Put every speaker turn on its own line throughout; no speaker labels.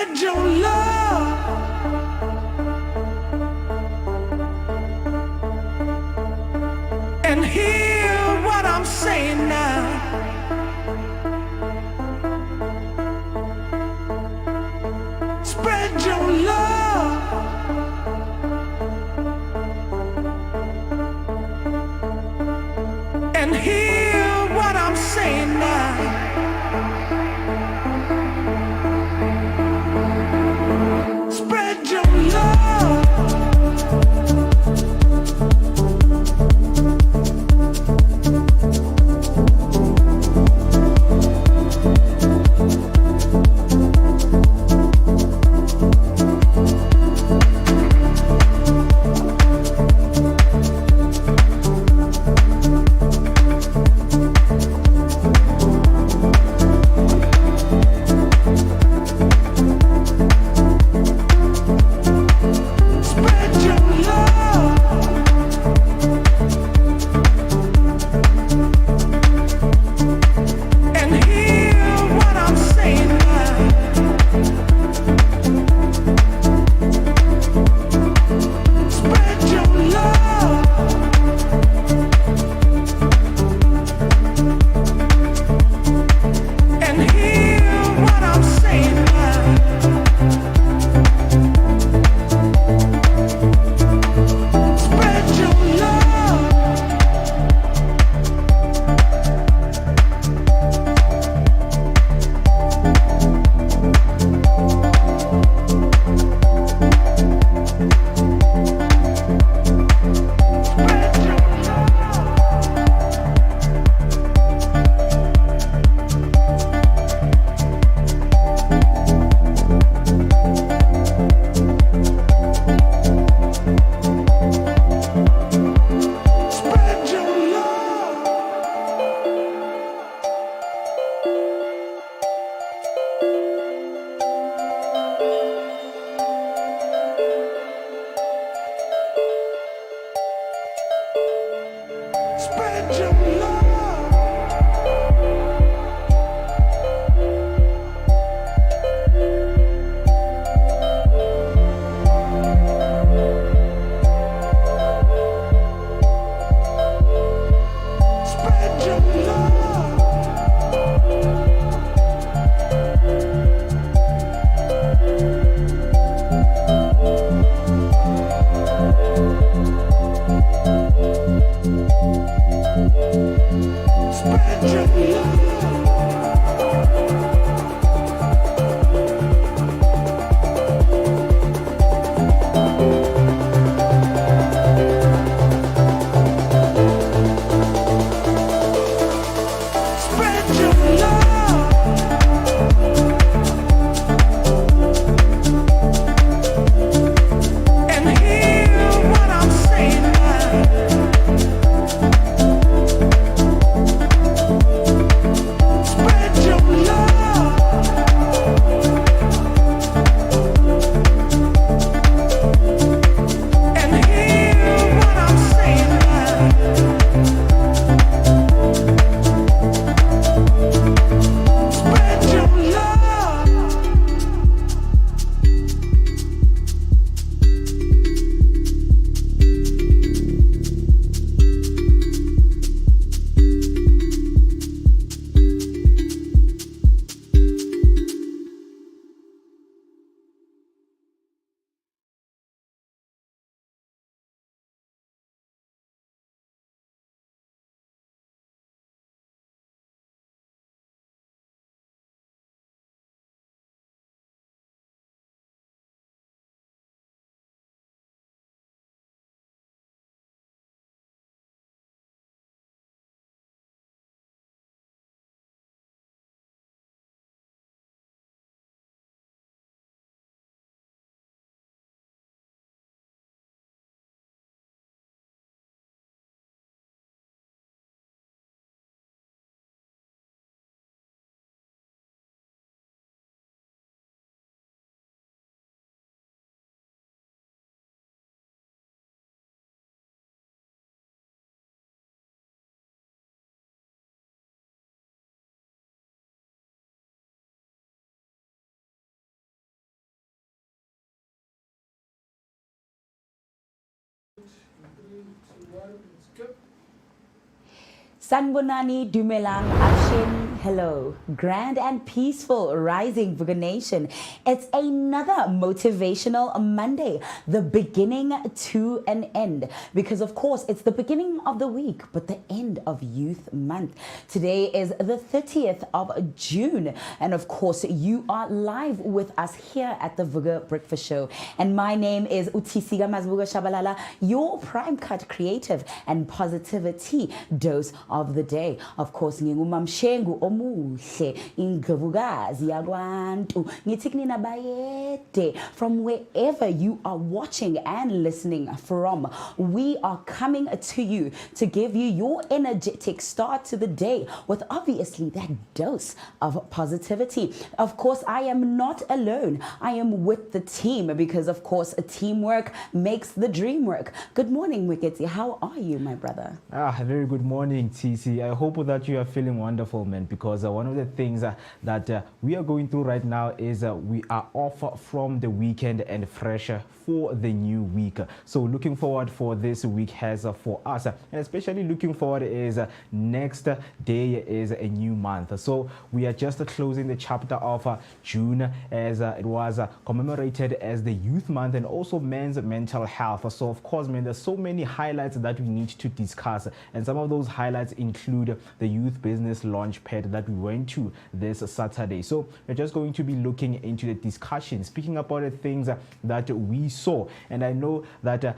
Spread your love and hear what I'm saying now. Spread your love and hear what I'm saying now.
Sanbonani Dumelang Akshin, hello. Grand and peaceful rising Vooka Nation. It's another motivational Monday, the beginning to an end. Because of course, it's the beginning of the week, but the end of Youth Month. Today is the 30th of June. And of course, you are live with us here at the Vooka Breakfast Show. And my name is Utisiga Mazbuga Shabalala, your prime cut creative and positivity dose of the day. Of course, ngingumamshengu omuhle ingwevukazi yakwantu ngithikunina bayede. From wherever you are watching and listening from, we are coming to you to give you your energetic start to the day with obviously that dose of positivity. Of course, I am not alone. I am with the team because of course teamwork makes the dream work. Good morning, Wiketi. How are you, my brother?
Very good morning, TC. I hope that you are feeling wonderful, man, because one of the things that we are going through right now is we are off from the weekend and fresh for the new week. So looking forward for this week has for us, and especially looking forward is next day is a new month. So we are just closing the chapter of June as it was commemorated as the Youth Month and also Men's Mental Health. So of course, man, there's so many highlights that we need to discuss, and some of those highlights include the youth business launch pad that we went to this Saturday. So we're just going to be looking into the discussion, speaking about the things that we saw. And I know that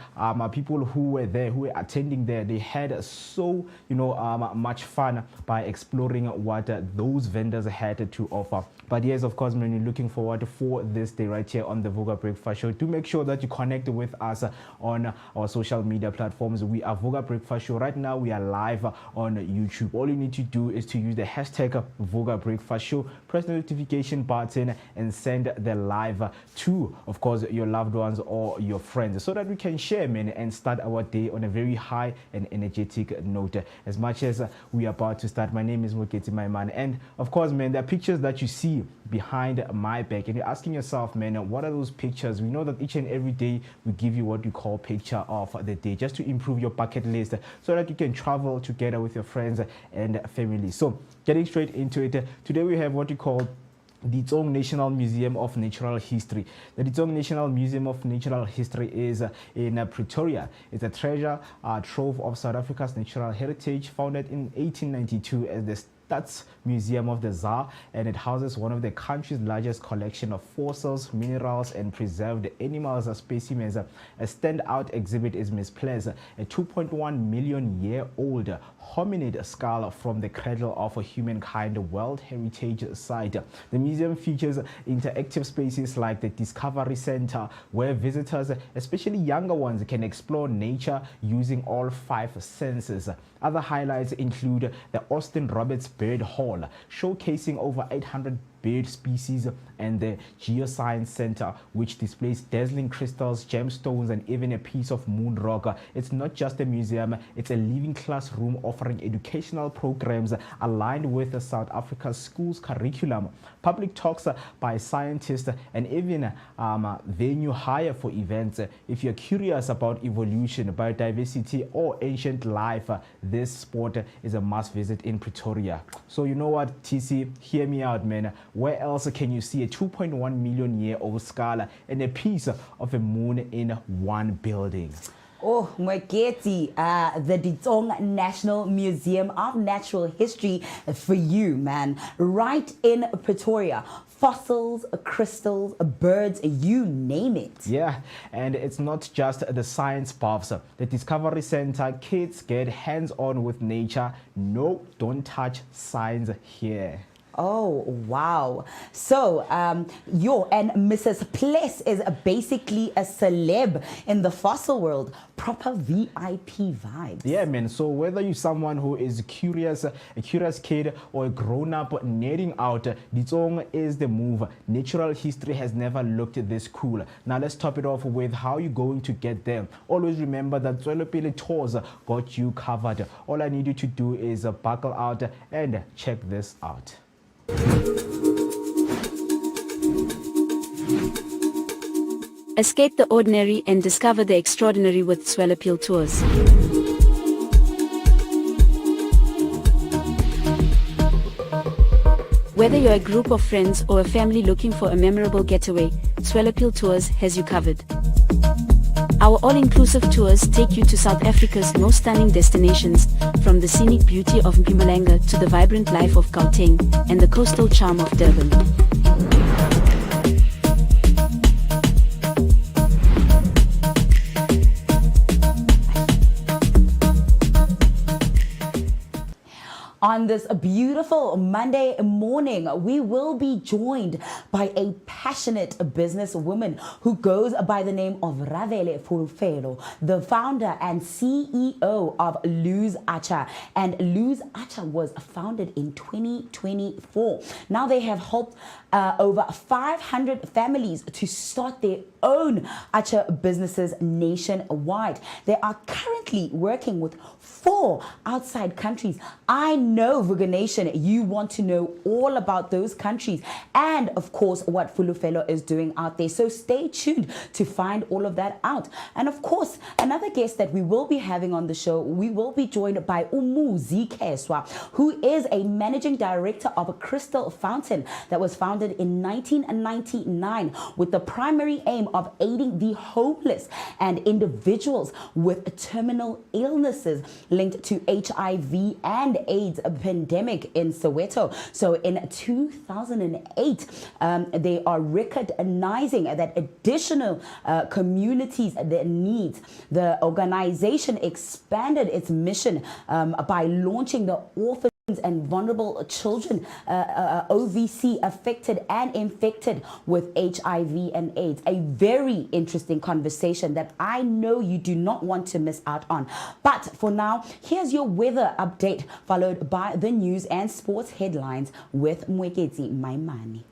people who were there, who were attending there, they had so much fun by exploring what those vendors had to offer. But yes, of course, when you're looking forward for this day right here on the Vooka Breakfast Show, do make sure that you connect with us on our social media platforms. We are Vooka Breakfast Show. Right now, we are live on YouTube. All you need to do is to use the hashtag Vooka Breakfast Show, press the notification button, and send the live to, of course, your loved ones or your friends so that we can share, man, and start our day on a very high and energetic note. As much as we are about to start, my name is Moketi, my man. And of course, man, there are pictures that you see behind my back, and you're asking yourself, man, what are those pictures? We know that each and every day we give you what we call picture of the day, just to improve your bucket list so that you can travel together with your friends and family. So getting straight into it, today we have what we call the Ditsong National Museum of Natural History. The Ditsong National Museum of Natural History is in Pretoria. It's a treasure trove of South Africa's natural heritage, founded in 1892 as the Stats Museum of the ZAR, and it houses one of the country's largest collection of fossils, minerals, and preserved animals specimens. A standout exhibit is misplaced, a 2.1 million year old hominid skull from the cradle of a humankind World Heritage Site. The museum features interactive spaces like the Discovery Center, where visitors, especially younger ones, can explore nature using all 5 senses. Other highlights include the Austin Roberts Bird Hall, showcasing over 800 bird species, and the Geoscience Center, which displays dazzling crystals, gemstones, and even a piece of moon rock. It's not just a museum, it's a living classroom offering educational programs aligned with South Africa's schools curriculum, public talks by scientists, and even venue hire for events. If you're curious about evolution, biodiversity, or ancient life, this spot is a must visit in Pretoria. So you know what, TC, hear me out, man. Where else can you see a 2.1 million year old skull and a piece of a moon in one building?
Oh, Mweketi, the Ditsong National Museum of Natural History for you, man. Right in Pretoria. Fossils, crystals, birds, you name it.
Yeah, and it's not just the science buffs. The Discovery Center, kids get hands-on with nature. No, don't touch science here.
Oh, wow. So, your and Mrs. Pless is basically a celeb in the fossil world. Proper VIP vibes.
Yeah, man. So whether you're someone who is curious, a curious kid, or a grown-up nerding out, Ditsong is the move. Natural history has never looked this cool. Now let's top it off with how you're going to get there. Always remember that Tswelopele Tours got you covered. All I need you to do is buckle out and check this out.
Escape the ordinary and discover the extraordinary with Swell Appeal Tours. Whether you're a group of friends or a family looking for a memorable getaway, Swell Appeal Tours has you covered. Our all-inclusive tours take you to South Africa's most stunning destinations, from the scenic beauty of Mpumalanga to the vibrant life of Gauteng and the coastal charm of Durban.
On this beautiful Monday morning, we will be joined by a passionate businesswoman who goes by the name of Ravele Fulfelo, the founder and CEO of Lose Acha. And Lose Acha was founded in 2024. Now they have helped over 500 families to start their own Acha businesses nationwide. They are currently working with 4 outside countries. I know, Vooka Nation, you want to know all about those countries and, of course, what Fulufelo is doing out there. So stay tuned to find all of that out. And, of course, another guest that we will be having on the show, we will be joined by Umuzi Keswa, who is a managing director of a crystal fountain that was founded in 1999 with the primary aim of aiding the homeless and individuals with terminal illnesses linked to HIV and AIDS pandemic in Soweto. So in 2008, they are recognizing that additional communities that need. The organization expanded its mission by launching the Orphan and Vulnerable Children OVC affected and infected with HIV and AIDS. A very interesting conversation that I know you do not want to miss out on. But for now, here's your weather update, followed by the news and sports headlines with Mwekezi Maimani.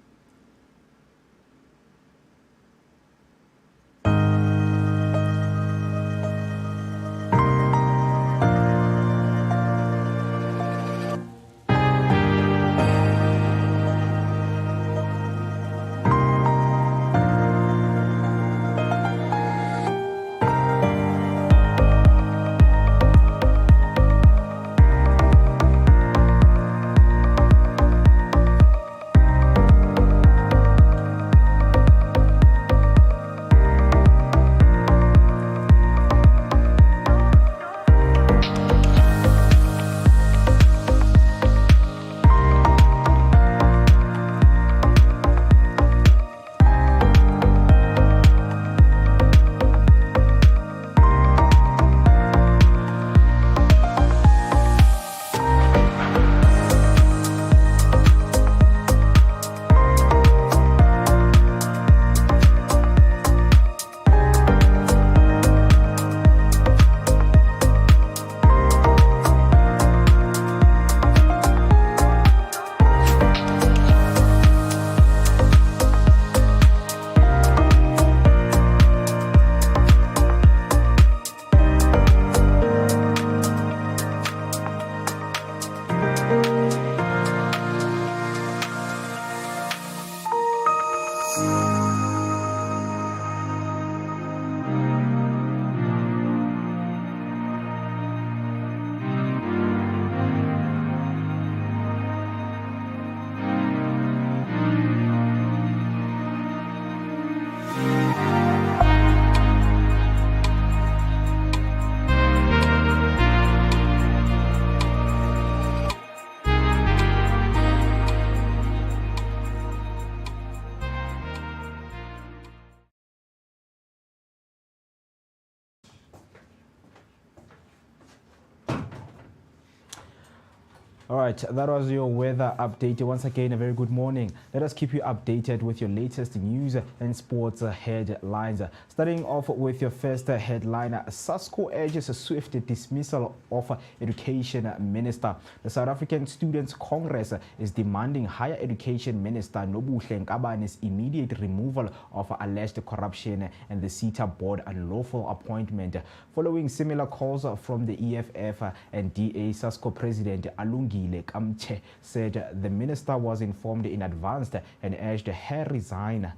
All right, that was your weather update. Once again, a very good morning. Let us keep you updated with your latest news and sports headlines. Starting off with your first headline, SASCO urges a swift dismissal of Education Minister. The South African Students' Congress is demanding Higher Education Minister Nobuhle Nkabane's immediate removal of alleged corruption and the SETA board unlawful appointment. Following similar calls from the EFF and DA, SASCO President Alungi Kamche said the minister was informed in advance and urged her resign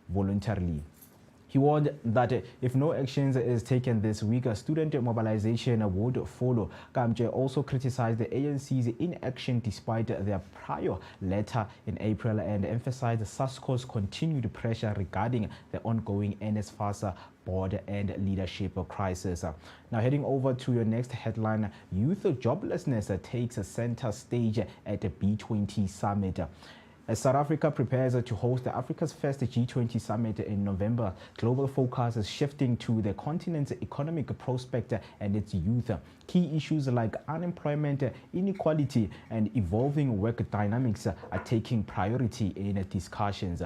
voluntarily. He warned that if no actions is taken this week, a student mobilization would follow. Kamche also criticized the ANC's inaction despite their prior letter in April and emphasized SASCO's continued pressure regarding the ongoing NSFAS board and leadership crisis. Now heading over to your next headline, youth joblessness takes center stage at the B20 summit. As South Africa prepares to host Africa's first G20 summit in November, global focus is shifting to the continent's economic prospect and its youth. Key issues like unemployment, inequality, and evolving work dynamics are taking priority in discussions.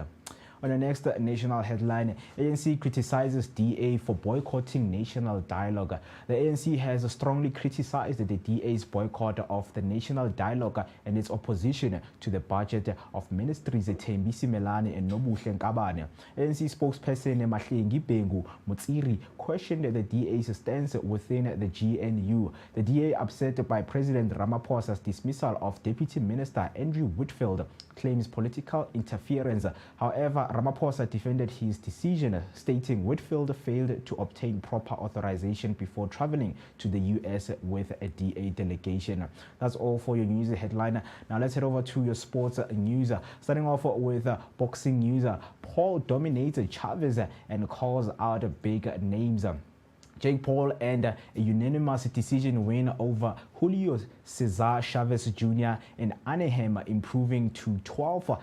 On the next national headline, ANC criticizes DA for boycotting national dialogue. The ANC has strongly criticized the DA's boycott of the national dialogue and its opposition to the budget of ministries Thembi Simelane and Nobuhle Nkabane. ANC spokesperson Mahlengi Bengu Mutsiri questioned the DA's stance within the GNU. The DA, upset by President Ramaphosa's dismissal of Deputy Minister Andrew Whitfield, claims political interference. However, Ramaphosa defended his decision, stating Whitfield failed to obtain proper authorization before traveling to the US with a DA delegation. That's all for your news headline. Now let's head over to your sports news. Starting off with boxing news. Paul dominates Chavez and calls out big names. Jake Paul and a unanimous decision win over Julio Cesar Chavez Jr. in Anaheim, improving to 12-1.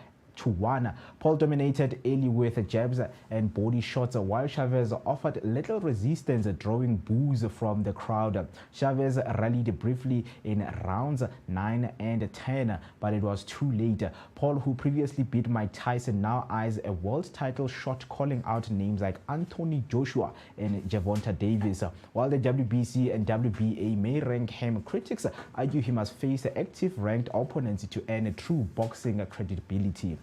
Paul dominated early with jabs and body shots, while Chavez offered little resistance, drawing boos from the crowd. Chavez rallied briefly in rounds 9 and 10, but it was too late. Paul, who previously beat Mike Tyson, now eyes a world title shot, calling out names like Anthony Joshua and Gervonta Davis. While the WBC and WBA may rank him, critics argue he must face active ranked opponents to earn true boxing credibility.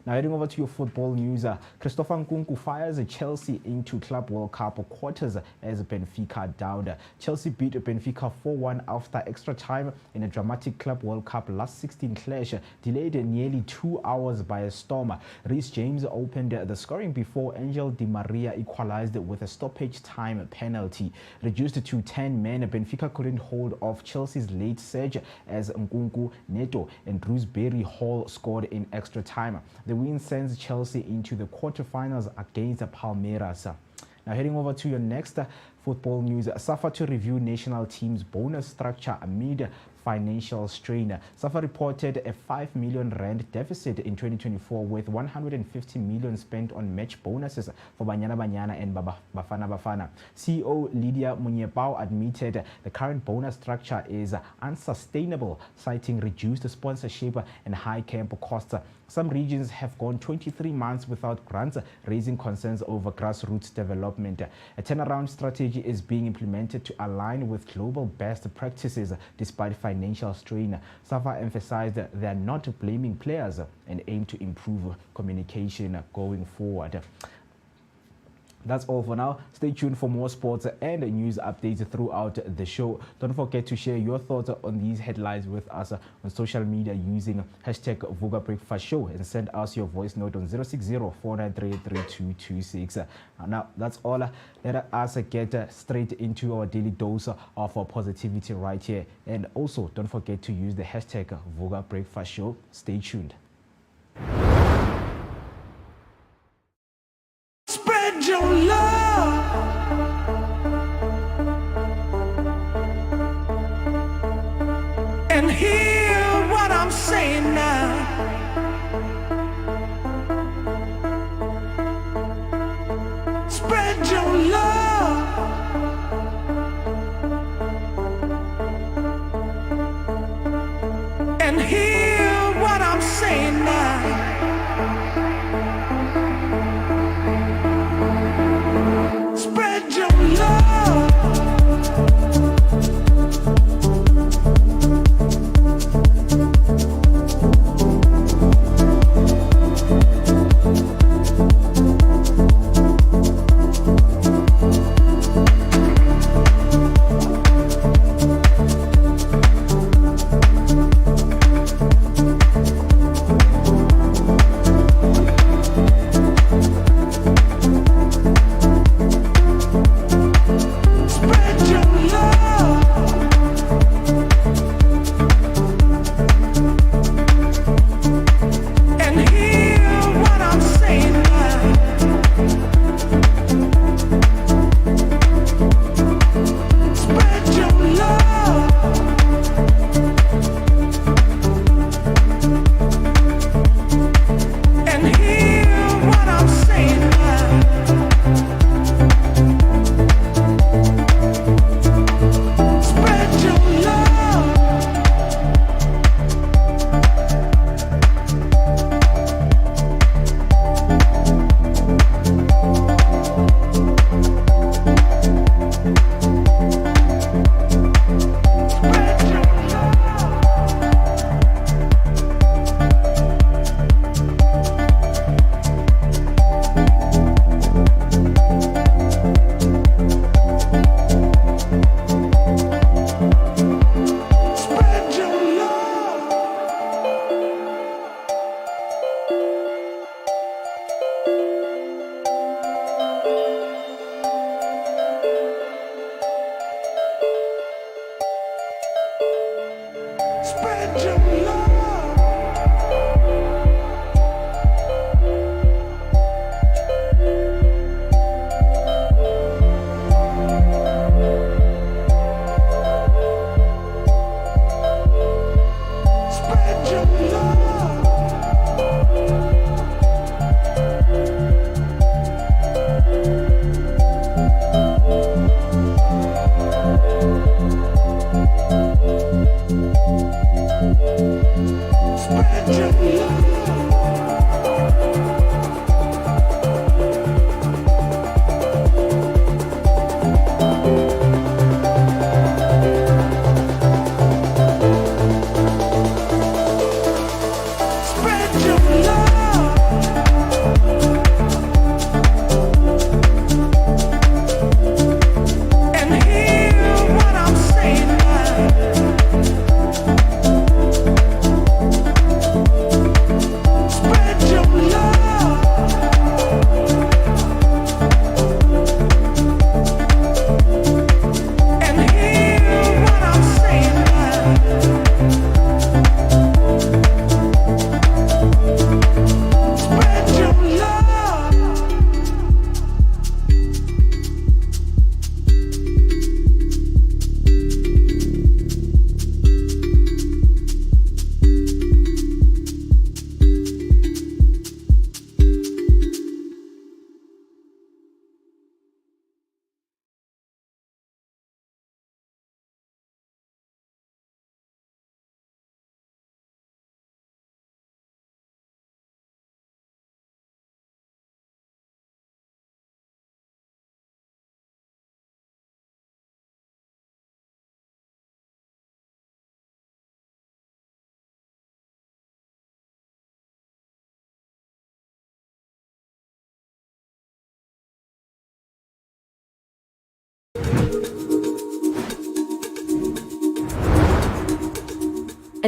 Now heading over to your football news, Christopher Nkunku fires Chelsea into Club World Cup quarters as Benfica downed. Chelsea beat Benfica 4-1 after extra time in a dramatic Club World Cup last 16 clash, delayed nearly 2 hours by a storm. Reece James opened the scoring before Angel Di Maria equalized with a stoppage time penalty. Reduced to 10 men, Benfica couldn't hold off Chelsea's late surge as Nkunku, Neto, and Drewsbury Hall scored in extra time. The win sends Chelsea into the quarterfinals against Palmeiras. Now heading over to your next football news, SAFA to review national team's bonus structure amid financial strain. SAFA reported a 5 million rand deficit in 2024, with 150 million spent on match bonuses for Banyana Banyana and Bafana Bafana. CEO Lydia Munyepao admitted the current bonus structure is unsustainable, citing reduced sponsorship and high camp costs. Some regions have gone 23 months without grants, raising concerns over grassroots development. A turnaround strategy is being implemented to align with global best practices despite financial strain. SAFA emphasized they are not blaming players and aim to improve communication going forward. That's all for now. Stay tuned for more sports and news updates throughout the show. Don't forget to share your thoughts on these headlines with us on social media using hashtag Vooka Breakfast Show, and send us your voice note on 060-493-3226. Now, that's all. Let us get straight into our daily dose of positivity right here. And also, don't forget to use the hashtag Vooka Breakfast Show. Stay tuned.
Spread your love and hear what I'm saying now. Spread your love and hear what I'm saying now.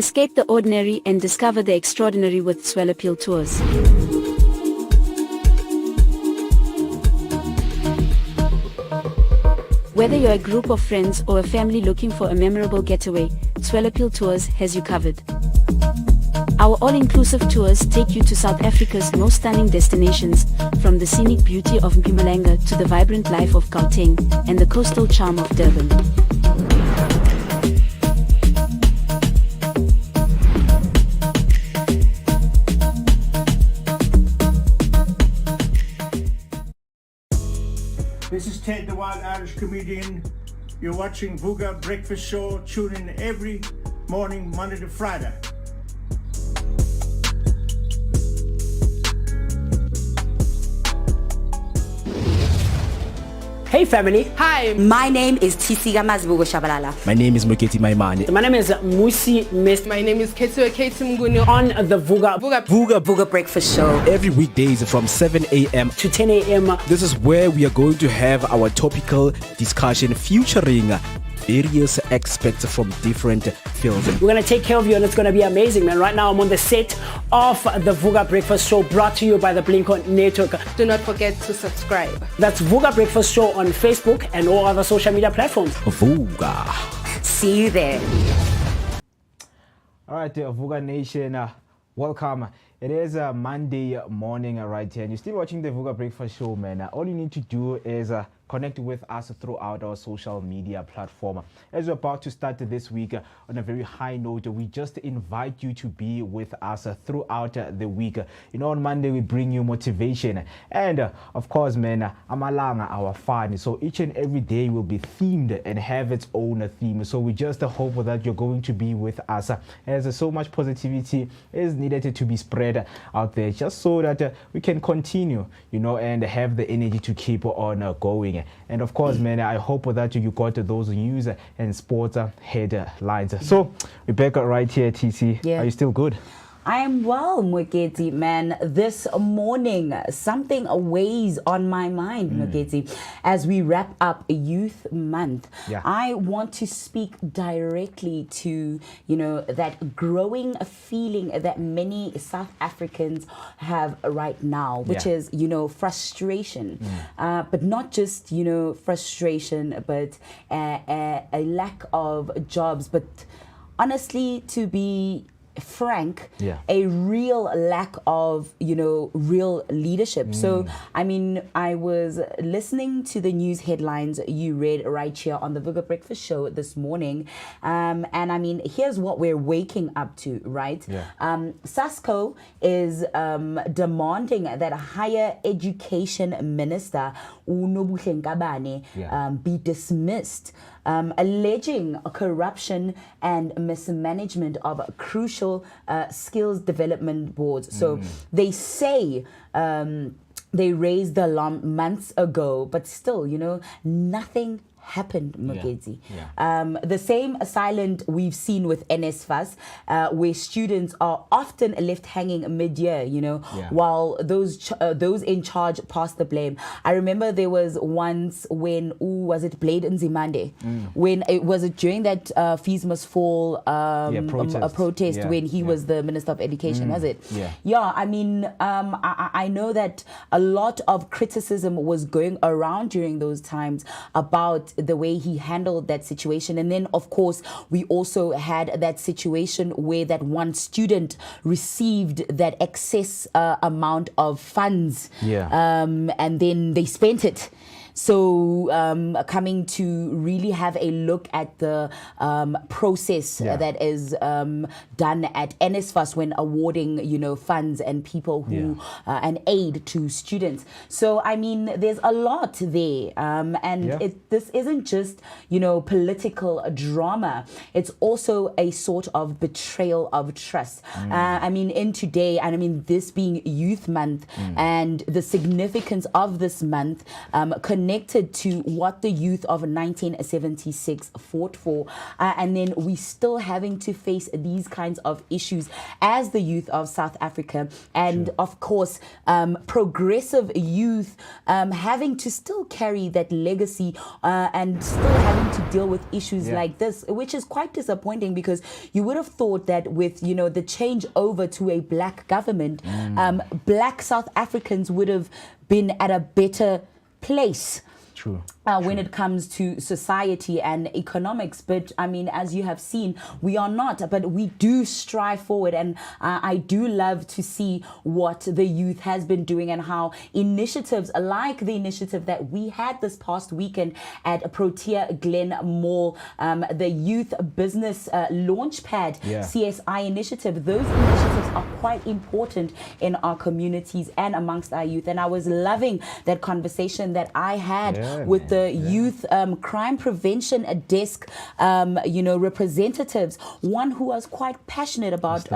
Escape the ordinary and discover the extraordinary with Swellappeal Tours. Whether you're a group of friends or a family looking for a memorable getaway, Swellappeal Tours has you covered. Our all-inclusive tours take you to South Africa's most stunning destinations, from the scenic beauty of Mpumalanga to the vibrant life of Gauteng and the coastal charm of Durban.
This is Ted, the Wild Irish Comedian. You're watching Vooka Breakfast Show. Tune in every morning, Monday to Friday.
Hey family,
Hi,
My name is Tisiga Mazbugo Shabalala.
My name is Moketi Maimane.
my name is Musi Mist
my name is Ketsuo Ketumgunu
on the Vooka
Vooka Breakfast Show.
Every weekdays from 7 a.m.
to 10 a.m.
This is where we are going to have our topical discussion featuring various experts from different fields.
We're gonna take care of you and it's gonna be amazing, man. Right now I'm on the set of the Vooka Breakfast Show, brought to you by the Blink-On Network.
Do not forget to subscribe.
That's Vooka Breakfast Show on Facebook and all other social media platforms.
Vooka.
See you there.
All right, Vooka Nation, welcome. It is a Monday morning right here, and you're still watching the Vooka Breakfast Show, man. All you need to do is connect with us throughout our social media platform. As we're about to start this week on a very high note, we just invite you to be with us throughout the week. You know, on Monday we bring you motivation, and of course, man, amalanga our fun. So each and every day will be themed and have its own theme. So we just hope that you're going to be with us, as so much positivity is needed to be spread out there, just so that we can continue, you know, and have the energy to keep on going. And of course, man, I hope that you got those news and sports headlines. So we're back right here, TC.
Yeah.
Are you still good?
I am well, Mweketi, man. This morning, something weighs on my mind, Mweketi. As we wrap up Youth Month,
Yeah.
I want to speak directly to, you know, that growing feeling that many South Africans have right now, which
Yeah.
is, you know, frustration. But not just, you know, frustration, but a lack of jobs. But honestly, to be frank,
Yeah.
a real lack of, you know, real leadership. So, I mean, I was listening to the news headlines you read right here on the Vooka Breakfast Show this morning. And I mean, here's what we're waking up to, right?
Yeah.
SASCO is demanding that a higher education minister, Unobuhle Nkabane,
Yeah.
be dismissed, alleging corruption and mismanagement of crucial skills development boards. So they say they raised the alarm months ago, but still, you know, nothing happened, Mugedzi.
Yeah.
The same silent we've seen with NSFAS, where students are often left hanging mid-year, you know,
Yeah.
while those in charge pass the blame. I remember there was once when, was it Blade Nzimande? When it was it during that Fees Must Fall a protest
Yeah.
when he
Yeah.
was the Minister of Education, was it?
Yeah.
Yeah, I mean, I know that a lot of criticism was going around during those times about the way he handled that situation. And then, of course, we also had that situation where that one student received that excess amount of funds.
Yeah.
And then they spent it. So coming to really have a look at the process
Yeah.
that is done at NSFAS when awarding, you know, funds and people who and aid to students. So I mean, there's a lot there, and
Yeah.
this isn't just, you know, political drama. It's also a sort of betrayal of trust. I mean, in today, and I mean this being Youth Month and the significance of this month, connecting connected to what the youth of 1976 fought for, and then we still having to face these kinds of issues as the youth of South Africa, and of course progressive youth having to still carry that legacy and still having to deal with issues like this, which is quite disappointing, because you would have thought that with, you know, the change over to a black government, black South Africans would have been at a better place.
True.
When it comes to society and economics. But I mean, as you have seen, we are not, but we do strive forward, and I do love to see what the youth has been doing, and how initiatives like the initiative that we had this past weekend at Protea Glen Mall, the Youth Business Launchpad CSI initiative, those initiatives are quite important in our communities and amongst our youth. And I was loving that conversation that I had with the youth crime prevention desk, you know, representatives, one who was quite passionate about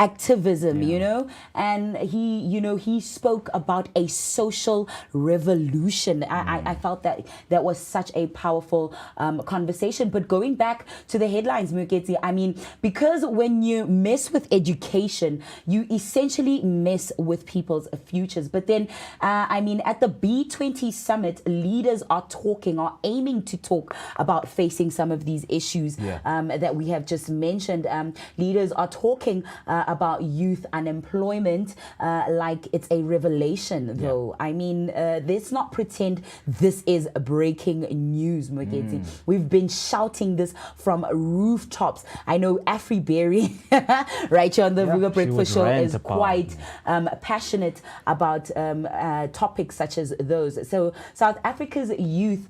activism, you know, and he, you know, he spoke about a social revolution. I felt that that was such a powerful conversation. But going back to the headlines, Muketsi, I mean, because when you mess with education, you essentially mess with people's futures. But then, I mean, at the B20 summit, leaders are aiming to talk about facing some of these issues that we have just mentioned. Leaders are talking about youth unemployment like it's a revelation, though. I mean, let's not pretend this is breaking news, Muketsi. We've been shouting this from rooftops. I know Afriberry, right here on the Vooka Breakfast Show, is quite passionate about topics such as those. So South Africa's youth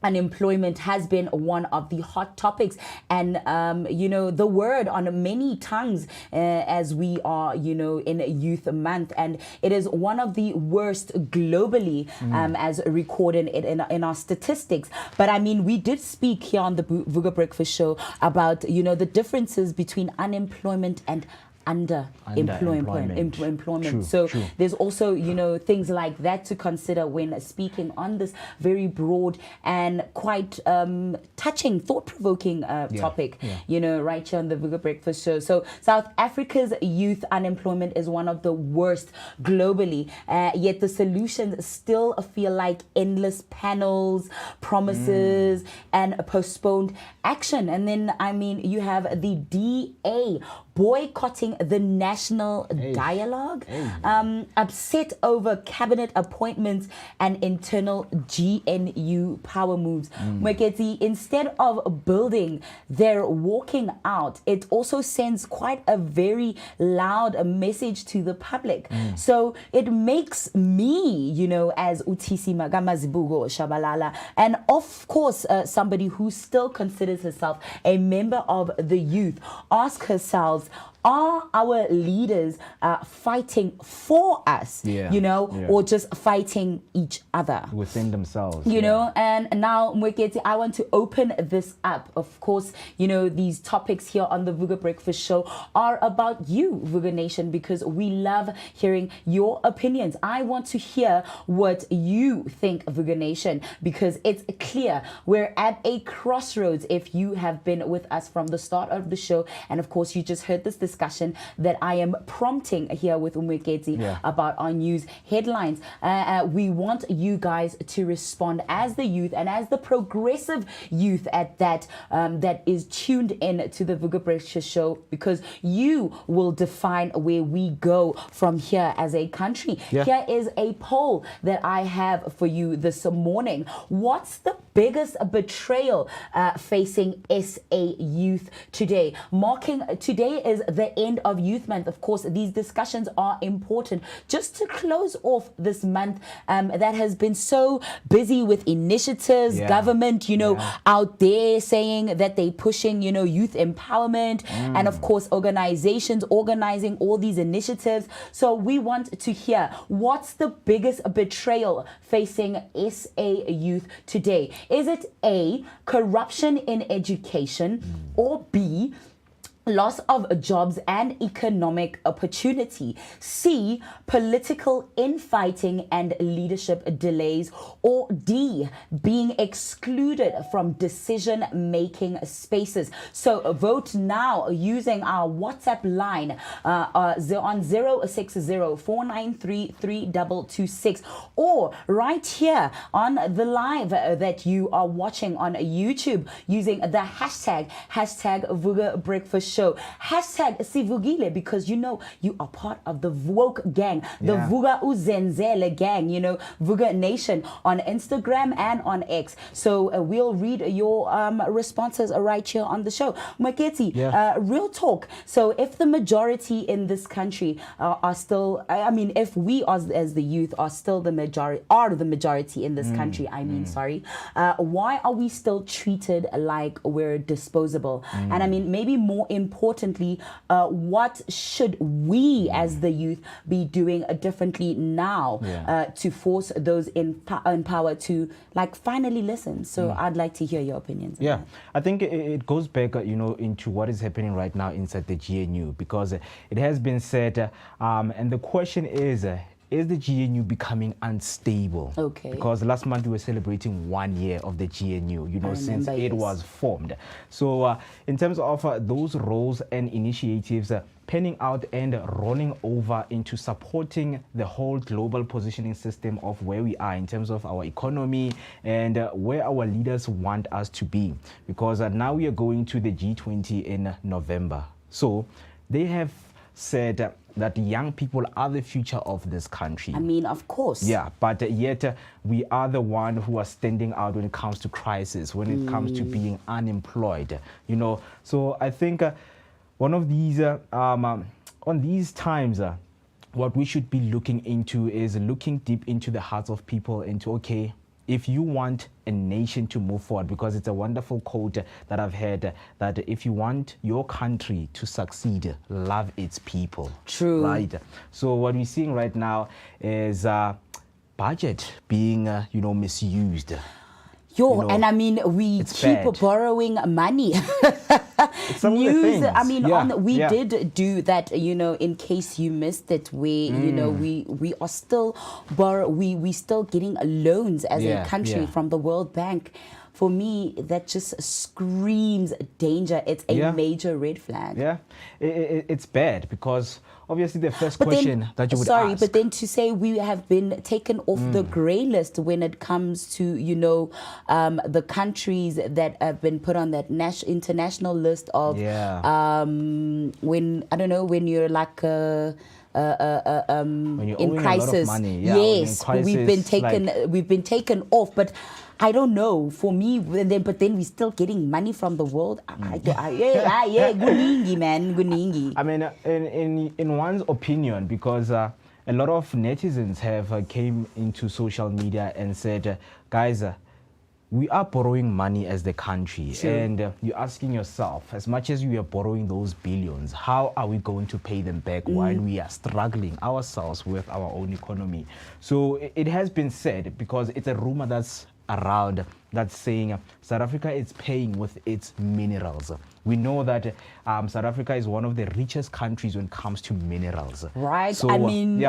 unemployment has been one of the hot topics, and you know, the word on many tongues as we are, you know, in Youth Month, and it is one of the worst globally as recorded in our statistics. But I mean, we did speak here on the Vooka Breakfast Show about, you know, the differences between unemployment and employment. So there's also, you know, things like that to consider when speaking on this very broad and quite touching, thought-provoking topic, you know, right here on the Vooka Breakfast Show. So South Africa's youth unemployment is one of the worst globally, yet the solutions still feel like endless panels, promises, and postponed action. And then, I mean, you have the DA boycotting the national dialogue, upset over cabinet appointments and internal GNU power moves. Mweketi, instead of building, they're walking out. It also sends quite a very loud message to the public. So it makes me, you know, as Utisi Magamazibugo Shabalala, and of course somebody who still considers herself a member of the youth, ask herself, are our leaders fighting for us, you know, or just fighting each other
within themselves,
you know? And now, Mweketi, I want to open this up. Of course, you know, these topics here on the Vooka Breakfast Show are about you, Vooka Nation, because we love hearing your opinions. I want to hear what you think, Vooka Nation, because it's clear we're at a crossroads. If you have been with us from the start of the show, and of course you just heard this discussion that I am prompting here with Umweketi about our news headlines. We want you guys to respond as the youth and as the progressive youth at that that is tuned in to the Vooka Breakfast Show, because you will define where we go from here as a country. Here is a poll that I have for you this morning. What's the biggest betrayal facing SA youth today? Marking today is the end of Youth Month. Of course, these discussions are important just to close off this month that has been so busy with initiatives, government, you know, out there saying that they're pushing, you know, youth empowerment, and of course organizations organizing all these initiatives. So we want to hear, what's the biggest betrayal facing SA youth today? Is it A, corruption in education, or B, loss of jobs and economic opportunity. C, political infighting and leadership delays. Or D, being excluded from decision-making spaces. So vote now using our WhatsApp line on 060-493-3226, or right here on the live that you are watching on YouTube using the hashtag Vooka Breakfast Show. Hashtag Sivugile, because you know you are part of the Woke gang, the Vooka Uzenzele gang, you know, Vooka Nation on Instagram and on X. So we'll read your responses right here on the show. Maketi, real talk. So if the majority in this country are still, I mean, if we as the youth are still the majority in this country, why are we still treated like we're disposable? And I mean, maybe more importantly, what should we as the youth be doing differently now to force those in power to like finally listen? So I'd like to hear your opinions.
Yeah, I think it goes back, you know, into what is happening right now inside the GNU, because it has been said, and the question is the GNU becoming unstable?
Okay.
Because last month we were celebrating 1 year of the GNU, you know, since it was formed. So in terms of those roles and initiatives panning out and rolling over into supporting the whole global positioning system of where we are in terms of our economy and where our leaders want us to be. Because now we are going to the G20 in November. So they have said that young people are the future of this country.
I mean, of course.
Yeah, but yet we are the one who are standing out when it comes to crisis, when it comes to being unemployed, you know. So I think one of these, on these times, what we should be looking into is looking deep into the hearts of people, into, okay, if you want a nation to move forward, because it's a wonderful quote that I've heard, that if you want your country to succeed, love its people.
True.
Right. So what we're seeing right now is budget being, you know, misused.
And I mean, we keep borrowing money. News, I mean, we did do that, you know, in case you missed it, where, you know, we are still we still getting loans as a country from the World Bank. For me, that just screams danger. It's a major red flag.
Yeah, it's bad, because obviously the first question that you would ask.
But then to say we have been taken off the grey list when it comes to, you know, the countries that have been put on that international list of when, I don't know, when you're like when you're in crisis.
A lot of money.
Yes,
crisis,
we've been taken off, but I don't know. For me, but then we're still getting money from the world. Guningi, man, guningi.
I mean, in one's opinion, because a lot of netizens have came into social media and said, guys, we are borrowing money as the country.
Sure.
And you're asking yourself, as much as we are borrowing those billions, how are we going to pay them back while we are struggling ourselves with our own economy? So it has been said, because it's a rumor that's around, that's saying South Africa is paying with its minerals. We know that South Africa is one of the richest countries when it comes to minerals.
Right.
So,
I mean,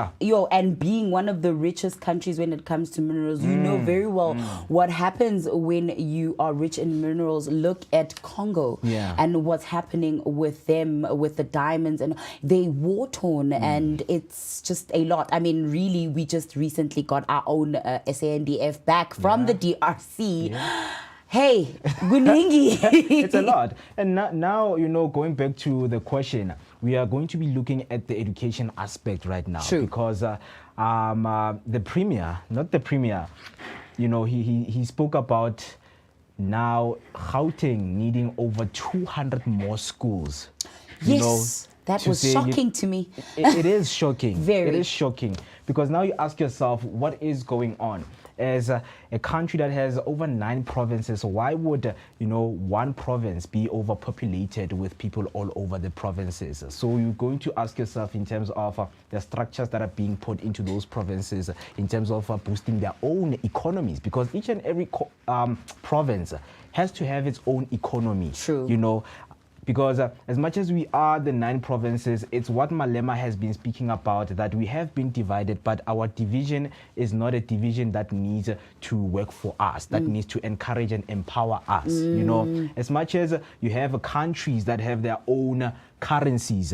and being one of the richest countries when it comes to minerals, you know very well what happens when you are rich in minerals. Look at Congo and what's happening with them, with the diamonds, and they war-torn, and it's just a lot. I mean, really, we just recently got our own SANDF back from the DRC. Hey, Guningi.
It's a lot. And now, you know, going back to the question, we are going to be looking at the education aspect right now.
True.
Because the premier, you know, he spoke about now Gauteng needing over 200 more schools.
Yes. That was shocking to me.
It is shocking.
Very.
It is shocking. Because now you ask yourself, what is going on? As a country that has over 9 provinces, why would, you know, one province be overpopulated with people all over the provinces? So you're going to ask yourself in terms of the structures that are being put into those provinces, in terms of boosting their own economies, because each and every province has to have its own economy.
True.
You know, Because as much as we are the 9 provinces, it's what Malema has been speaking about, that we have been divided, but our division is not a division that needs to work for us, that needs to encourage and empower us. You know, as much as you have countries that have their own currencies,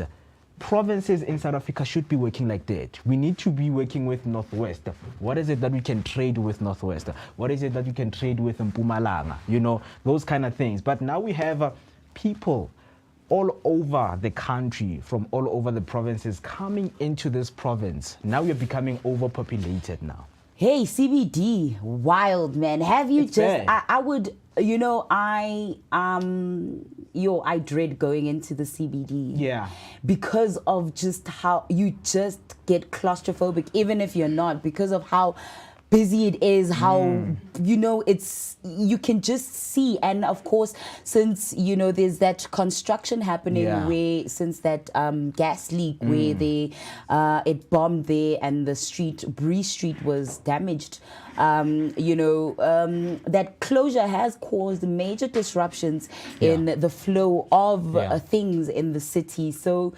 provinces in South Africa should be working like that. We need to be working with Northwest. What is it that we can trade with Northwest? What is it that we can trade with Mpumalanga? You know, those kind of things. But now we have people all over the country, from all over the provinces, coming into this province. Now we're becoming overpopulated now.
Hey, CBD, wild, man. Have you
It's
just,
bad.
I would, you know, I dread going into the CBD.
Yeah.
Because of just how you just get claustrophobic, even if you're not, because of how busy it is, how, you know, it's, you can just see. And of course, since, you know, there's that construction happening where, since that gas leak where they, it bombed there and the street, Bree Street was damaged, you know, that closure has caused major disruptions in the flow of things in the city. So,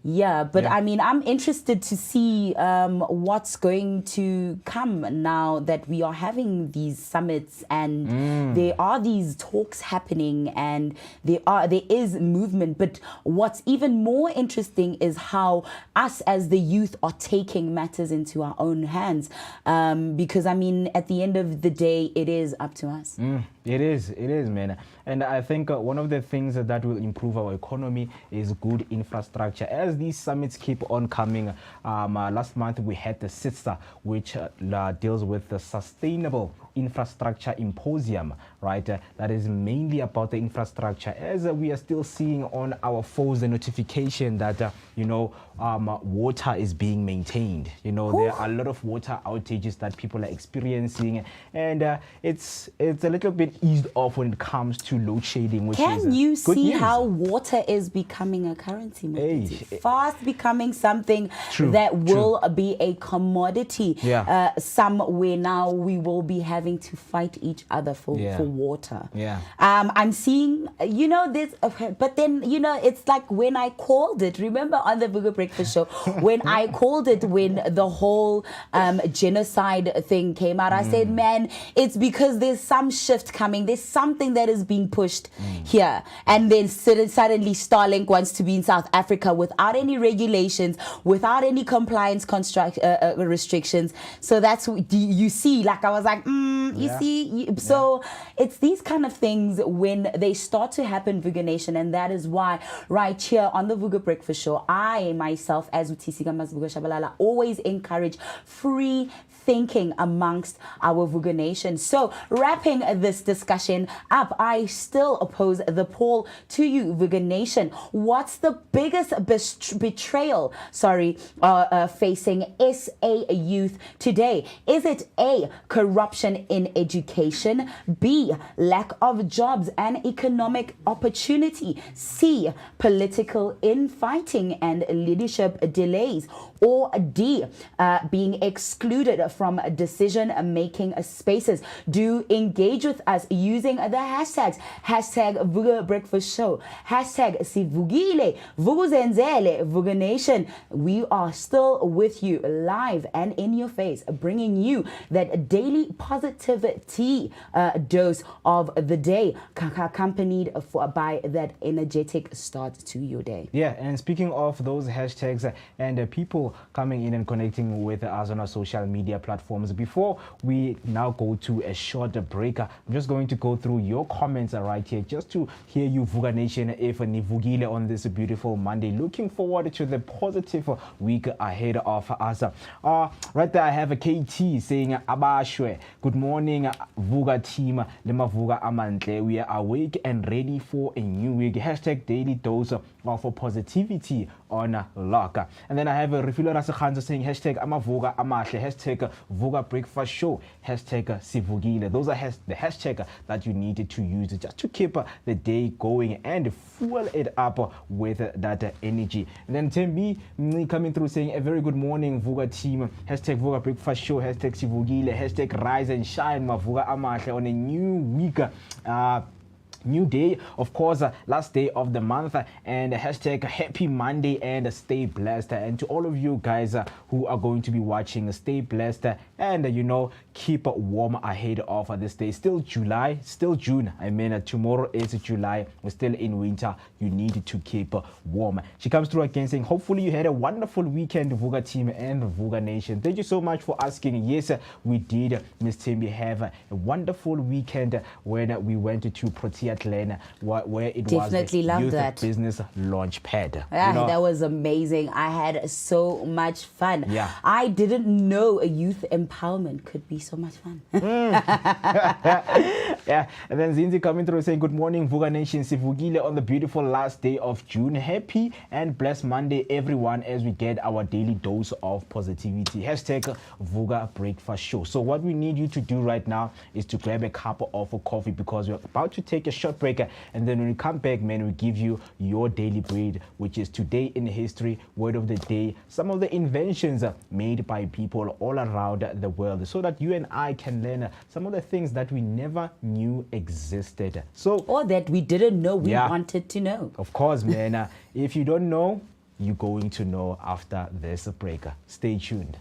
yeah, but I mean, I'm interested to see what's going to come now that we are having these summits and there are these talks happening and there is movement. But what's even more interesting is how us as the youth are taking matters into our own hands. Because I mean, at the end of the day, it is up to us.
It is, man. And I think one of the things that will improve our economy is good infrastructure. As these summits keep on coming, last month we had the SITSA, which deals with the Sustainable Infrastructure Symposium, right? That is mainly about the infrastructure. As we are still seeing on our phones the notification that, you know, water is being maintained. You know, there are a lot of water outages that people are experiencing, and it's a little bit eased off when it comes to load shedding, which is
Can you
good
see
news.
how water is becoming a currency?
Hey.
Fast becoming something
True,
that will be a commodity.
Yeah.
Somewhere now we will be having to fight each other for water.
Yeah.
I'm seeing, you know, this, but then, you know, it's like when I called it, remember on the Vooka Breakfast Show, when I called it, when the whole genocide thing came out, I said, man, it's because there's some shift coming. There's something that is being pushed here. And then suddenly Starlink wants to be in South Africa without any regulations, without any compliance restrictions. So that's what you see. Like I was like, you see. So it's these kind of things when they start to happen, Vooka Nation, and that is why right here on the Vooka Breakfast Show, I myself, as Utisika Masvuka Shabalala, always encourage free thinking amongst our Vooka Nation. So wrapping this discussion up, I still pose the poll to you, Vooka Nation. What's the biggest betrayal, facing SA youth today? Is it A, corruption in education, B, lack of jobs and economic opportunity, C, political infighting and leadership delays, or D, being excluded from decision-making spaces? Do engage with us using the hashtags, Vooka Breakfast Show, Sivugile, Vukuzenzele, Vooka Nation. We are still with you live and in your face, bringing you that daily positivity dose of the day, accompanied by that energetic start to your day.
Yeah, and speaking of those hashtags and people coming in and connecting with us on our social media platforms, before we now go to a short break, I'm just going to go through your comments right here just to hear you, Vooka Nation, if nivugile on this beautiful Monday. Looking forward to the positive week ahead of us. Right there I have a KT saying, Abashwe, good morning Vooka team, Lema Vooka Amantle. We are awake and ready for a new week. Hashtag daily dose of positivity on lock. And then I have a Refilo Rasekhanzo saying hashtag Amavuka Amahle, hashtag Vooka Breakfast Show, hashtag Sivugile. Those are the hashtag that you need to use just to keep the day going and fuel it up with that energy. And then Tembi coming through saying a very good morning Vooka team, hashtag Vooka Breakfast Show, hashtag Sivugile, hashtag Rise and Shine Mavuka Amahle on a new week. New day, of course, last day of the month, and hashtag happy Monday and stay blessed. And to all of you guys who are going to be watching, stay blessed and keep warm ahead of this day. Still July, still June. I mean, tomorrow is July. We're still in winter. You need to keep warm. She comes through again saying, hopefully you had a wonderful weekend, Vooka team and the Vooka Nation. Thank you so much for asking. Yes, we did, Miss Timmy, have a wonderful weekend when we went to Protea Glen, where it
Definitely
was
loved
Youth
that.
Business Launch Pad.
Yeah, that was amazing. I had so much fun.
Yeah.
I didn't know a youth empowerment could be so much fun.
Yeah, and then Zinzi coming through saying, good morning, Vooka Nation. Sivugile on the beautiful last day of June. Happy and blessed Monday, everyone, as we get our daily dose of positivity. Hashtag Vooka Breakfast Show. So what we need you to do right now is to grab a cup of coffee, because we're about to take a short break, and then when we come back, man, we give you your daily bread, which is today in history, word of the day, some of the inventions made by people all around the world, so that you and I can learn some of the things that we never knew existed. So,
Or that we didn't know we wanted to know.
of course, man, if you don't know, you're going to know after this break. Stay tuned.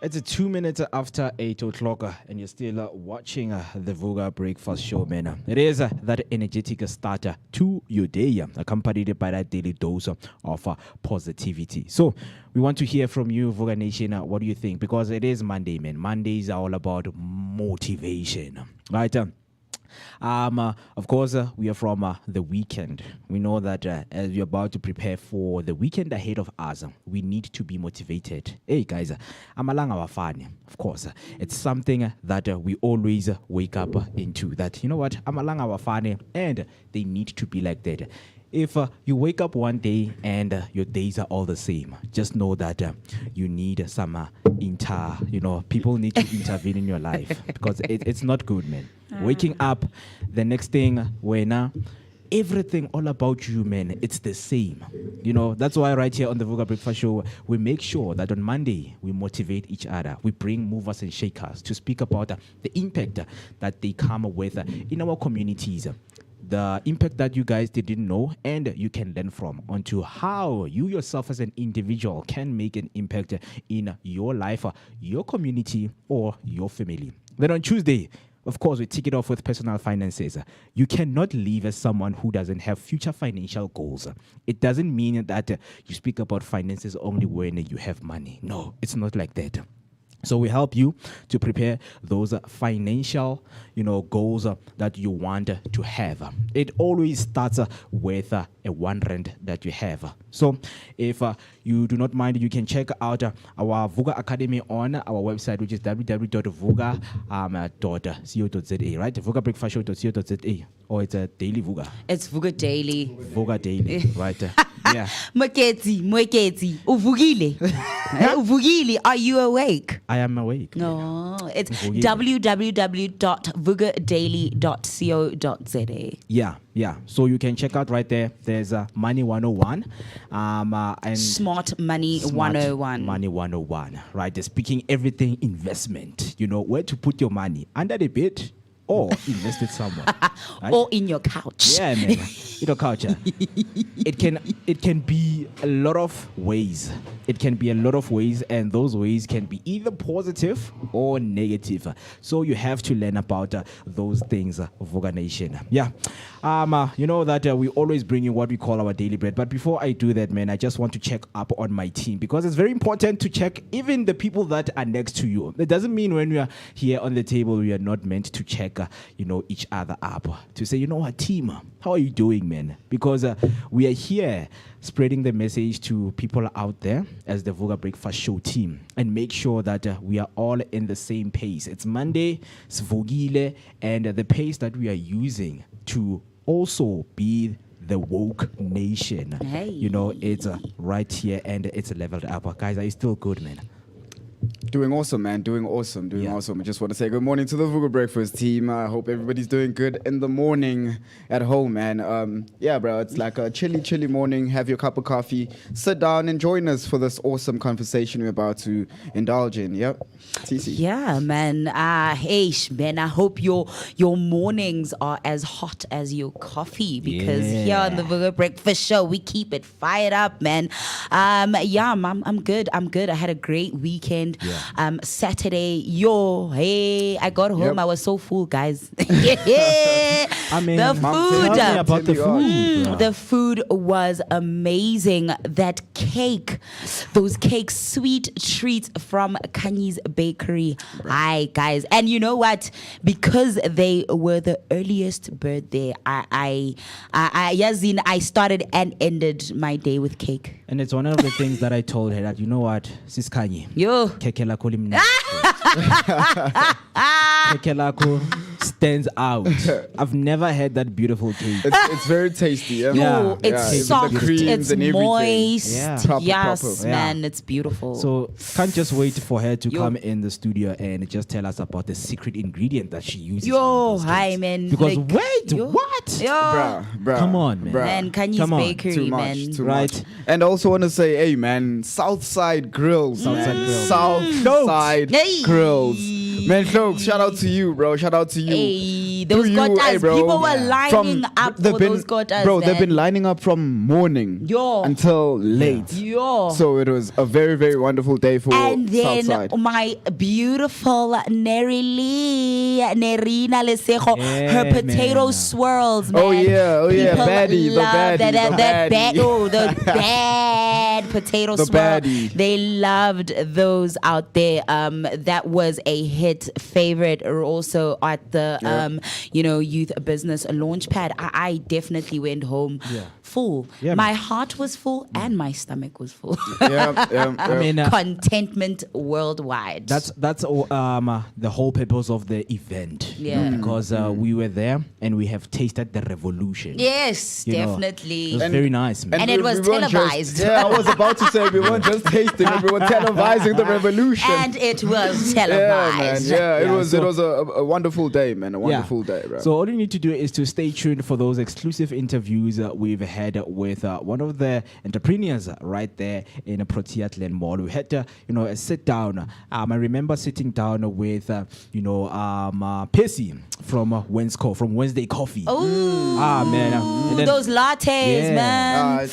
It's 2 minutes after 8 o'clock, and you're still watching the Vooka Breakfast Show, man. It is that energetic starter to your day, accompanied by that daily dose of positivity. So we want to hear from you, Vooka Nation. What do you think? Because it is Monday, man. Mondays are all about motivation, right? Of course, we are from the weekend. We know that as we're about to prepare for the weekend ahead of us, we need to be motivated. Hey guys, amalanga wafani. Of course, it's something that we always wake up into. That, you know what, amalanga wafani, and they need to be like that. If you wake up one day and your days are all the same, just know that you need some people need to intervene in your life, because it's not good, man. Waking up the next thing when
everything all about you, man, it's the same. You know, that's why right here on the Vooka Breakfast Show, we make sure that on Monday, we motivate each other. We bring movers and shakers to speak about the impact that they come with in our communities. The impact that you guys didn't know and you can learn from, onto how you yourself as an individual can make an impact in your life, your community, or your family. Then on Tuesday, of course, we tick it off with personal finances. You cannot live as someone who doesn't have future financial goals. It doesn't mean that you speak about finances only when you have money. No, it's not like that. So we help you to prepare those financial, goals that you want to have. It always starts with a R1 that you have. So if you do not mind, you can check out our Vooka Academy on our website, which is www.vooka.co.za, right? VookaBreakfastShow.co.za. Or it's a daily Vooka.
It's Vooka Daily.
Vooka Daily, right? Yeah.
Mwekezi, uvugile. Uvugile, are you awake?
I am awake.
No, it's www.vookadaily.co.za.
Yeah. So you can check out right there. There's Money 101. And
Smart Money 101.
Money 101. Right. They're speaking everything investment. Where to put your money, under the bed or invest it somewhere. Right?
Or in your couch.
Yeah, man. Couch. It can be a lot of ways. It can be a lot of ways, and those ways can be either positive or negative. So you have to learn about those things, Vooka Nation. Yeah. You know that we always bring you what we call our daily bread. But before I do that, man, I just want to check up on my team, because it's very important to check even the people that are next to you. It doesn't mean when we are here on the table, we are not meant to check, each other up, to say, what, team, how are you doing, man? Because we are here spreading the message to people out there as the Vooka Breakfast Show team, and make sure that we are all in the same pace. It's Monday, it's Vogile, and the pace that we are using to also be the woke nation.
Hey.
It's right here and it's leveled up. Guys, are you still good, man?
Doing awesome, man. Doing awesome. I just want to say good morning to the Vooka Breakfast team. I hope everybody's doing good in the morning at home, man. Yeah, bro, it's like a chilly morning. Have your cup of coffee, sit down and join us for this awesome conversation we're about to indulge in. Yep. TC.
Yeah, man. Man, I hope your mornings are as hot as your coffee, because here on the Vooka Breakfast Show, we keep it fired up, man. I'm good. I had a great weekend. Saturday, I got home. I was so full, guys.
I mean,
the food.
Tell me about the food.
The food was amazing. That cake, those cakes, sweet treats from Kanyi's Bakery. Hi, guys. And you know what? Because they were the earliest birthday, I started and ended my day with cake.
And it's one of the things that I told her, that, you know what, Sis Kanye, keke lako limnandi. Keke lako stands out. I've never had that beautiful cake.
It's very tasty. Yeah.
It's soft, it's moist.
Yeah.
Yes, man, it's beautiful.
So can't just wait for her to come in the studio and just tell us about the secret ingredient that she uses.
Hi, man.
Because what?
Bruh.
Come on, man.
Man, Kanye's Bakery,
too much,
man.
too
Right.
much. And I also want to say, hey, man, Southside Grills. Southside Grills. Man, folks, shout out to you, bro. Shout out to you.
Hey, those gotas, people were lining up for those gotas.
Bro, they've been lining up from morning until late. So it was a very, very wonderful day for
and then
Southside.
My beautiful Nerina Lesejo, her potato swirls, man.
Oh yeah,
People
baddie,
love
the baddie.
the bad potato swirl.
Baddie.
They loved those out there. That was a hit favorite, or also at the youth business launchpad. I definitely went home full. My heart was full and my stomach was full.
I mean,
contentment worldwide.
That's the whole purpose of the event. Because we were there and we have tasted the revolution.
Yes, definitely.
It was very nice, man.
And it was televised.
I was about to say, we weren't just tasting it, we were televising the revolution.
And it was televised.
man. Yeah, it was
so-
a wonderful day, man. A wonderful day, bro.
So all you need to do is to stay tuned for those exclusive interviews we've had with one of the entrepreneurs right there in Protea Glen Mall. We had a sit down. I remember sitting down with Percy from Wednesday Coffee.
Oh,
man. And then-
those lattes, man.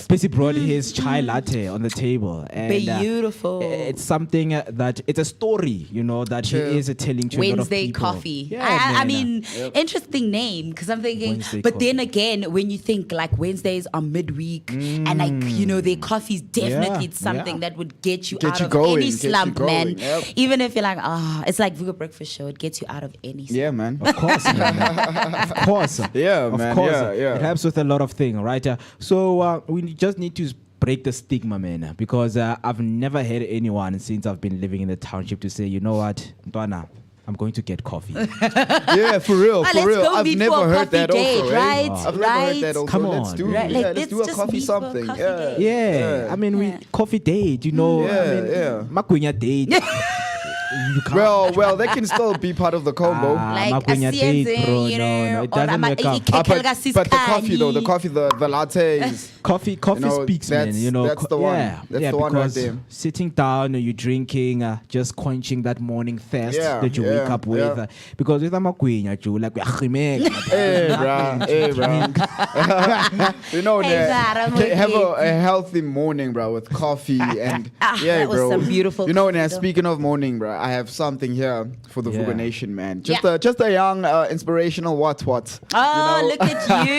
Percy brought his chai latte on the table, and
Beautiful.
it's something that it's a story, that he is telling to a lot of
Wednesday
people.
Coffee.
Yeah,
I
man.
mean, interesting name, because I'm thinking,
Wednesday
but
Coffee.
then again, when you think like Wednesdays are midweek and like, their coffee's definitely
Yeah,
something
yeah.
that would get you
Get
out
you
of
going,
any
get you
slump,
going,
man.
yep.
Even if you're like, it's like Vooka Breakfast Show, it gets you out of any slump.
Yeah, man.
Of course, man. Of course.
Yeah,
of
man.
course.
Yeah.
It helps with a lot of things, right? So we just need to break the stigma, man, because I've never heard anyone since I've been living in the township to say, you know what, Ntwana, I'm going to get coffee.
Yeah, for real,
Ah,
for
let's
real.
go
I've
meet
never
for a
heard
coffee
that
date,
also,
right?
I've never heard that also.
Come
Let's
on.
do,
Right,
yeah,
like,
let's
let's
do a
just
coffee
meet for a
something.
coffee
Yeah.
date.
Yeah, I mean, we coffee date,
Yeah, yeah.
Magwinya date. You can't.
Well, that can still be part of the combo.
Like
Magwinya
a
date,
CNZ,
bro.
you
No,
know,
it
or
doesn't work out.
But the coffee though, the lattes.
Coffee speaks, man.
that's the one.
Yeah,
That's
yeah,
the one right
because
there.
sitting down, you're drinking, just quenching that morning thirst
Yeah,
that you wake
yeah,
up with.
yeah.
Because with a magwinya, you like,
Hey, bro. Hey, bro.
Hey,
that.
Zara, I'm
Have
with
a healthy morning, bro, with coffee and yeah,
that was
bro.
some beautiful coffee, though.
Speaking of morning, bro, I have something here for the
Yeah.
Vooka Nation, man.
Yeah.
Just a young, inspirational what.
Oh, look at you.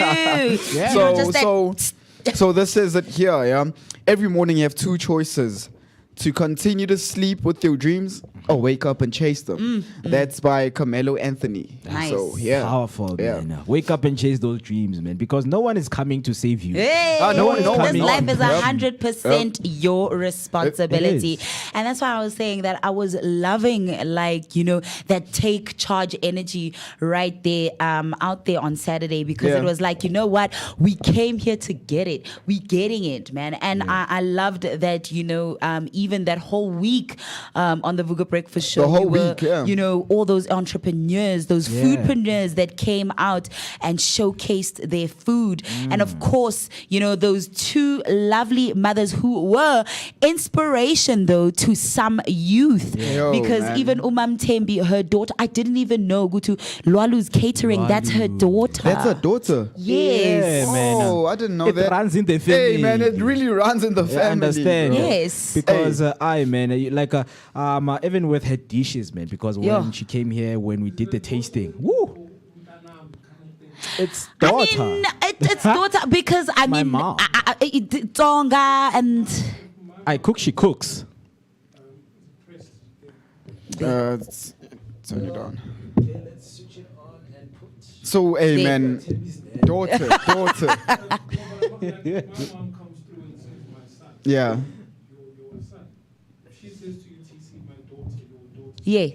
Yeah.
You know, just that-
So this says it here, yeah. Every morning you have two choices: to continue to sleep with your dreams or wake up and chase them. That's by Carmelo Anthony.
Nice.
So yeah,
Powerful,
Yeah.
man. Wake up and chase those dreams, man, because no one is coming to save you.
Hey,
no one is
this
coming.
life is
Yep.
100% your responsibility.
It is.
And that's why I was saying that I was loving, that take charge energy right there, out there on Saturday, because
Yeah.
it was like, you know what? We came here to get it. We getting it, man. And I loved that, even that whole week on the Vooka Breakfast Show.
The whole
we were,
week, yeah.
all those entrepreneurs, those
Yeah.
foodpreneurs that came out and showcased their food. And of course, those two lovely mothers who were inspiration, though, to some youth.
Yo,
because
man.
even Umam Tembi, her daughter, I didn't even know, Gutu Lwalu's Catering, that's her daughter.
that's her daughter.
Yes.
Yeah, man.
Oh, I didn't know
It
that.
runs in the family.
Hey, man, it really runs in the
I
family.
understand.
bro.
Yes.
Because even with her dishes, man, because when
Yeah.
she came here, when we did the tasting, woo, it's
I
daughter.
mean, it's daughter because I
My
mean,
mom.
Tonga and
I cook, she cooks.
Turn it on. So, hey,
They-
man, daughter. Yeah.
She says to you, TC, my daughter, your daughter.
yeah.
I'm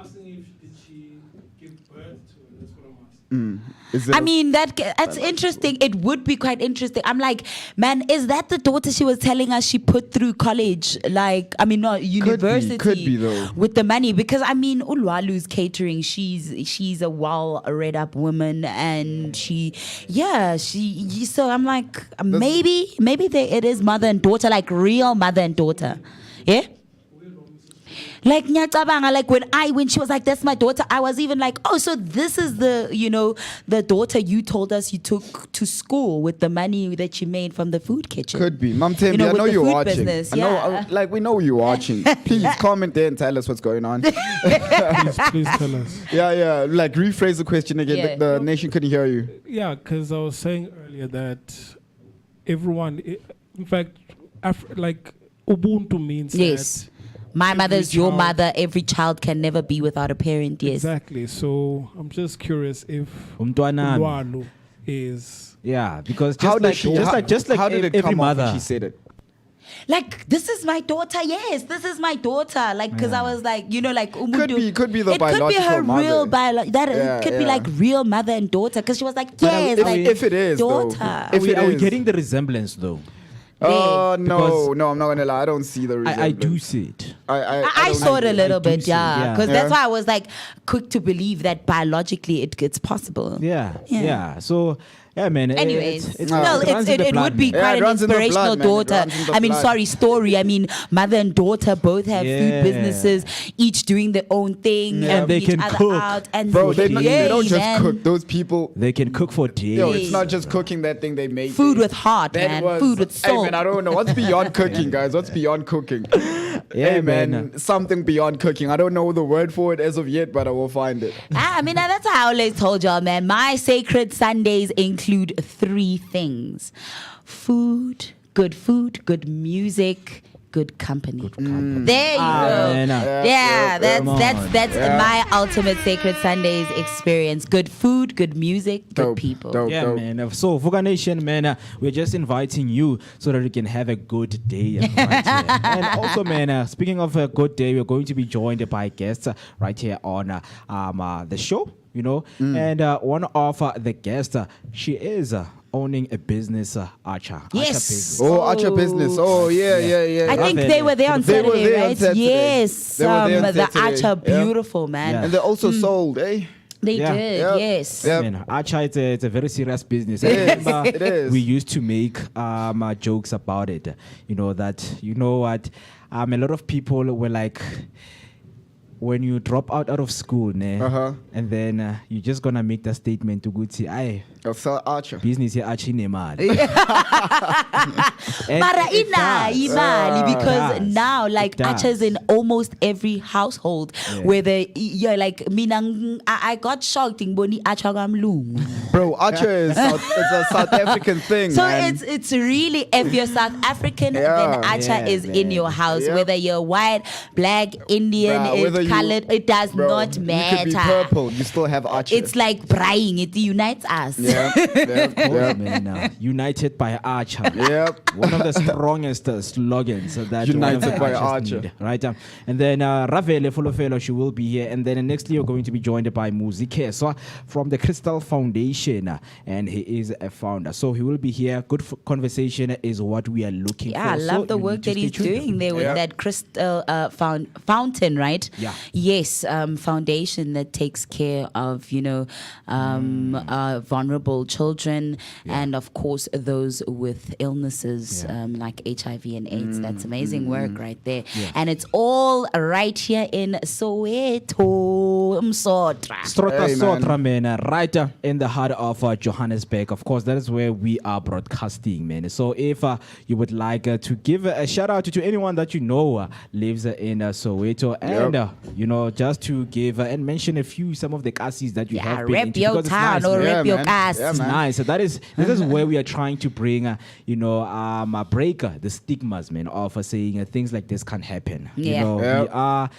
asking if did she give birth to her? That's what I'm asking.
Is it
I mean, that's interesting. It would be quite interesting. I'm like, man, is that the daughter she was telling us she put through college? Like, I mean, not university.
Could be though.
With the money. Because, I mean, Ulwalu's Catering, she's a well-read up woman. And so I'm like, maybe it is mother and daughter, like real mother and daughter. Yeah? Like Nyacabanga, like when she was like, that's my daughter, I was even like, oh, so this is the daughter you told us you took to school with the money that you made from the food kitchen.
Could be. Mom Tembi, I
with
know
the
you're
food
watching.
business,
I know,
yeah.
we know you're watching. Please comment there and tell us what's going on.
Please tell us.
Yeah. Like rephrase the question again.
Yeah.
The nation couldn't hear you.
Yeah, because I was saying earlier that everyone, in fact, like Ubuntu means
Yes.
that.
My mother is your
child-
mother. Every child can never be without a parent. Yes.
Exactly. So I'm just curious if
Umntwanami.
Lwalu is.
Yeah, because
How did
how
did it
every
come off
mother.
when she said it?
Like, this is my daughter. Yes, this is my daughter. Like, because I was like, like Umundu.
Could be the
it could be
biological
her
mother.
real
Yeah,
it could be
yeah.
like real mother and daughter. Because she was like, yes,
if-
like
if it is, though,
daughter.
if
Are we
it is-
getting the resemblance though?
No,
Because
I'm not gonna lie. I don't see the resemblance.
I do see it.
I
don't
saw it a little
do
bit,
see it,
yeah.
yeah.
Because
Yeah.
that's why I was like quick to believe that biologically it's possible.
Yeah. So, yeah, man.
Anyways,
it's
well,
it runs in the
it
blood,
would be
man.
quite
it
an
runs in the
inspirational
blood, man. It
daughter.
runs in the
I mean,
blood.
sorry, story. I mean, mother and daughter both have
Yeah.
food businesses, each doing their own thing,
And they
each
can
other
cook.
out. And
Bro, they
Yay,
don't just
man.
cook. Those people.
They can cook for days.
Yo, it's not just cooking that thing they make.
Food with heart,
That
man.
was-
Food with
Hey,
soul.
man, I don't know. What's beyond cooking, guys? What's beyond cooking?
Yeah,
Hey, man,
man.
something beyond cooking. I don't know the word for it as of yet, but I will find it.
I mean, that's how I always told y'all, man. My sacred Sundays include 3 things: food, good music, good company. There you go.
man.
Yeah,
Come on.
that's my ultimate sacred Sundays experience. Good food, good music, good
Dope,
people.
dope.
Yeah, man. So, Vooka Nation, man, we're just inviting you so that you can have a good day right here. And also, man, speaking of a good day, we're going to be joined by guests right here on the show, you know. And one of the guests, she is owning a business, Archer.
Yes.
Archer business.
Oh, Archer business. Oh, yeah.
I think
Raven.
they were there on
They were
Saturday,
there on
right?
Saturday.
Yes.
They were there on
The
Saturday.
Archer,
Yeah.
beautiful, man.
Yeah.
And they also sold, eh?
They
Yeah.
did,
Yep.
yes.
Yep.
Man, Archer, it's a very serious business.
It
I
is,
remember
it is.
we used to make jokes about it. You know that, you know what, a lot of people were like, when you drop out of school, and then you're just gonna make that statement to go to I
Of sell Archer.
business here actually
Mara imali because
does.
now like
It does.
Archer's in almost every household. Whether you're like I got shocked in Boni Archer kamlungu.
Bro, Archer is it's a South African thing,
So
man.
it's really, if you're South African, then
Yeah.
Archer
Yeah,
is in
man.
your house.
Yep.
Whether you're white, black, Indian,
Bruh, whether you-
colored, it does
Bro,
not
You
matter.
could be purple. You still have Archer.
It's like braying. It unites us.
Yep.
man, united by Archer.
Yep.
One of the strongest slogans that
United
one of the
by
archers
Archer.
need, right? And then Ravele Folofelo, she will be here. And then nextly, you're going to be joined by Muzike so from the Crystal Foundation, and he is a founder. So he will be here. Good conversation is what we are looking
Yeah,
for.
I love
So
the
you
work
need to
that he's
stay tuned.
doing there with
Yeah.
that crystal fountain, right?
Yeah.
Yes, foundation that takes care of, vulnerable children and, of course, those with illnesses like HIV and AIDS. That's amazing work right there. And it's all right here in Soweto, Msotra.
Strota
Hey,
Sotra, man, right in the heart of Johannesburg. Of course, that is where we are broadcasting, man. So if you would like to give a shout out to anyone that you know lives in Soweto, and just to give and mention some of the cases that you have been
Rep
into,
your
because it's
town
nice,
or
man.
rep your
man.
cast.
Yeah,
It's
man.
nice. This is where we are trying to bring, break the stigmas, man, of saying things like this can happen.
Yeah.
We are,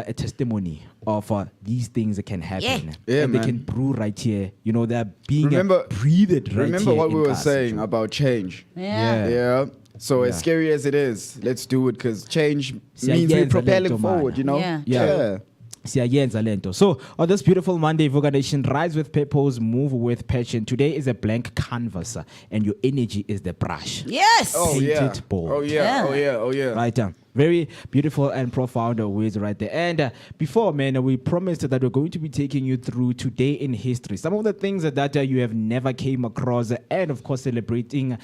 a testimony of these things that can happen.
Yeah,
and they
man.
can brew right here. They're being
Remember-
breathed right
Remember
here
what we
in
were
Kasi.
saying about change.
Yeah.
Yeah. So as
Yeah.
scary as it is, let's do it because change
Siyayenza
means we're
lento,
propelling
man.
forward, you know?
Yeah.
Yeah. Siyayenza lento. So on this beautiful Monday, Vooka Nation, rise with purpose, move with passion. Today is a blank canvas, and your energy is the brush.
Yes.
Oh yeah.
Painted board.
Oh yeah. Oh yeah. Oh yeah.
Right. Very beautiful and profound words right there. And before, man, we promised that we're going to be taking you through today in history. Some of the things that you have never came across, and of course, celebrating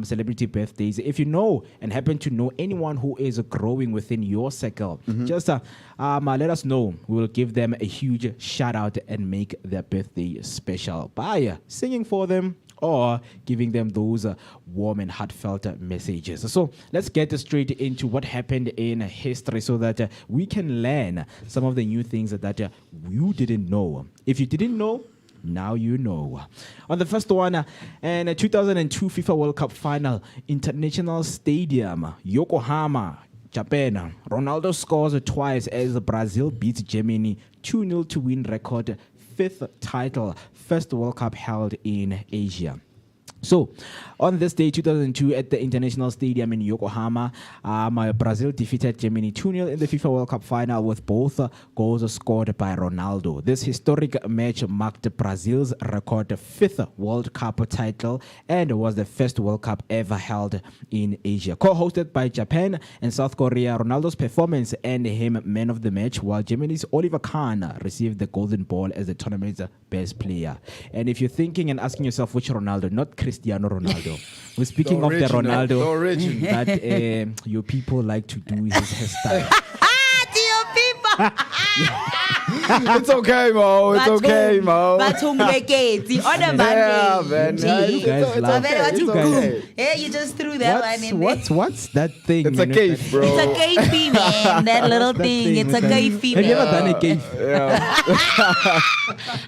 celebrity birthdays. If you know and happen to know anyone who is growing within your circle, just let us know. We will give them a huge shout out and make their birthday special by singing for them or giving them those warm and heartfelt messages. So let's get straight into what happened in history so that we can learn some of the new things that you didn't know. If you didn't know, now you know. On the first one, in 2002 FIFA World Cup final, International Stadium, Yokohama, Japan. Ronaldo scores twice as Brazil beats Germany 2-0 to win record 5th title, first World Cup held in Asia. So, on this day, 2002, at the International Stadium in Yokohama, Brazil defeated Germany 2-0 in the FIFA World Cup final with both goals scored by Ronaldo. This historic match marked Brazil's record 5th World Cup title and was the first World Cup ever held in Asia. Co-hosted by Japan and South Korea, Ronaldo's performance earned him man of the match, while Germany's Oliver Kahn received the Golden Ball as the tournament's best player. And if you're thinking and asking yourself which Ronaldo, not Cristiano Ronaldo. We're speaking of the Ronaldo that your people like to do his hairstyle.
To your people.
It's okay, Mo. It's okay, Mo.
But on a
Yeah,
Monday.
man.
Gee.
You guys
It's
laugh.
okay. It's okay.
Yeah, you just threw that one in there.
What's that thing?
It's a
man?
cave, bro.
It's a gay man, that little
That
thing.
thing
It's a
with
gay
that-
female.
Have you ever done a cave?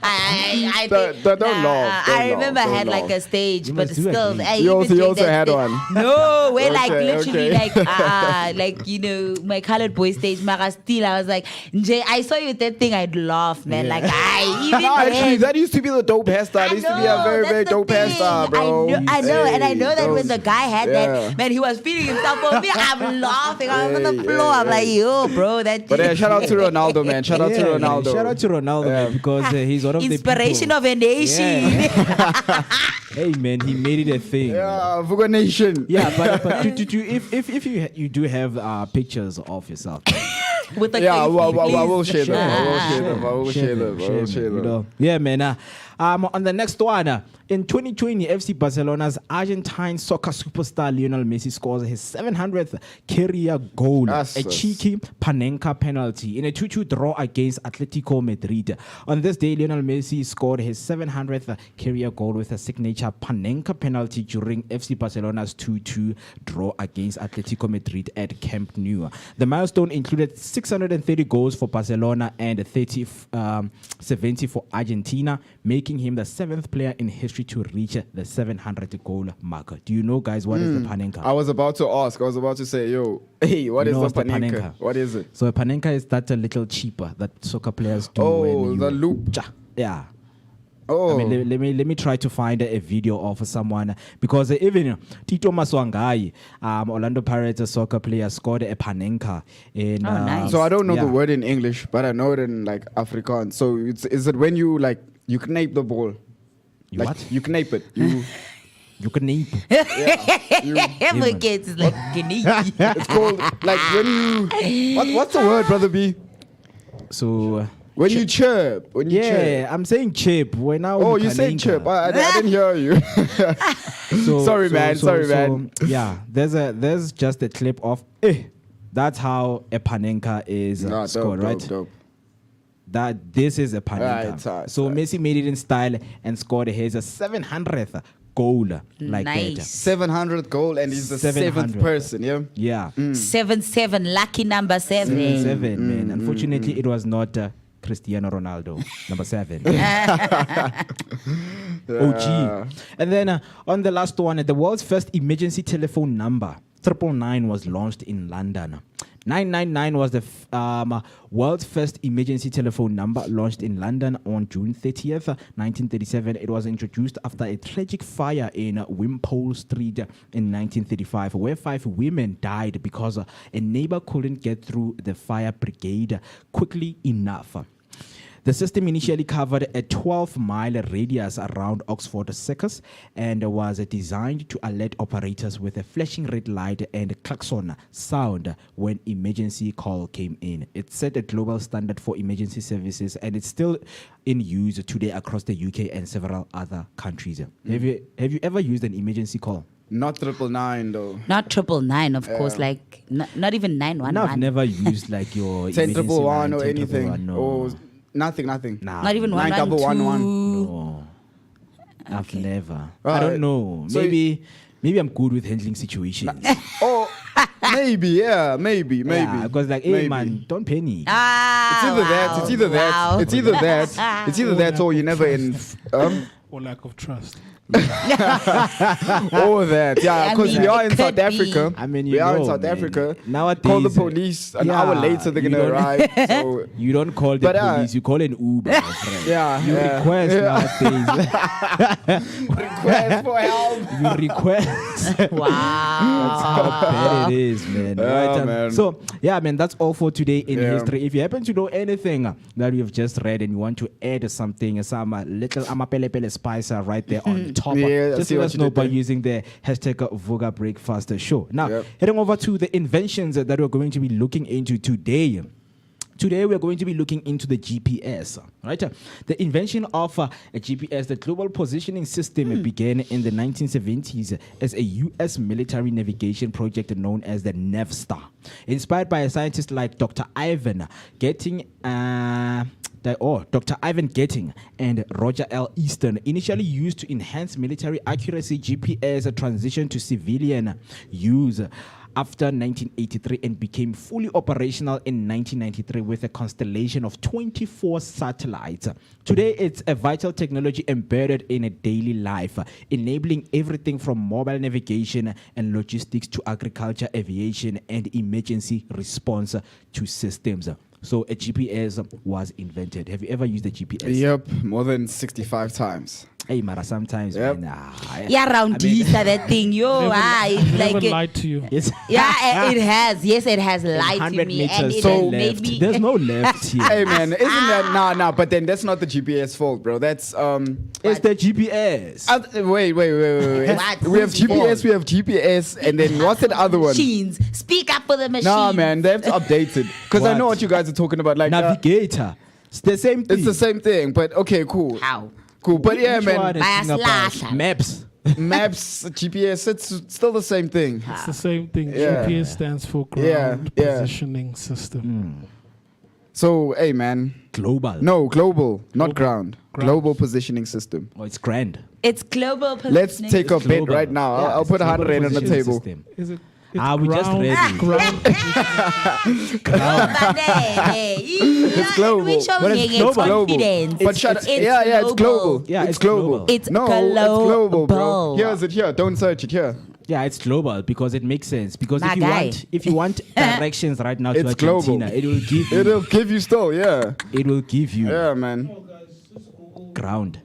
I
Don't laugh, don't
I remember I
laugh,
had
don't
like a
laugh.
stage,
You
but
must do a
still,
gay.
I
You
even
also- you
did
also
that
had
thing.
one?
No, we're like
Okay,
literally
okay.
like you know, my colored boy stage. Mara still, I was like, Jay, I saw you with that thing, I'd laugh, man. Like I even
No, actually,
then-
that used to be the dope hairstyle. It used to be a very,
that's
very
the
dope
thing.
hairstyle, bro.
I know, and I know that when
those-
the guy had
yeah.
that, man, he was feeling himself for me. I'm laughing. I was on the
Yeah,
floor. I'm
yeah,
like, yo, bro, that.
But shout out to Ronaldo, man. Shout out to
Yeah, man.
Ronaldo.
Shout out to Ronaldo man, because he's one of
Inspiration
the
of a nation.
Yeah. Hey man, he made it a thing.
Yeah, Vooka Nation.
Yeah, but if you do have pictures of yourself,
With the
Yeah,
cake,
I will
please.
share them. I will share
Ah.
them. I will share them. I will share
you
them.
know. Yeah, man. On the next one, in 2020, FC Barcelona's Argentine soccer superstar Lionel Messi scores his 700th career goal,
Yes,
a
yes.
cheeky Panenka penalty in a 2-2 draw against Atletico Madrid. On this day, Lionel Messi scored his 700th career goal with a signature Panenka penalty during FC Barcelona's 2-2 draw against Atletico Madrid at Camp Nou. The milestone included 630 goals for Barcelona and 70 for Argentina, making him the 7th player in history to reach the 700 goal marker. Do you know, guys, what is the Panenka?
I was about to ask. I was about to say, yo, hey, what
You
is
know
the
what's the
Panenka?
Panenka?
What is it?
So a Panenka is that a little cheaper that soccer players do.
Oh,
when you
the loop.
Yeah.
Oh,
I mean, let me try to find a video of someone, because even Tito Maswangai, Orlando Pirates soccer player, scored a Panenka in.
Nice.
so I don't know
yeah.
the word in English, but I know it in like Afrikaans. So is it when you like you knape the ball?
You
Like,
what?
You knape it. You,
You can name.
Every kid is like,
it's called like when you. What's the word, brother B?
So
When you chirp. When you
yeah,
chirp.
I'm saying chip. When now
Oh, you said chirp. I didn't hear you. Sorry, man. Sorry, man.
Yeah, there's just a clip of. That's how a Panenka is
Nah,
scored, right?
Dope.
That this is a Panenka.
Alright,
so Messi made it in style and scored his 700th goal like
Nice.
that.
700 goal, and he's the
700.
7th person. Yeah.
Yeah,
7-7, lucky number 7.
7 man. Unfortunately, it was not Cristiano Ronaldo, number 7. OG. And then on the last one, the world's first emergency telephone number, 999, was launched in London. 999 was the world's first emergency telephone number, launched in London on June 30th, 1937. It was introduced after a tragic fire in Wimpole Street in 1935, where 5 women died because a neighbor couldn't get through the fire brigade quickly enough. The system initially covered a 12-mile radius around Oxford Circus and was designed to alert operators with a flashing red light and klaxon sound when emergency call came in. It set a global standard for emergency services, and it's still in use today across the UK and several other countries. Have you ever used an emergency call?
Not 999 though.
Not 999, of course, like not even 911.
No, I've never used like your
1011 or
emergency line,
anything.
1011, no.
Or nothing.
Nah.
Not even
9111.
112.
No, I've never. I
Alright.
don't know.
So
maybe I'm good with handling situations.
Oh, maybe, yeah, maybe.
Yeah, because like, hey
Maybe.
man, don't panic.
Ah,
It's either that. It's either that.
wow.
It's either that. It's either that, or you never in.
Or lack of trust.
All that, yeah,
I
because
mean,
we are
it
in South
could be.
Africa.
I mean,
we are in
know,
South
man,
Africa.
Nowadays,
Call the police an hour later. They're
you
gonna
don't-
arrive. So
You don't call the
But,
police, you call an Uber, my friend.
yeah,
You
yeah.
request nowadays.
request for help.
You request.
Wow.
That's how bad it is, man.
Yeah, man.
So, yeah, man, that's all for today in
Yeah.
history. If you happen to know anything that we've just read and you want to add something, some little amapelepele spice right there on top,
Yeah, I
just
see
let
what
us
you
know
did
by
there.
using the hashtag Vooka Breakfast Show. Now,
Yep.
heading over to the inventions that we're going to be looking into today. Today, we're going to be looking into the GPS, right? The invention of a GPS, the Global Positioning System, began in the 1970s as a U.S. military navigation project known as the NavStar. Inspired by a scientist like Dr. Ivan Getting, Dr. Ivan Getting and Roger L. Easton, initially used to enhance military accuracy, GPS transitioned to civilian use after 1983 and became fully operational in 1993 with a constellation of 24 satellites. Today, it's a vital technology embedded in a daily life, enabling everything from mobile navigation and logistics to agriculture, aviation, and emergency response to systems. So a GPS was invented. Have you ever used a GPS?
Yep, more than 65 times.
Hey, Mara, sometimes,
Yep.
man,
Yeah, around this that thing, yo, it's
Never
like
lied to you.
Yes.
yeah, it has. Yes, it has lied to
100
me, and
meters
it
to
has
left.
made me.
There's no left here.
Hey man, isn't that nah? But then that's not the GPS fault, bro. That's
It's the GPS.
Wait.
What?
We have
Who's fault?
GPS, and then what's that other one?
Machines. Speak up for the machines.
Nah, man, they have to update it because I know
What?
what you guys are talking about. Like,
Navigator. It's the same thing.
it's the same thing, but okay, cool,
How?
cool. But yeah,
Which
man,
one is
By a
talking about?
slash.
Maps.
maps, GPS, it's still the same thing.
It's the same thing.
Yeah.
GPS stands for
Yeah,
Ground
yeah.
Positioning System.
So, hey, man,
Global.
no, global, not
Global.
ground.
Ground.
Global positioning system.
Oh, it's grand.
It's global positioning.
Let's take a
It's
bet
global.
right now.
Yeah,
I'll
it's
put
global
100 on the
positioning
table.
system.
Is it? It's
We just
ground-
read it.
ground
It's
global.
We showing
But it's
it's
global.
confidence.
But shut up. Yeah, it's global.
Yeah,
it's
it's
global.
global.
It's
no, it's global, bro.
global.
Here's it here. Don't search it here.
Yeah, it's global because it makes sense. Because
My
if you
guy.
want, if you want directions right now to
It's
Argentina,
global.
it will give you.
It'll give you still, yeah.
It will give you
Yeah, man.
ground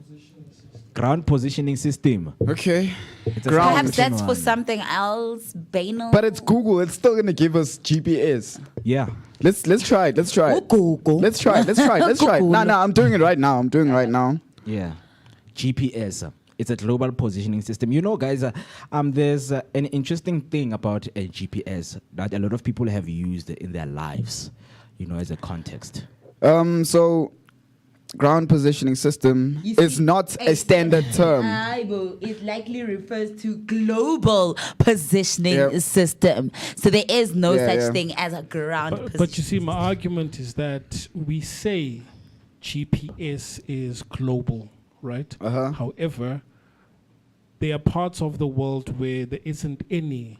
positioning system.
Okay.
It's a
Ground.
Perhaps that's for
one.
something else. Banal.
But it's Google. It's still gonna give us GPS.
Yeah.
Let's try it. Let's try it.
Google.
Let's try it. Let's try it. Let's try it.
Google.
Nah, I'm doing it right now. I'm doing it right now.
Yeah. GPS. It's a global positioning system. You know, guys, there's an interesting thing about a GPS that a lot of people have used in their lives, you know, as a context.
So ground positioning system
You see,
is not a standard term.
It likely refers to global positioning
Yep.
system. So there is no
Yeah,
such
yeah.
thing as a ground
But you
position.
see, my argument is that we say GPS is global, right?
Uh-huh.
However, there are parts of the world where there isn't any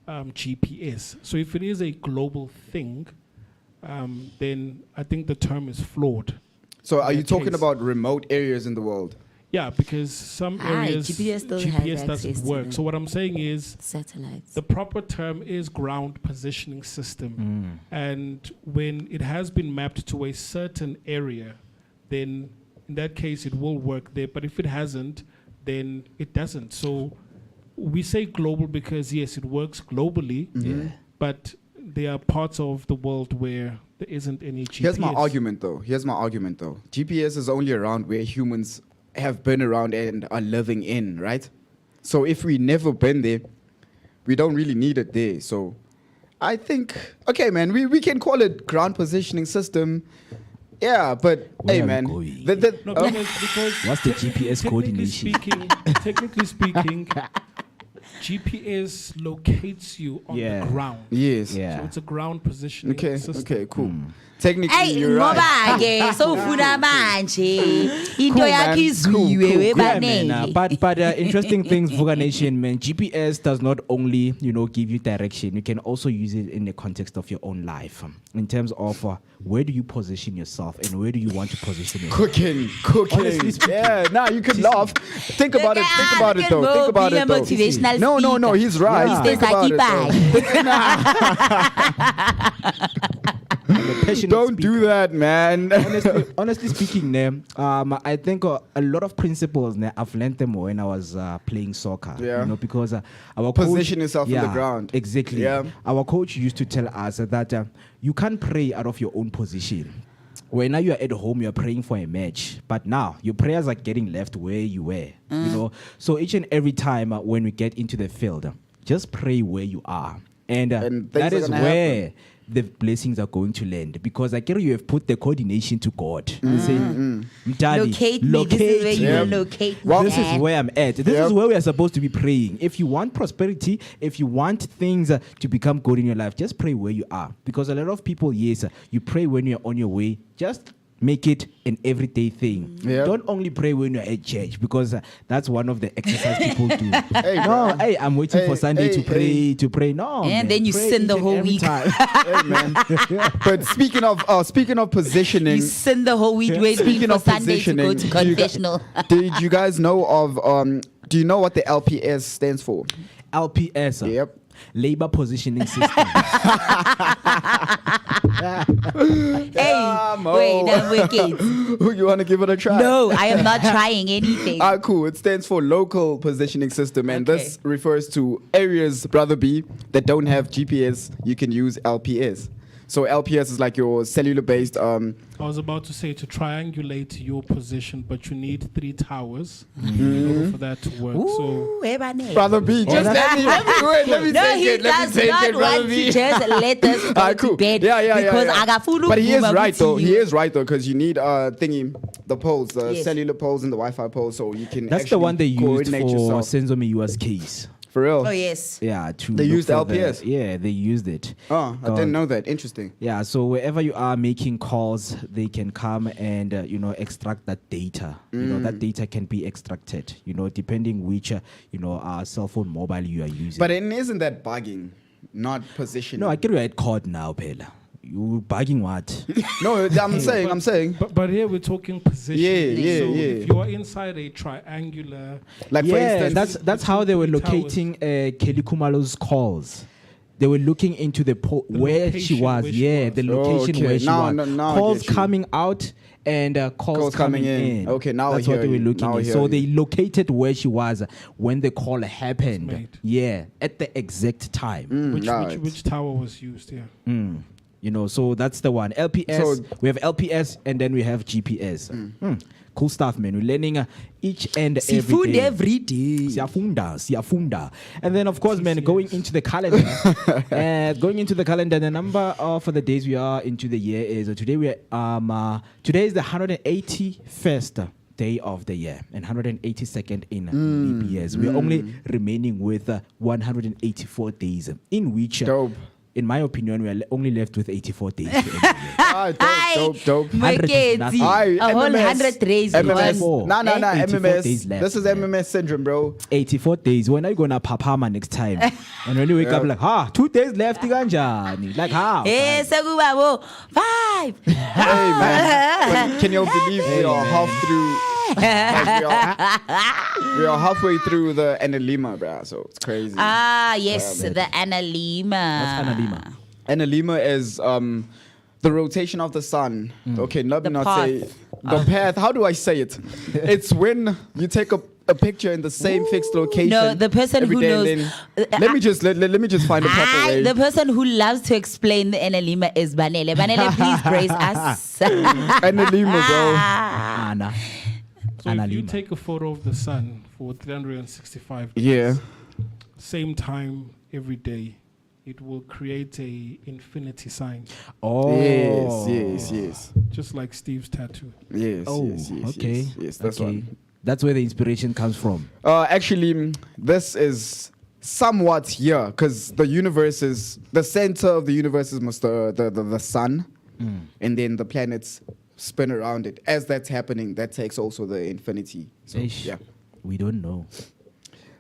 GPS. So if it is a global thing, then I think the term is flawed.
So are you
that
talking
case.
about remote areas in the world?
Yeah, because some areas
GPS still has
GPS doesn't
access to
work.
them.
So what I'm saying is
Satellites.
the proper term is ground positioning system. And when it has been mapped to a certain area, then in that case it will work there. But if it hasn't, then it doesn't. So we say global because yes, it works globally, but there are parts of the world where there isn't any GPS.
Here's my argument though. GPS is only around where humans have been around and are living in, right? So if we never been there, we don't really need it there. So I think, okay, man, we can call it ground positioning system. Yeah, but
Where
hey,
are we
man,
going?
No, because
What's the GPS
technically
coordination?
technically speaking, GPS locates you on
Yeah.
the ground.
Yes.
Yeah.
So it's a ground positioning
Okay.
system.
Okay. Cool. Technically,
Hey,
you're right.
ngoba ke sowufuna manje into
Cool,
yakho
man.
izwiwe
Cool, cool.
Yeah, man,
webanele.
but interesting things, Vooka Nation, man. GPS does not only give you direction. You can also use it in the context of your own life, in terms of where do you position yourself and where do you want to position yourself.
Cooking. Yeah. Now you can laugh. Think about it. Think about it though. Think about it though.
Motivational
No. He's right.
He
Think
stays
about it though. Don't do that, man.
honestly speaking, I think a lot of principles I've learned them when I was playing soccer.
Yeah.
Because our
Position
coach,
yourself on the ground.
Exactly.
Yeah.
Our coach used to tell us that you can't pray out of your own position. When now you are at home, you are praying for a match, but now your prayers are getting left where you were. So each and every time when we get into the field, just pray where you are, and that is where
happen.
the blessings are going to land, because I care you have put the coordination to God. You say, Mdali,
Locate me. This is where you
Yep.
locate me.
well, this is where I'm at. This
Yep.
is where we are supposed to be praying. If you want prosperity, if you want things to become good in your life, just pray where you are. Because a lot of people, yes, you pray when you're on your way. Just make it an everyday thing.
Yep.
Don't only pray when you're at church, because that's one of the exercise people do.
bro.
Hey, I'm waiting for Sunday to pray. No,
And
man,
then you
pray
sin the
each and
whole
every
week.
time.
Hey, man. But speaking of positioning,
You send the whole week waiting
Speaking
for
of
Sunday to go
positioning,
to
do you guys-
confessional.
did you guys know of? Do you know what the LPS stands for?
LPS.
Yep.
Labor positioning system.
Hey,
Mo.
wait, I'm wicked.
Who you want to give it a try?
No, I am not trying anything.
Cool. It stands for local positioning system, and
Okay.
this refers to areas, brother B, that don't have GPS. You can use LPS. So LPS is like your cellular-based.
I was about to say to triangulate your position, but you need 3 towers in order for that to work. So
Ooh, webanele.
Brother B, just let me do it. Let me
No,
take
he
it. Let
does
me take
not
it, brother
want
B.
to just let us go
Cool.
to bed
Yeah.
because akafuna
But he is
ukuvuma
right
ukuthi
though. He
you-
is right though, because you need the poles, the
Yes.
cellular poles and the Wi-Fi poles, so you can.
That's the
actually
one they used
coordinate
for
yourself.
Senzo Miyua's case.
For real.
Oh yes.
Yeah, to
They
look
used
for the-
LPS?
Yeah, they used it.
Oh, I didn't know that. Interesting.
Yeah, so wherever you are making calls, they can come and extract that data. That data can be extracted. Depending which cell phone, mobile you are using.
But isn't that bugging, not positioning?
no, I get you at caught now, Pela. You bugging what?
No, I'm saying.
But here we're talking position.
Yeah,
So
yeah.
if you are inside a triangular,
Like for
Yeah,
instance,
that's how they were
Three towers.
locating Kelly Kumalo's calls. They were looking into where she
location
was.
where she
Yeah,
was.
the location
Okay,
where she
now-
was.
now I
Calls
get you.
coming out and calls coming in.
Okay, now I
that's what
hear
they were
you.
looking
Now I
at.
hear
So
you.
they located where she was when the call happened.
made.
Yeah, at the exact time.
which tower was used here?
So that's the one. LPS.
So-
We have LPS and then we have GPS. Cool stuff, man. We're learning each and every
Seafood
day.
every day.
Siafunda. And then, of course, man, going into the calendar, the number for the days we are into the year is today today is the 181st day of the year and 182nd in leap years. We're only remaining with 184 days, in which
Dope.
in my opinion, we are only left with 84 days. to end the year.
Dope.
nothing.
Aye,
A whole
MMS.
100 days.
MMS.
One.
No,
84
MMS.
days left,
This is
man.
MMS syndrome, bro.
84 days. When are you gonna papama next time? And when you wake up, like, 2 days left, kanjani? Like, how?
Hey, sekuba wo 5.
Hey, man. But can you believe we are half through? We are halfway through the Analima, bro. So it's crazy.
Ah, yes, the Analima.
What's Analima?
Analima is the rotation of the sun. Okay, let me
The
not
path.
say the path. How do I say it? It's when you take a picture in the same fixed location.
No, the person
every
who
day and
knows-
then- let me just find a proper way.
The person who loves to explain the Analima is Banele. Banele, please brace us.
Analima, bro.
Anna.
So if you
Analima.
take a photo of the sun for 365 days,
Yeah.
same time every day, it will create a infinity sign,
Oh.
Yes.
just like Steve's tattoo.
Yes.
Oh,
yes,
okay.
Yes, that's
okay.
one.
That's where the inspiration comes from.
Actually, this is somewhat here, because the universe is the center of the universe is most the sun, and then the planets spin around it. As that's happening, that takes also the infinity. So,
Eish,
yeah.
we don't know.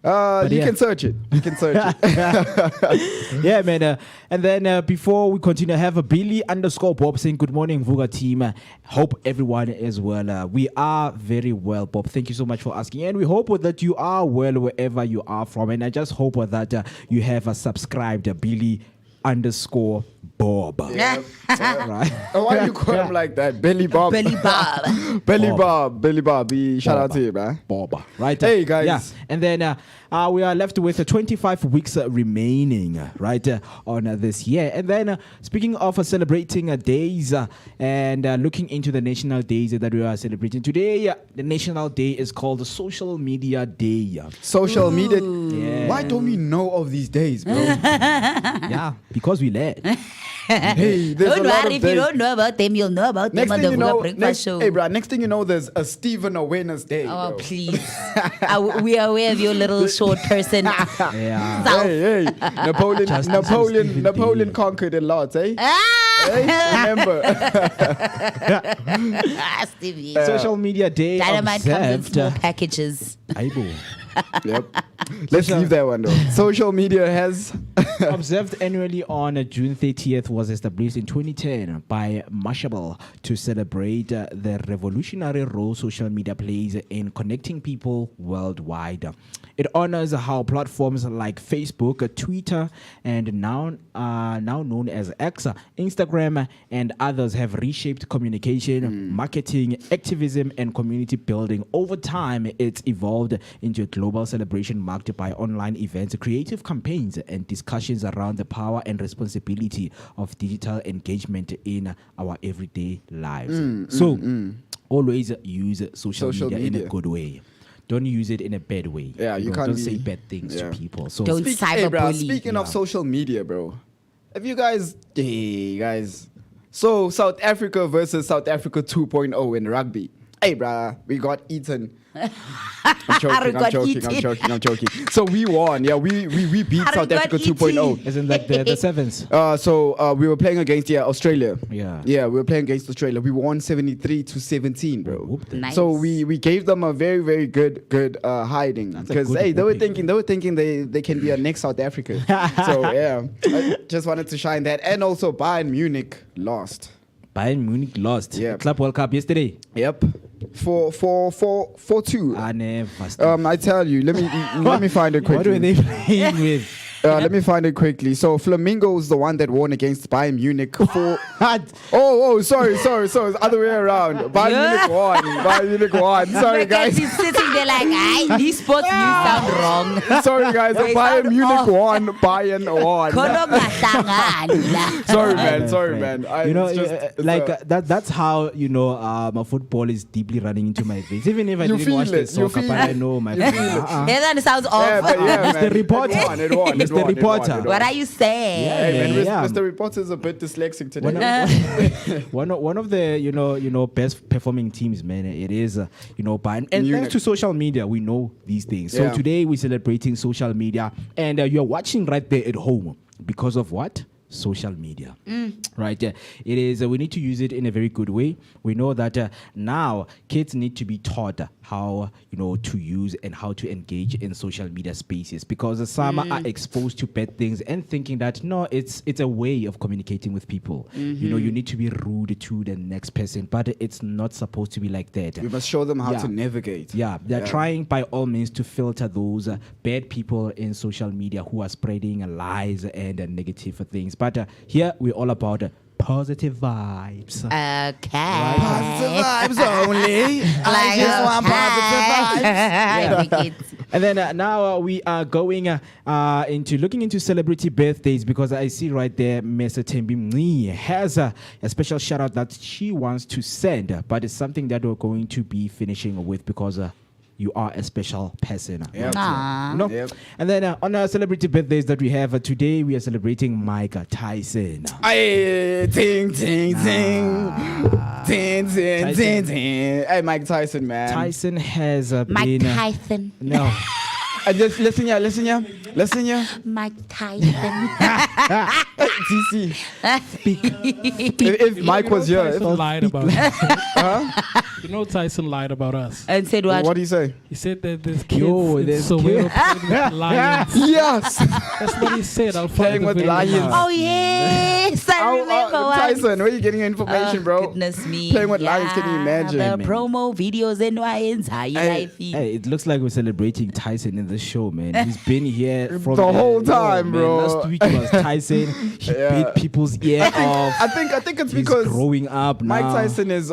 You can search it. You can search it.
Yeah, man. And then before we continue, I have a Billy_Bob saying, good morning, Vooka team. Hope everyone is well. We are very well, Bob. Thank you so much for asking. And we hope that you are well wherever you are from. And I just hope that you have subscribed Billy_Bob.
Yeah.
Right.
Why you call him like that? Billy Bob.
Billy Bob.
Billy Bob. Billy Bob. Shout out to you, man.
Bob. Right.
Hey, guys.
Yeah. And then we are left with 25 weeks remaining, right, on this year. And then speaking of celebrating days and looking into the national days that we are celebrating today, the national day is called Social Media Day.
Social media.
Yeah.
Why don't we know of these days, bro?
Yeah, because we led.
Hey, there's
Don't
a lot
worry,
of
if you
days.
don't know about them, you'll know about them
Next
on
thing
the
you know,
Vooka Breakfast Show.
hey, bro. Next thing you know, there's a Stephen Awareness Day.
Oh,
bro.
please. We are aware of your little short person.
Yeah.
self.
Hey, Napoleon,
Justice
Napoleon,
Stephen
Napoleon
Day.
conquered a lot, eh?
Ah!
Hey, remember?
Stevie.
Social Media Day
Dynamite comes in
observed.
small packages.
Aibo.
Yep. Let's leave that one though. Social media has
Observed annually on June 30th, was established in 2010 by Mashable to celebrate the revolutionary role social media plays in connecting people worldwide. It honors how platforms like Facebook, Twitter, and now known as X, Instagram, and others have reshaped communication, marketing, activism, and community building. Over time, it's evolved into a global celebration marked by online events, creative campaigns, and discussions around the power and responsibility of digital engagement in our everyday lives. Always use social media in a good way. Don't use it in a bad way.
Yeah, you can't
don't
be-
say bad things
yeah.
to people. So
Don't
hey, bro,
cyberbully.
speaking of
Yeah.
social media, bro. If you guys, hey guys, so South Africa versus South Africa 2.0 in rugby. Hey, bro, we got eaten. I'm joking. So we won. Yeah, we beat
Harry
South
got
Africa
eaten.
2.0.
isn't like the sevens?
So we were playing against Australia.
Yeah.
Yeah, we were playing against Australia. We won 73-17, bro.
Whoop.
Nice.
So we gave them a very, very good hiding
That's a
because
good
hey, they were
whooping.
thinking they can be a next South Africa. So yeah, I just wanted to shine that. And also Bayern Munich lost.
Bayern Munich lost.
Yeah.
Club World Cup yesterday.
Yep. 4-2.
I never.
I tell you, let me find it
What were
quickly.
they playing with?
Let me find it quickly. So Flamingo is the one that won against Bayern Munich for. Sorry. It's the other way around. Bayern Munich won. Sorry,
Because
guys.
he's sitting there like, these sports news sound wrong.
Sorry, guys.
They
Bayern
sound
Munich
off.
won. Bayern won.
Kono ngahlangani la.
Sorry,
I
man.
know,
Sorry,
friend.
man.
You know,
it's just, it's
like
a-
that's how my football is deeply running into my veins. Even if I
You
didn't
feel
watch the
it, you
soccer,
feel
but I
it.
know my
You
friend.
feel it.
Yeah, that sounds off.
yeah, but yeah,
It's
man.
the reporter.
It won.
It's the reporter.
What are you saying?
Yeah,
Hey, man,
Yeah.
Mr. Reporter is a bit dyslexic today.
One of the best performing teams, man. It is Bayern. And
Munich.
thanks to social media, we know these things. So
Yeah.
today we're celebrating social media, and you're watching right there at home because of what? Social media, right? It is. We need to use it in a very good way. We know that now kids need to be taught how to use and how to engage in social media spaces, because some are exposed to bad things and thinking that no, it's a way of communicating with people. You need to be rude to the next person, but it's not supposed to be like that.
We must show them how
Yeah.
to navigate.
Yeah, they're trying by all means to filter those bad people in social media who are spreading lies and negative things. But here we're all about positive vibes.
Okay.
Positive vibes only. I just want positive vibes.
Yeah, kids.
And then now we are going into looking into celebrity birthdays, because I see right there Ms. Tembi Mni has a special shout out that she wants to send, but it's something that we're going to be finishing with because you are a special person.
Yep.
Aw.
Yep.
And then on our celebrity birthdays that we have today, we are celebrating Mike Tyson.
Hey, ting. Hey, Mike Tyson, man.
Tyson has
Mike
been
Tyson.
no.
just listen here.
Mike Tyson.
TC. If Mike was here,
Tyson lied about us. You know Tyson lied about us.
And said what?
What did he say?
He said that there's kids
Yo,
in
there's
Soweto playing with lions.
Yes.
That's what he said. I'll
Playing
find the
with
video
lions.
now.
Oh yes, I remember once.
Tyson, where are you getting your information, bro?
Goodness me.
Playing with lions, can you imagine?
The
Man.
promo videos and lions.
Hey, it looks like we're celebrating Tyson in the show, man. He's been here from
The whole time,
man.
bro.
Last week it was Tyson. He bit people's ear off.
I think it's
He's
because
growing up
Mike
now.
Tyson is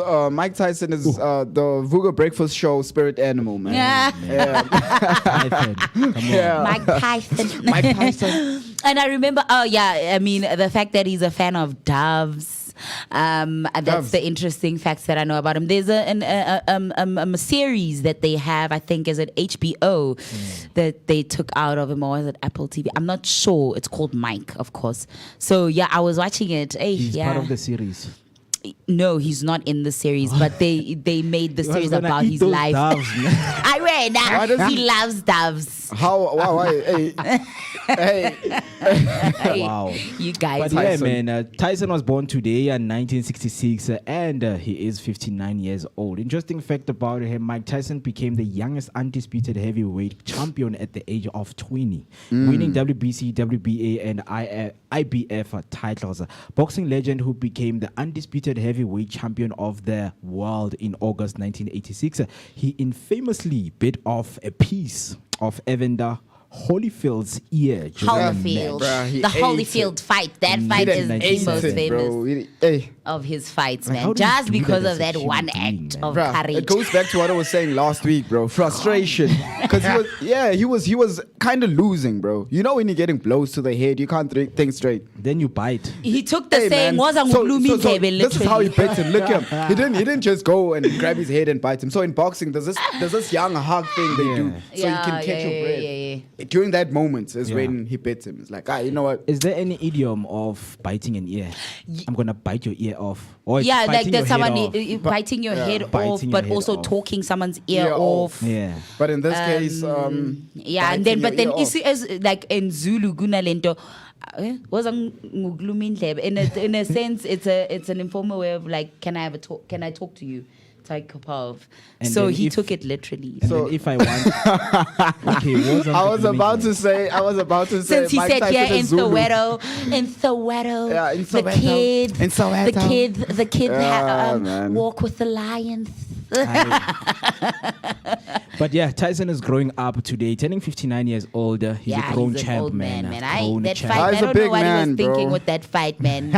the Vooka Breakfast Show spirit animal, man.
Yeah.
Tyson. Come on.
Yeah.
Mike Tyson.
Mike Tyson.
And I remember, I mean, the fact that he's a fan of doves. That's
Doves.
the interesting facts that I know about him. There's a series that they have, I think, is it HBO, that they took out of him, or is it Apple TV? I'm not sure. It's called Mike, of course. So yeah, I was watching it. Hey,
He's
yeah.
part of the series.
No, he's not in the series, but they made the
He was
series
gonna
about
eat
his
those
life.
doves, man.
I read
Why
that.
does
He loves doves.
How? Wow. Hey.
Wow.
You guys.
But
Tyson.
yeah, man, Tyson was born today in 1966 and he is 59 years old. Interesting fact about him, Mike Tyson became the youngest undisputed heavyweight champion at the age of 20, winning WBC, WBA, and IBF titles. Boxing legend who became the undisputed heavyweight champion of the world in August 1986. He infamously bit off a piece of Evander Holyfield's ear. during a
Holyfield.
Bruh, he
The
ate
Holyfield fight. That fight is the
ate
most
it,
famous
Hey.
of his fights,
Like,
man.
how do you
Just
do
because
that
of
as a
that
human
one
being,
act
man?
of
Bruh,
courage.
it goes back to what I was saying last week, bro. Frustration. Because he was kind of losing, bro. You know when you're getting blows to the head, you can't think straight.
Then you bite.
He took the
Hey,
saying,
man.
wasn't
So
gloomy
this is how he bit him. Look at him. He didn't just go and grab his head and bite him. So in boxing, there's this young hug thing they do, so you can catch your breath. During that moment is when he bit him. It's like, you know what?
Is there any idiom of biting an ear? I'm gonna bite your ear off. Or
Yeah, like
biting
there's
your head
someone
off.
biting your head off,
Biting your
but
head
also
off.
talking someone's ear
Ear
off.
Yeah.
But in this case,
Yeah, and
biting
then
your ear off.
as like in Zulu gunalento in a sense it's an informal way of like, can I talk to you type of.
And
So
then
he
if-
took it literally.
And
So-
then if I want, okay,
I was about to say.
Since he
Mike
said
Tyson
here in
is Zulu.
Soweto,
Yeah, in
the
Soweto.
kid,
In Soweto.
the kid
Man.
walk with the lions.
But yeah, Tyson is growing up today, turning 59 years old. He's a grown
he's an
champ,
old man.
Grown
That
champ.
fight,
He's
I
a
don't
big
know what he
man,
was thinking
bro.
with that fight, man.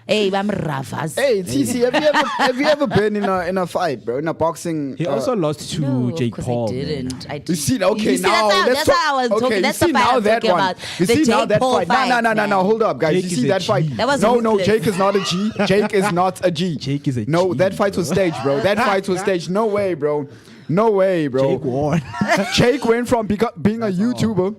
Hey, I'm rough.
Hey, TC, have you ever been in a fight, bro? In a boxing?
He also lost to
No,
Jake
of course
Paul.
I
man.
didn't. I
You see, okay,
You see,
now
that's how I was talking.
Okay,
That's
you
the
see
fight
now
I'm
that
talking
one.
about.
You
The
see now
Jake
that
Paul
fight. No,
fight, man.
hold up, guys.
Jake
You
is
see
a
that fight?
G.
That was
no,
ruthless.
Jake is not a G. Jake is not a G.
Jake is a
No,
G,
that fight was staged, bro. That fight was staged. No way, bro. No way, bro.
Jake won.
Jake went from being a YouTuber,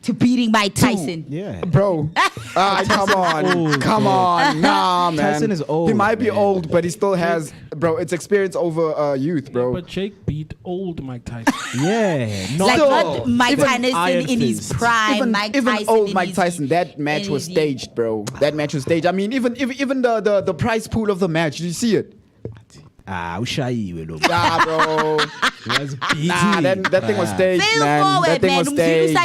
to beating Mike Tyson.
Yeah.
bro. Come on, nah, man.
Tyson is old,
He might be
man.
old, but he still has, bro. It's experience over youth, bro.
But Jake beat old Mike Tyson.
Yeah. Not
Like
Still,
not Mike
even
Tyson
Iron
in his
Fist.
prime.
Even old
in
Mike
his-
Tyson, that match
in
was
his-
staged, bro. That match was staged. I mean, even the prize pool of the match, did you see it?
ushayiwe lo.
Nah, bro.
He was beating.
Nah, that thing was staged,
Fail
man.
forward,
That thing
man.
was staged.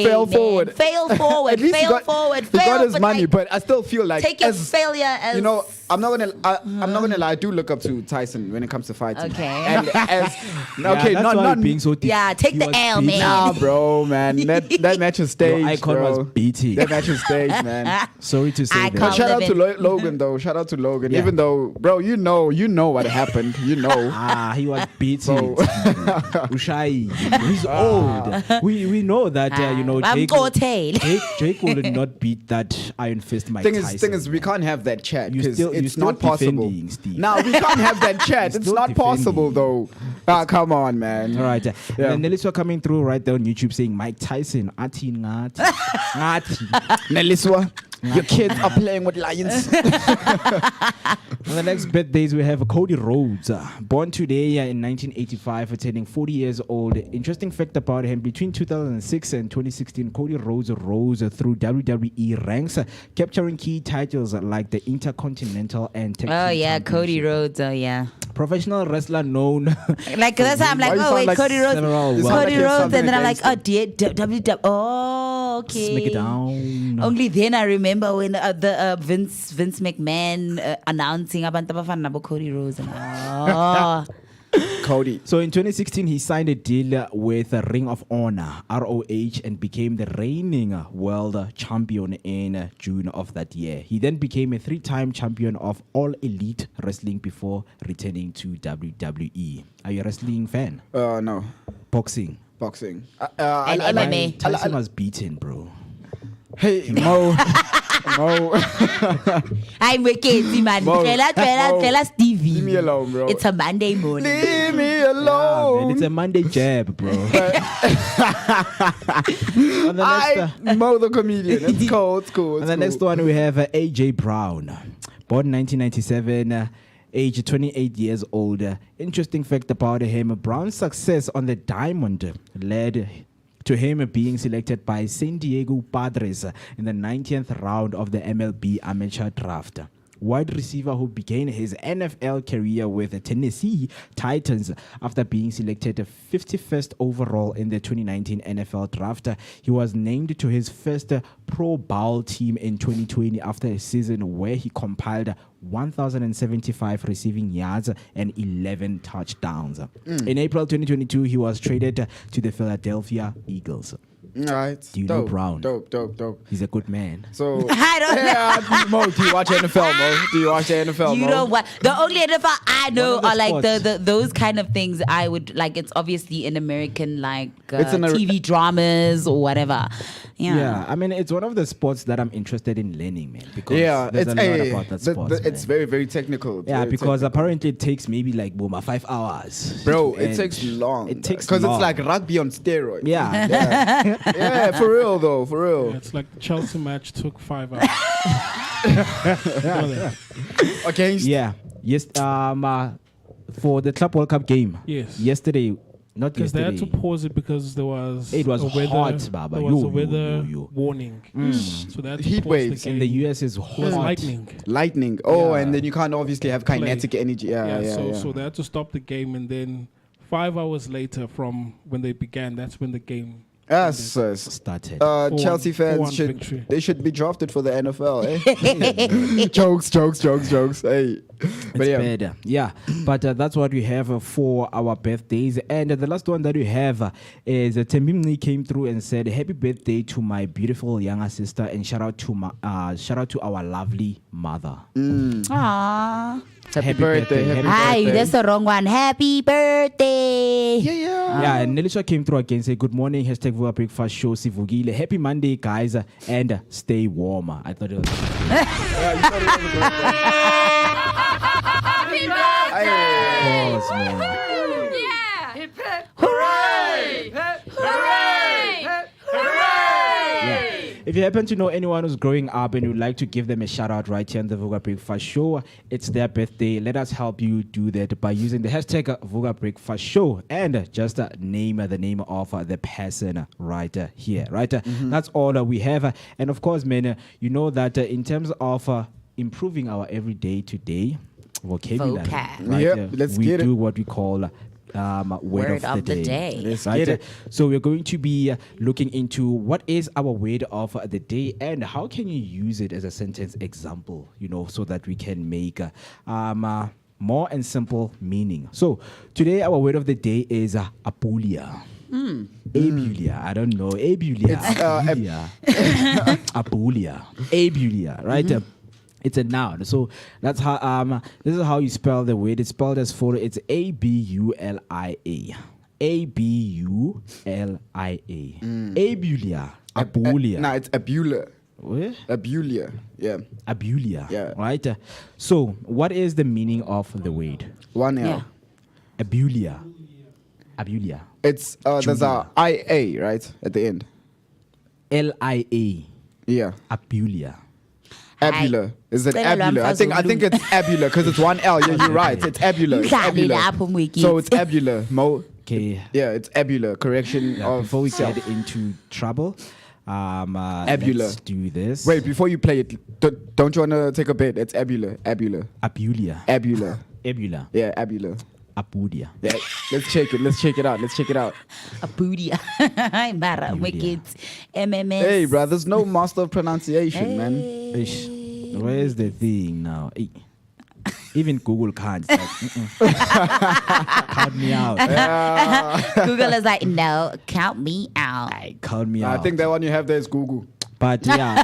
Fail
forward.
Fail forward.
At least he
Fail
got,
forward.
he got
Fail,
his
but
money,
like,
but I still feel like
take your
as,
failure as
you know, I'm not gonna lie. I do look up to Tyson when it comes to fighting.
Okay.
And as
that's
okay, not
why
not
being so
Yeah, take
he
the
was
L,
beating.
man.
Nah, bro, man. That match was staged.
Your icon
bro.
was beating.
That match was staged, man.
Sorry to say
Icon.
But
that.
shout out to
living.
Logan though. Shout out to Logan.
Yeah.
Even though, bro, you know what happened. You know.
He was beating.
Bro.
Ushai. He's old. We know that Jake will not beat that Iron Fist Mike Tyson.
Thing is, we can't have that chat
You
because
still- you
it's
still
not possible.
defending, Steve.
Now we can't have that chat. It's
still
not possible
defending.
though. Come on, man.
All right.
Yeah.
And then Neliswa coming through right there on YouTube saying Mike Tyson, Ati Ngati. Ngati.
Neliswa. Your kids are playing with lions.
On the next birthdays, we have Cody Rhodes, born today in 1985, turning 40 years old. Interesting fact about him, between 2006 and 2016, Cody Rhodes rose through WWE ranks, capturing key titles like the Intercontinental and Tag
Oh
Team
yeah, Cody
Championship.
Rhodes. Oh yeah.
Professional wrestler known.
Like that's how I'm like,
Why you
oh
sound
wait,
like
Cody Rhodes.
several
You sound
words.
like
Cody
you have
Rhodes,
something
and then I'm like,
against
oh, WWE. Oh, okay.
Smack it down.
Only then I remember when the Vince McMahon announcing about the Cody Rhodes. And, oh.
Cody.
So in 2016, he signed a deal with Ring of Honor, ROH, and became the reigning world champion in June of that year. He then became a 3-time champion of All Elite Wrestling before returning to WWE. Are you a wrestling fan?
No.
Boxing.
Boxing.
And MMA.
Tyson was beaten, bro.
Hey, Mo. Mo.
I'm wicked, man.
Mo.
Tell Stevie.
Leave me alone, bro.
It's a Monday morning.
Leave me
Yeah,
alone.
man, it's a Monday jab, bro. On the next,
Mo the comedian. It's cool. It's cool. It's
on the
cool.
next one, we have AJ Brown, born 1997. Age 28 years old. Interesting fact about him, Brown's success on the diamond led to him being selected by San Diego Padres in the 90th round of the MLB amateur draft. Wide receiver who began his NFL career with the Tennessee Titans after being selected 51st overall in the 2019 NFL draft. He was named to his first Pro Bowl team in 2020 after a season where he compiled 1,075 receiving yards and 11 touchdowns. In April 2022, he was traded to the Philadelphia Eagles.
All right.
Do you know
Dope,
Brown?
Dope.
He's a good man.
So,
I don't know.
yeah, Mo, do you watch NFL, Mo? Do you watch the NFL,
You
Mo?
know what? The only NFL I know
One of the
are like
sports.
the those kind of things I would like. It's obviously in American like
It's an-
TV dramas or whatever.
Yeah, I mean, it's one of the sports that I'm interested in learning, man. Because
Yeah,
there's
it's
a lot about that sport.
it's very, very technical. It's
Yeah,
very
because
technical.
apparently it takes maybe like 5 hours.
Bro,
And
it takes long.
It takes
because it's
long.
like rugby on steroids.
Yeah.
Yeah, for real though, for real.
Yeah, it's like the Chelsea match took 5 hours.
Against
Yeah. Yes. For the Club World Cup game.
Yes.
Yesterday. Not
Because they
yesterday.
had to pause it because there was
It was
a weather,
hot, Baba.
There was
Yo,
a weather
yo.
warning. So they had to
Heat
pause
waves
the
In
game.
the US is
It was
hot.
lightning.
lightning. Oh,
Yeah.
and then you can't obviously have kinetic energy. Yeah.
So they had to stop the game, and then 5 hours later from when they began, that's when the game.
Yes,
Started.
Chelsea
4-1
fans
victory.
should be drafted for the NFL. Eh? jokes. Hey, but
It's
yeah.
better. Yeah. But that's what we have for our birthdays. And the last one that we have is Tembimni came through and said, "Happy birthday to my beautiful younger sister, and shout out to our lovely mother."
Aww.
Happy birthday. Happy
Hi,
birthday.
that's the wrong one. Happy birthday.
Yeah, and Nelisha came through again, say, "Good morning, hashtag Vooka Breakfast Show, Sivugile. Happy Monday, guys, and stay warm." I thought it was... Of course, man. Yeah. If you happen to know anyone who's growing up and you'd like to give them a shout out right here on the Vooka Breakfast Show, it's their birthday. Let us help you do that by using the hashtag Vooka Breakfast Show and just name the name of the person right here. Right, that's all we have. And of course, man, you know that in terms of improving our everyday today vocabulary,
Vocab.
right,
Yep, let's
we
get it.
do what we call word of the day.
Let's
Right?
get it.
So we're going to be looking into what is our word of the day and how can you use it as a sentence example, so that we can make more and simple meaning. So today our word of the day is apulia. Abulia. I don't know. Abulia. Abulia. Apulia. Abulia. Right? It's a noun. So that's how this is how you spell the word. It's spelled as follows. It's Abulia. Abulia. Abulia. Abulia.
No, it's Abulia.
What?
Abulia. Yeah.
Abulia.
Yeah.
Right? So what is the meaning of the word?
One L.
Yeah.
Abulia. Abulia.
It's there's a IA right at the end.
Lia.
Yeah.
Abulia.
Abula. Is it
Cela
abula? I think
mfazulu.
it's abula because it's one L. Yeah, you're right. It's abula. It's
Mdlali
abula.
lapho mwekithi.
So it's abula. Mo.
Okay.
Yeah, it's abula. Correction
Yeah,
of
before we
self.
get into trouble,
Abula.
let's do this.
Wait, before you play it, don't you want to take a bet? It's abula. Abula.
Abulia.
Abula.
Abula.
Yeah, abula.
Abudia.
Yeah, let's check it. Let's check it out. Let's check it out.
A booty. Hi, Mara. Wickets. MMS.
Hey, bro, there's no master of pronunciation, man.
Ish. Where's the thing now? Hey. Even Google can't. It's like, count me out.
Google is like, no, count me out.
Count me out.
I think that one you have there is Google.
But yeah.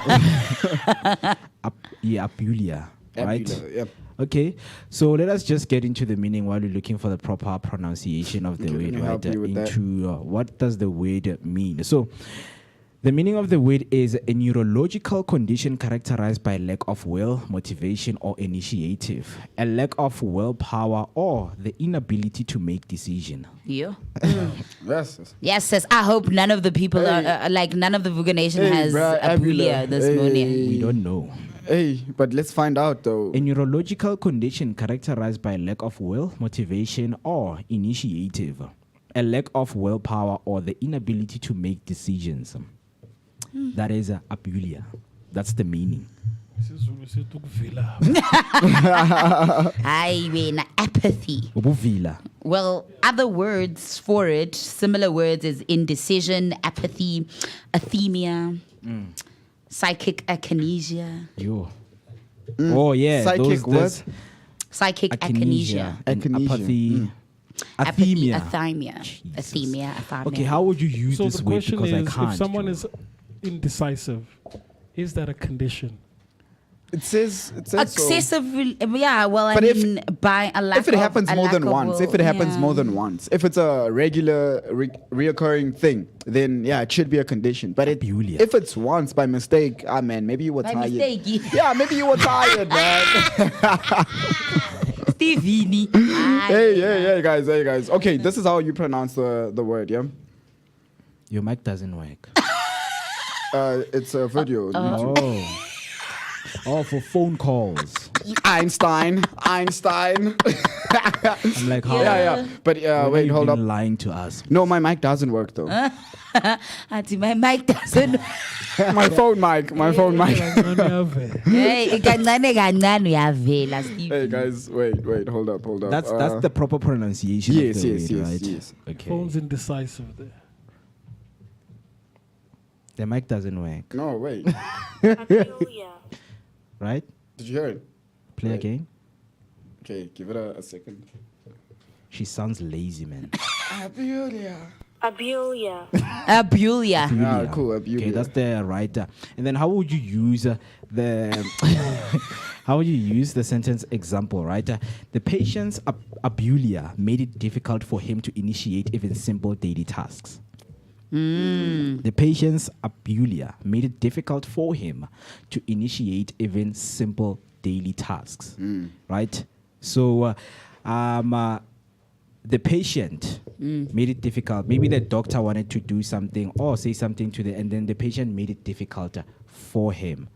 Abulia. Right?
Abula, yep.
Okay, so let us just get into the meaning while we're looking for the proper pronunciation of the
Okay, let
word,
me
right?
help you with that.
Into what does the word mean? So, the meaning of the word is a neurological condition characterized by lack of will, motivation, or initiative, a lack of willpower, or the inability to make decision.
Yeah.
Yes.
Yes, sis. I hope none of the people
Hey.
are like none of the Vooka Nation
Hey,
has
bruh,
a
Abula.
booyah this
Hey.
morning.
We don't know.
Hey, but let's find out though.
A neurological condition characterized by lack of will, motivation, or initiative, a lack of willpower, or the inability to make decisions. That is abulia. That's the meaning.
I mean apathy.
Ubuvila.
Well, other words for it, similar words is indecision, apathy, athemia, psychic akinesia.
Yo. Oh yeah.
Psychic
those
Psychic
akinesia,
akinesia.
and
Akinesia.
apathy.
Apathy,
Athemia.
athemia, athemia.
Okay, how would you use
So
this
the
word?
question
Because I
is,
can't.
if someone is indecisive, is that a condition?
It says so.
Excessive, yeah. Well,
But
I
if-
mean, by a lack
If it
of-
happens
a
more
lack
than
of
once,
will,
if it happens
yeah.
more than once, if it's a regular, reoccurring thing, then yeah, it should be a condition. But
Abulia.
if it's once by mistake, man, maybe you were
By
tired.
mistake.
Yeah, maybe you were tired, man.
Stevie.
hey guys. Okay, this is how you pronounce the word, yeah?
Your mic doesn't work.
It's a video. YouTube.
Oh. Oh, for phone calls.
Einstein.
I'm like, how?
Yeah. But
when
wait,
have
hold
you
up.
been lying to us.
No, my mic doesn't work though.
Auntie, my mic doesn't.
my phone mic.
Hey, kancane uyavela, Stevie.
Hey guys, wait, hold up.
That's the proper pronunciation.
yes,
of the
yes,
word,
yes,
right?
yes.
Okay.
Phone's indecisive there.
The mic doesn't work,
No, wait.
right?
Did you hear it?
Play
Right.
again.
Okay, give it a second.
She sounds lazy, man.
Abulia.
Abulia.
Ah, cool. Abulia.
Okay, that's the right. And then how would you use how would you use the sentence example, right? The patient's abulia made it difficult for him to initiate even simple daily tasks. The patient's abulia made it difficult for him to initiate even simple daily tasks, right? So, the patient made it difficult. Maybe the doctor wanted to do something or say something to and then the patient made it difficult for him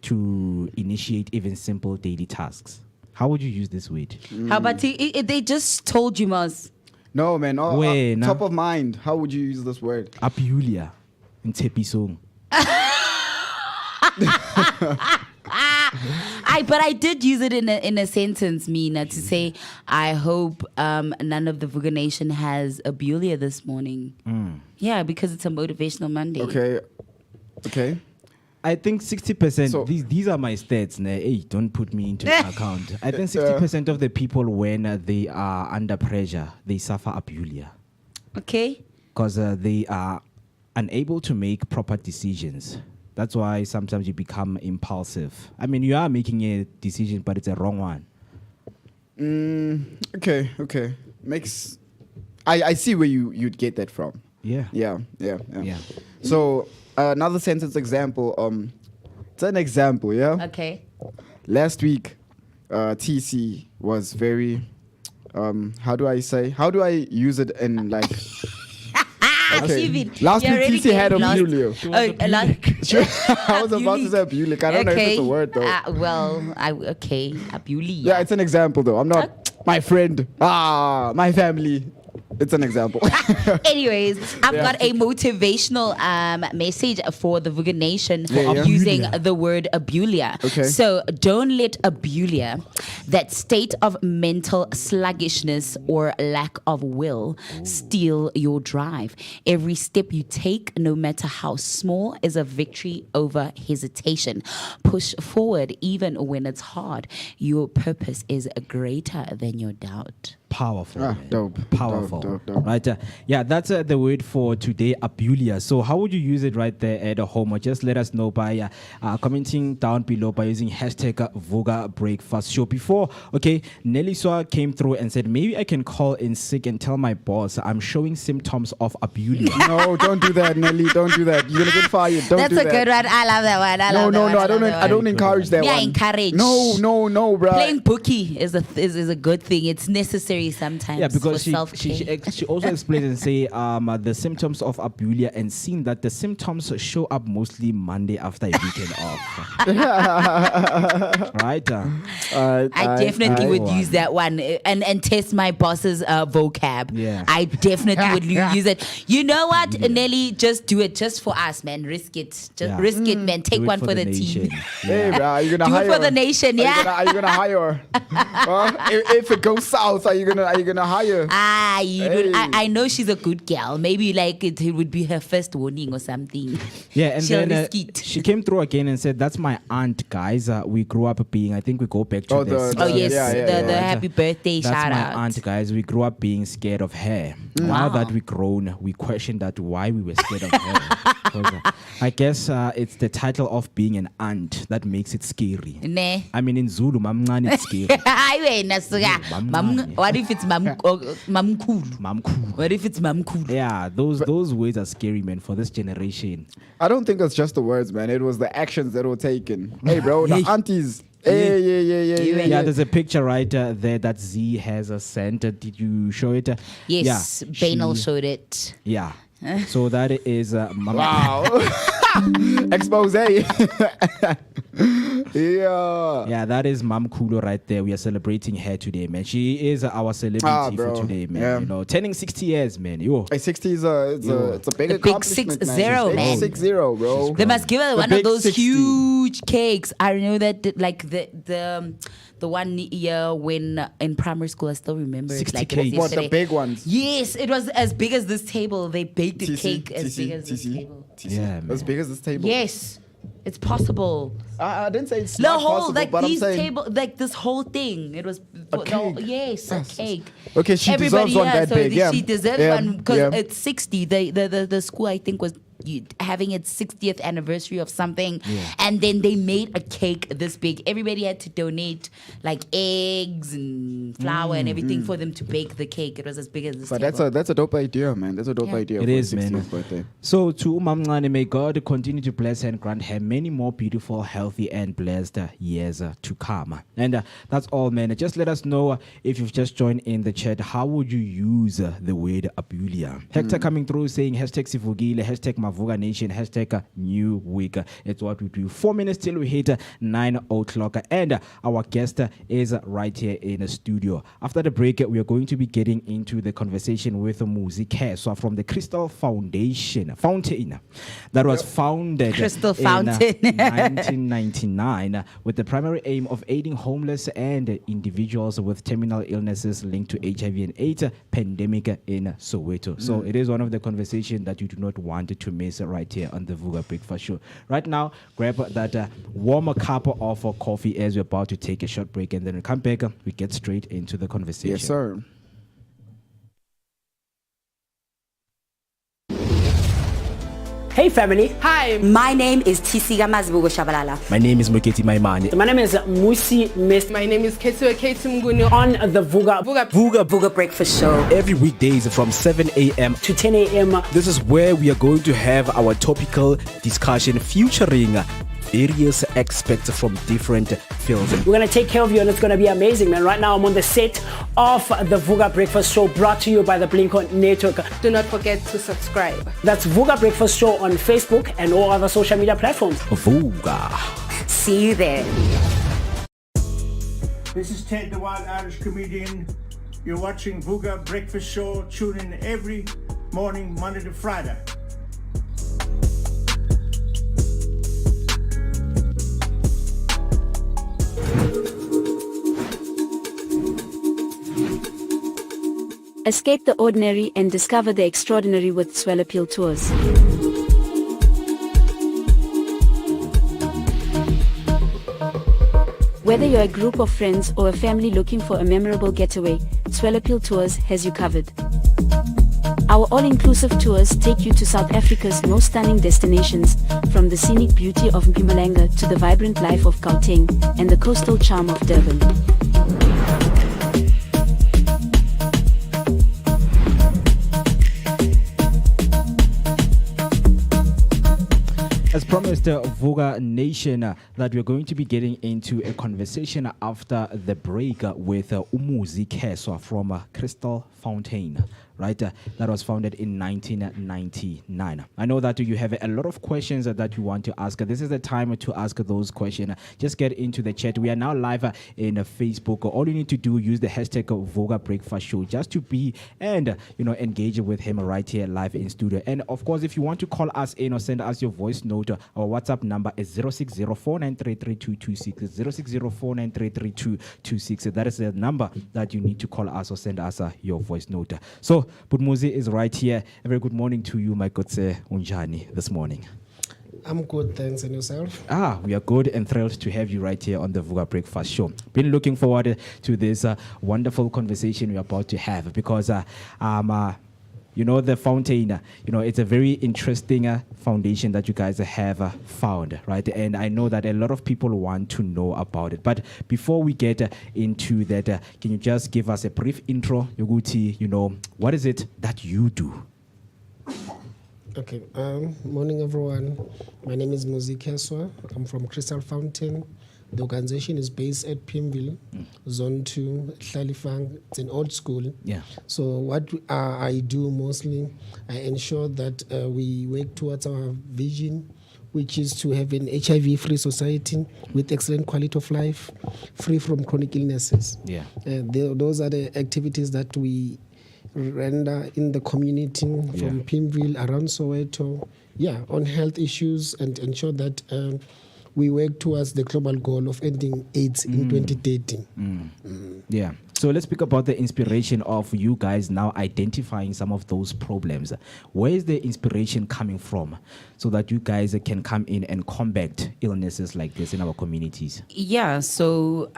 to initiate even simple daily tasks. How would you use this word?
How about they just told you, Mos?
No, man.
Wait, nah.
Top of mind. How would you use this word?
Abulia in Tepisong.
But I did use it in a sentence, Mina, to say I hope none of the Vooka Nation has abulia this morning. Yeah, because it's a motivational Monday.
Okay.
I think 60%.
So-
These are my stats. Hey, don't put me into account. I think 60% of the people, when they are under pressure, they suffer abulia
Okay.
because they are unable to make proper decisions. That's why sometimes you become impulsive. I mean, you are making a decision, but it's a wrong one.
Okay. Makes. I see where you'd get that from.
Yeah.
Yeah.
Yeah.
So another sentence example. It's an example. Yeah.
Okay.
Last week, TC was very. How do I use it in like?
Kevin,
Last
you're
week
already
TC had a
getting
Bulio.
lost.
I was about to say Bulio. I don't know if it's a word though.
Okay, abuli.
Yeah, it's an example though. I'm not my friend. My family. It's an example.
Anyways, I've got a motivational message for the Vooka Nation using the word abulia.
Okay.
So don't let abulia, that state of mental sluggishness or lack of will, steal your drive. Every step you take, no matter how small, is a victory over hesitation. Push forward even when it's hard. Your purpose is greater than your doubt.
Powerful. Man.
Dope.
Powerful.
Dope.
Right. Yeah, that's the word for today, abulia. So how would you use it right there at home? Or just let us know by commenting down below by using hashtag Vooka Breakfast Show. Before, okay, Nelly Swa came through and said, maybe I can call in sick and tell my boss I'm showing symptoms of abulia.
No, don't do that, Nelly. Don't do that. You're gonna get fired. Don't do that.
That's a good one. I love that one.
I don't encourage that
Yeah,
one.
encourage.
No, bro.
Playing bookie is a good thing. It's necessary sometimes.
Yeah, because
for
she also explains and say the symptoms of abulia and seen that the symptoms show up mostly Monday after a weekend off. Right?
I definitely would use that one and test my boss's vocab.
Yeah.
I definitely would use it. You know what, Nelly? Just do it just for us, man. Risk it. Just risk it, man. Take
Do it
one for the
nation.
team.
Hey, bro, are you gonna
Do
hire
it for the
her?
nation, yeah.
Are you gonna hire her? If it goes south, are you gonna hire?
I know she's a good girl. Maybe like it would be her first warning or something.
Yeah, and
She'll
then
risk it.
she came through again and said, that's my aunt, guys. We grew up being, I think we go back to this.
Oh yes,
yeah.
the happy birthday
That's
shout
my
out.
aunt, guys. We grew up being scared of her. Now that we're grown, we question that why we were scared of her. Because, I guess it's the title of being an aunt that makes it scary.
Ne.
I mean, in Zulu, mamncane, it's scary.
What if it's mamkulu?
Mamkhulu.
What if it's mamkulu?
Yeah, those words are scary, man, for this generation.
I don't think it's just the words, man. It was the actions that were taken. Hey, bro, the aunties. Hey,
Yeah, there's a picture right there that Z has sent. Did you show it?
Yes,
Yeah,
Banal showed it.
Yeah. So that is
Wow. Expose.
Yeah, that is Mam Kulo right there. We are celebrating her today, man. She is our celebrity for today, man.
Yeah.
You know, turning 60 years, man. Yo.
Hey, 60 is it's a big
The big
accomplishment,
60,
man.
man.
60, bro.
They must give her one of
big
those
60.
huge cakes. I know that like the one year when in primary school, I still remember it
60
like it was
cakes.
What, the
yesterday.
big ones?
Yes, it was as big as this table. They baked a
TC,
cake as
TC,
big as this
TC.
table.
Yeah, man.
As big as this table?
Yes, it's possible.
I didn't say it's
The
not
whole
possible,
like
but I'm
these
saying
table like this whole thing. It was
cake.
yes, a cake.
Okay, she
Everybody,
deserves one that
so
big. Yeah.
she deserves
Yeah,
one because
yeah.
it's 60. The school I think was having its 60th anniversary of something, and then they made a cake this big. Everybody had to donate like eggs and flour and everything for them to bake the cake. It was as big as this
But
table.
that's a dope idea, man. That's a dope idea.
It
for
is,
a 60th
man.
Birthday.
So to Umamncane, may God continue to bless her and grant her many more beautiful, healthy, and blessed years to come. And that's all, man. Just let us know if you've just joined in the chat. How would you use the word abulia? Hector coming through saying hashtag Sivugile, hashtag Vooka Nation, hashtag New Week. It's what we do. 4 minutes till we hit 9 o'clock. And our guest is right here in the studio. After the break, we are going to be getting into the conversation with Muzi Keswa from the Crystal Fountain that was founded
Crystal
in
Fountain.
1999 with the primary aim of aiding homeless and individuals with terminal illnesses linked to HIV and AIDS pandemic in Soweto. So it is one of the conversations that you do not want to miss right here on the Vooka Breakfast Show. Right now, grab that warm cup of coffee as we're about to take a short break, and then we come back, we get straight into the conversation.
Yes, sir.
Hey family,
Hi,
My name is Tisiga Mazibugo Shabalala.
My name is Moketi Maimane.
my name is Musi Miss
my name is Ketua Mguni
on the Vooka
Vooka Breakfast Show.
Every weekdays from 7 a.m.
to 10 a.m.
This is where we are going to have our topical discussion featuring
various experts from different fields.
We're going to take care of you and it's going to be amazing, man. Right now I'm on the set of the Vooka Breakfast Show brought to you by the Blink-On Network.
Do not forget to subscribe.
That's Vooka Breakfast Show on Facebook and all other social media platforms.
Vooka.
See you there.
This is Ted, the Wild Irish Comedian. You're watching Vooka Breakfast Show. Tune in every morning, Monday to Friday.
Escape the ordinary and discover the extraordinary with Swell Appeal Tours. Whether you're a group of friends or a family looking for a memorable getaway, Swell Appeal Tours has you covered. Our all-inclusive tours take you to South Africa's most stunning destinations, from the scenic beauty of Mpumalanga to the vibrant life of Gauteng and the coastal charm of Durban.
As promised, Vooka Nation, that we're going to be getting into a conversation after the break with Umuzi Keswa from Crystal Fountain, right? That was founded in 1999. I know that you have a lot of questions that you want to ask. This is the time to ask those questions. Just get into the chat. We are now live in Facebook. All you need to do, use the hashtag Vooka Breakfast Show just to be and engage with him right here live in studio. And of course, if you want to call us in or send us your voice note, our WhatsApp number is 06049332226. 06049332226. That is the number that you need to call us or send us your voice note. So, Budmuzi is right here. A very good morning to you, my good Unjani, this morning.
I'm good, thanks. And yourself?
We are good and thrilled to have you right here on the Vooka Breakfast Show. Been looking forward to this wonderful conversation we're about to have because the fountain, it's a very interesting foundation that you guys have found, right? And I know that a lot of people want to know about it. But before we get into that, can you just give us a brief intro, Yoguti, what is it that you do?
Okay, morning everyone. My name is Muzi Keswa. I'm from Crystal Fountain. The organization is based at Pimville, Zone 2, Hlalifang. It's an old school.
Yeah.
So what I do mostly, I ensure that we work towards our vision, which is to have an HIV-free society with excellent quality of life, free from chronic illnesses.
Yeah.
Those are the activities that we render in the community from Pimville, around Soweto, on health issues and ensure that we work towards the global goal of ending AIDS in 2030.
Yeah. So let's speak about the inspiration of you guys now identifying some of those problems. Where is the inspiration coming from so that you guys can come in and combat illnesses like this in our communities?
Yeah, so,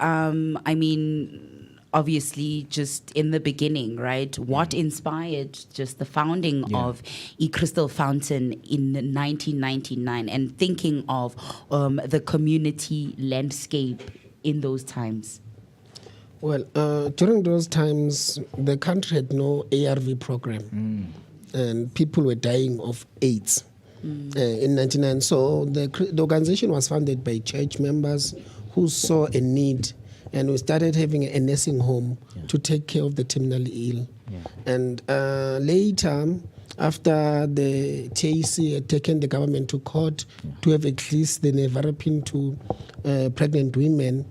obviously, just in the beginning, right? What inspired just the founding of Crystal Fountain in 1999 and thinking of the community landscape in those times?
Well, during those times, the country had no ARV program, and people were dying of AIDS in 99. So the organization was founded by church members who saw a need. And we started having a nursing home to take care of the terminally ill. And later, after the TAC had taken the government to court to have at least the nevirapine to pregnant women,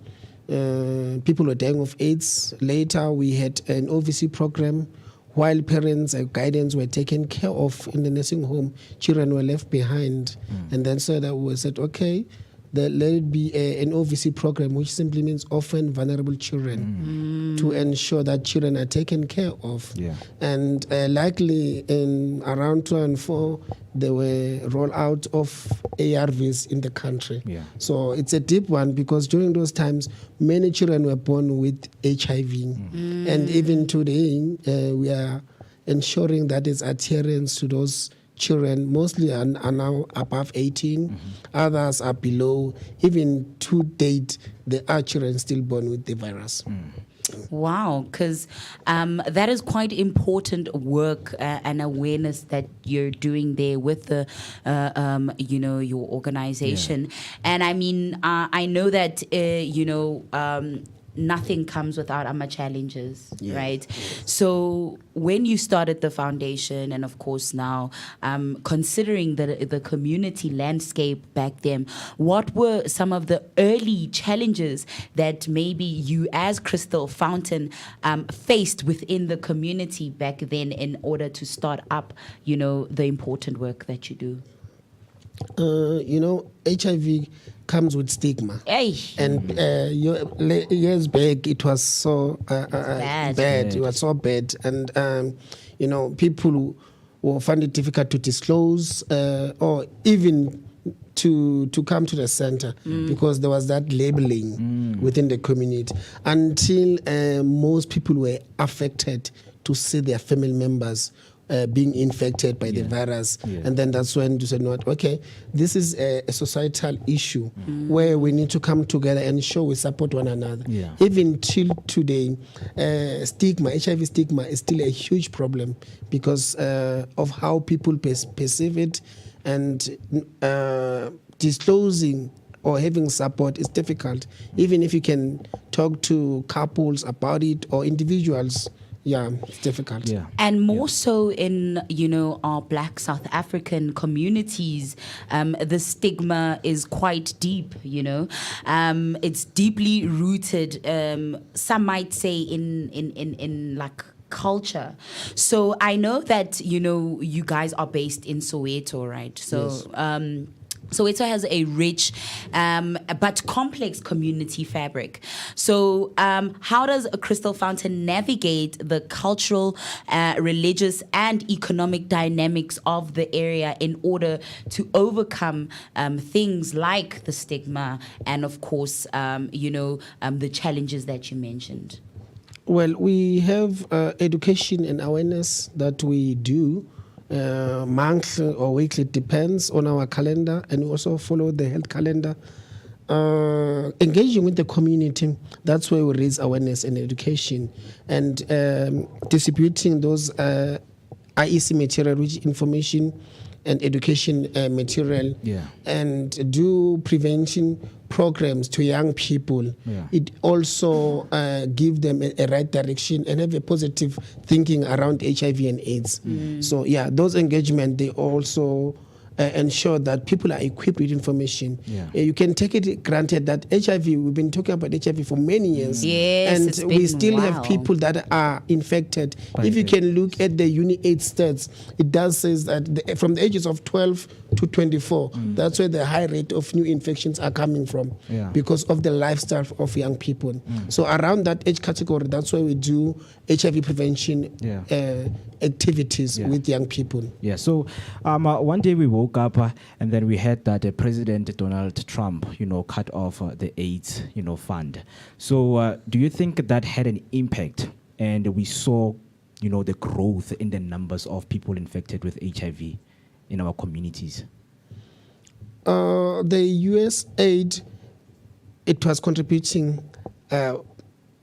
people were dying of AIDS. Later, we had an OVC program. While parents' guidance were taken care of in the nursing home, children were left behind. And then so that we said, okay, let it be an OVC program, which simply means orphan vulnerable children, to ensure that children are taken care of. And likely in around 2004, there were rollout of ARVs in the country. So it's a deep one because during those times, many children were born with HIV. And even today, we are ensuring that it's adherence to those children, mostly are now above 18. Others are below. Even to date, there are children still born with the virus.
Wow, because that is quite important work and awareness that you're doing there with the, your organization. And I mean, I know that, nothing comes without challenges, right? So when you started the foundation, and of course now, considering the community landscape back then, what were some of the early challenges that maybe you as Crystal Fountain faced within the community back then in order to start up, the important work that you do?
HIV comes with stigma.
Hey.
And years back, it was so bad. It was so bad. And, people will find it difficult to disclose or even to come to the center because there was that labeling within the community until most people were affected to see their family members being infected by the virus. And then that's when you said, okay, this is a societal issue where we need to come together and show we support one another. Even till today, HIV stigma is still a huge problem because of how people perceive it, and disclosing or having support is difficult. Even if you can talk to couples about it or individuals, it's difficult.
And more so in, our Black South African communities, the stigma is quite deep, It's deeply rooted, some might say in like culture. So I know that, you guys are based in Soweto, right? So, Soweto has a rich but complex community fabric. So how does a Crystal Fountain navigate the cultural, religious, and economic dynamics of the area in order to overcome things like the stigma and, of course, the challenges that you mentioned?
Well, we have education and awareness that we do. Monthly or weekly, depends on our calendar, and we also follow the health calendar. Engaging with the community, that's where we raise awareness and education, and distributing those IEC material, rich information and education material, and do prevention programs to young people. It also give them a right direction and have a positive thinking around HIV and AIDS. So those engagement, they also ensure that people are equipped with information. You can take it granted that HIV, we've been talking about HIV for many years, and we still have people that are infected. If you can look at the UniAid stats, it does say that from the ages of 12 to 24, that's where the high rate of new infections are coming from, because of the lifestyle of young people. So around that age category, that's where we do HIV prevention activities with young people.
So one day we woke up and then we heard that President Donald Trump, cut off the AIDS, fund. So do you think that had an impact? And we saw, the growth in the numbers of people infected with HIV in our communities?
The US aid, it was contributing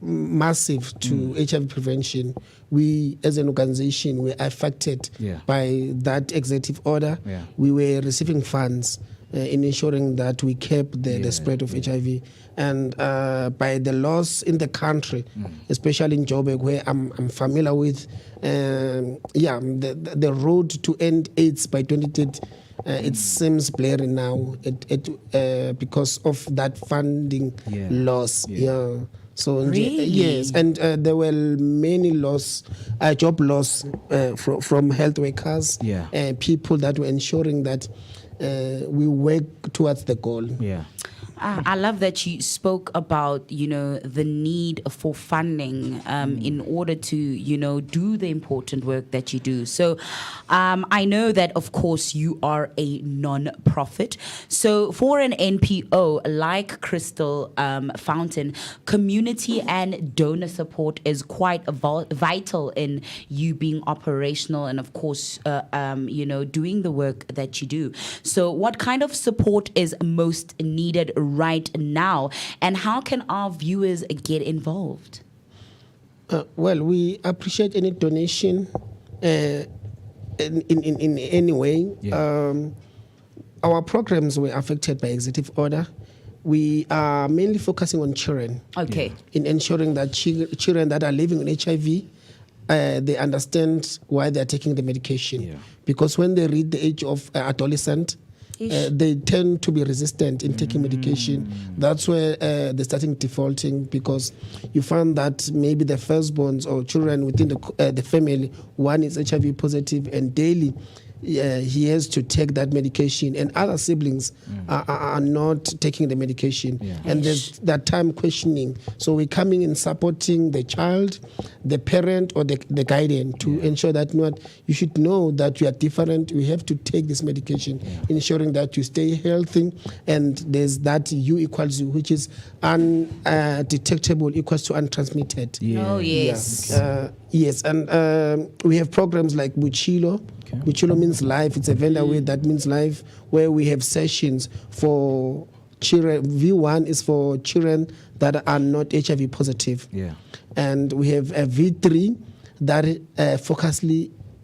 massive to HIV prevention. We, as an organization, were affected by that executive order. We were receiving funds in ensuring that we kept the spread of HIV. And by the laws in the country, especially in Joburg, where I'm familiar with, the road to end AIDS by 2030, it seems blurry now because of that funding loss. So
really?
Yes, and there were many job loss from health workers, people that were ensuring that we work towards the goal.
I love that you spoke about, the need for funding in order to, do the important work that you do. So I know that, of course, you are a non-profit. So for an NPO like Crystal Fountain, community and donor support is quite vital in you being operational and, of course, doing the work that you do. So what kind of support is most needed right now, and how can our viewers get involved?
Well, we appreciate any donation in any way.
Yeah.
Our programs were affected by executive order. We are mainly focusing on children.
Okay.
In ensuring that children that are living with HIV, they understand why they are taking the medication.
Yeah.
Because when they reach the age of adolescent, they tend to be resistant in taking medication. That's where they're starting defaulting, because you find that maybe the firstborns or children within the family, one is HIV positive, and daily he has to take that medication, and other siblings are not taking the medication.
Yeah.
And there's that time questioning. So we're coming in supporting the child, the parent, or the guardian to ensure that you should know that you are different. You have to take this medication, ensuring that you stay healthy. And there's that U equals U, which is undetectable equals to untransmitted.
Yeah.
Oh, yes.
Yes, and we have programs like Buchilo. Okay. Buchilo means life. It's a vendor way that means life, where we have sessions for children. V1 is for children that are not HIV positive.
Yeah.
And we have a V3 that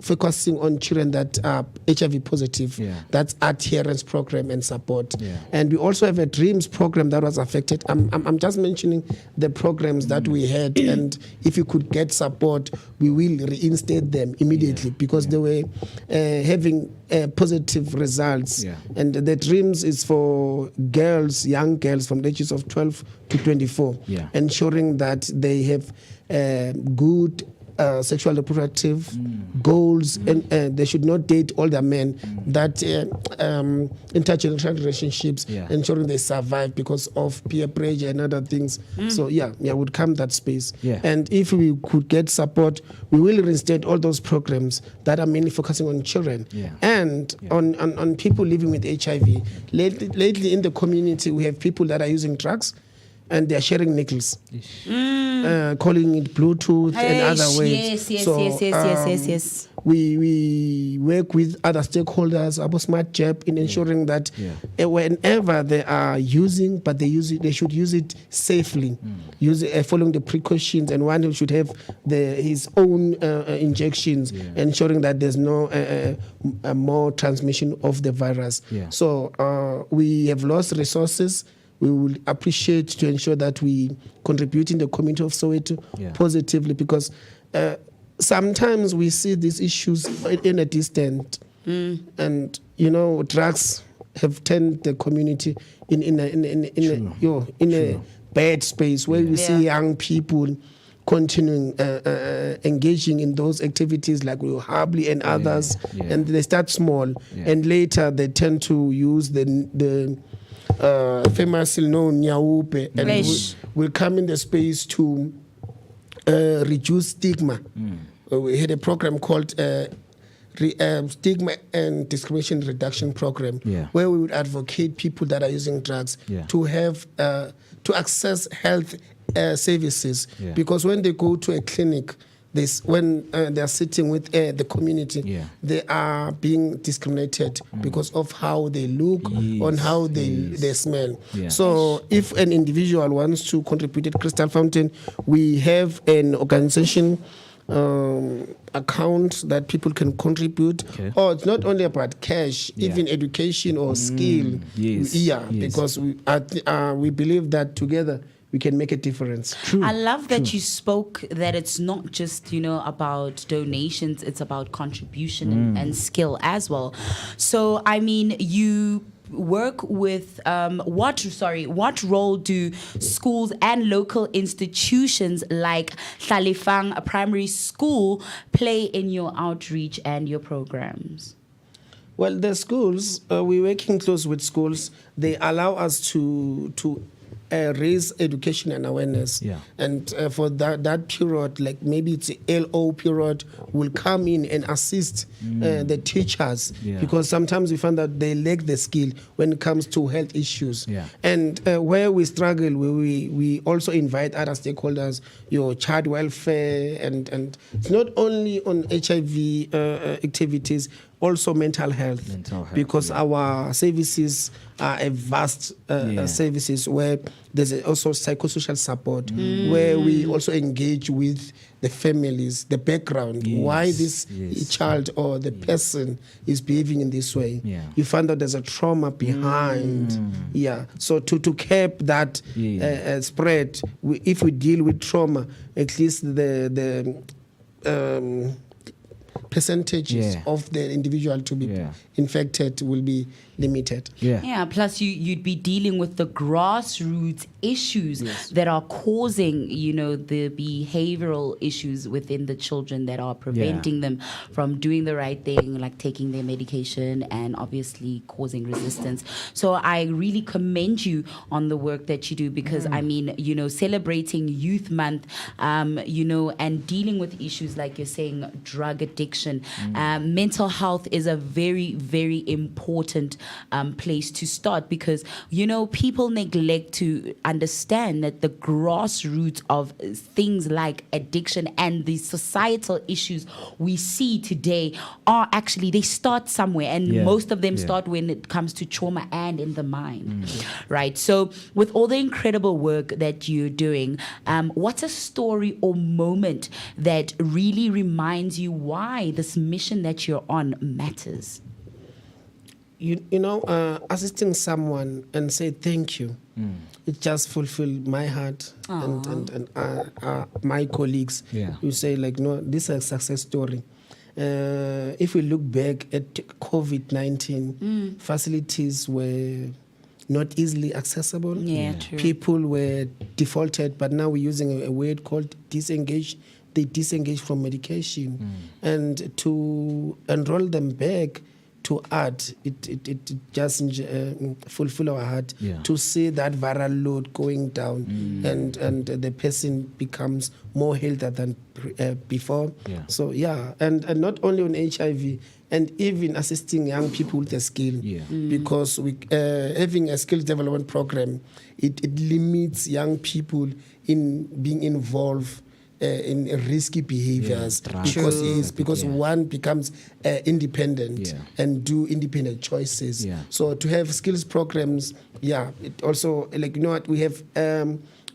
focusing on children that are HIV positive.
Yeah.
That's adherence program and support.
Yeah.
And we also have a dreams program that was affected. I'm just mentioning the programs that we had, and if you could get support, we will reinstate them immediately, because they were having positive results.
Yeah.
And the dreams is for girls, young girls from the ages of 12 to 24, ensuring that they have good sexual reproductive goals, and they should not date older men. That intergenerational relationships, ensuring they survive because of peer pressure and other things. So would come that space.
Yeah.
And if we could get support, we will reinstate all those programs that are mainly focusing on children and on people living with HIV. Lately in the community, we have people that are using drugs, and they are sharing nickels, calling it Bluetooth and other ways.
Yes.
We work with other stakeholders, about Smart Jab, in ensuring that whenever they are using, but they should use it safely, following the precautions, and one who should have his own injections, ensuring that there's no more transmission of the virus.
Yeah.
So we have lost resources. We will appreciate to ensure that we contribute in the community of Soweto positively, because sometimes we see these issues in a distance, and drugs have turned the community in a bad space, where we see young people continuing engaging in those activities like Harbly and others, and they start small, and later they tend to use the famously known Nyaupe, and will come in the space to reduce stigma. We had a program called Stigma and Discrimination Reduction Program, where we would advocate people that are using drugs to have to access health services, because when they go to a clinic, when they are sitting with the community, they are being discriminated because of how they look, on how they smell. So if an individual wants to contribute at Crystal Fountain, we have an organization account that people can contribute. Or it's not only about cash, even education or skill. Because we believe that together we can make a difference.
I love that you spoke that it's not just, about donations, it's about contribution and skill as well. So, I mean, you work with what role do schools and local institutions like Hlalefang Primary School play in your outreach and your programs?
Well, the schools, we're working close with schools. They allow us to raise education and awareness.
Yeah.
And for that period, like maybe it's the LO period, will come in and assist the teachers,
Yeah.
because sometimes we find that they lack the skill when it comes to health issues.
Yeah.
And where we struggle, we also invite other stakeholders, your child welfare, and it's not only on HIV activities, also mental health, because our services are a vast services where there's also psychosocial support, where we also engage with the families, the background, why this child or the person is behaving in this way. You find out there's a trauma behind. So to cap that spread, if we deal with trauma, at least the percentages of the individual to be infected will be limited.
Plus you'd be dealing with the grassroots issues that are causing, the behavioral issues within the children that are preventing them from doing the right thing, like taking their medication, and obviously causing resistance. So I really commend you on the work that you do, because I mean, celebrating Youth Month, and dealing with issues like you're saying, drug addiction, mental health is a very, very important place to start, because people neglect to understand that the grassroots of things like addiction and the societal issues we see today are actually, they start somewhere, and most of them start when it comes to trauma and in the mind, right? So with all the incredible work that you're doing, what's a story or moment that really reminds you why this mission that you're on matters?
Assisting someone and say thank you, it just fulfilled my heart and my colleagues. You say like, no, this is a success story. If we look back at COVID-19, facilities were not easily accessible.
True.
People were defaulted, but now we're using a word called disengage. They disengage from medication, and to enroll them back to art, it just fulfill our heart to see that viral load going down, and the person becomes more healthy than before. So and not only on HIV, and even assisting young people with a skill, because we having a skills development program, it limits young people in being involved in risky behaviors, because one becomes independent and do independent choices. So to have skills programs, it also, like, we have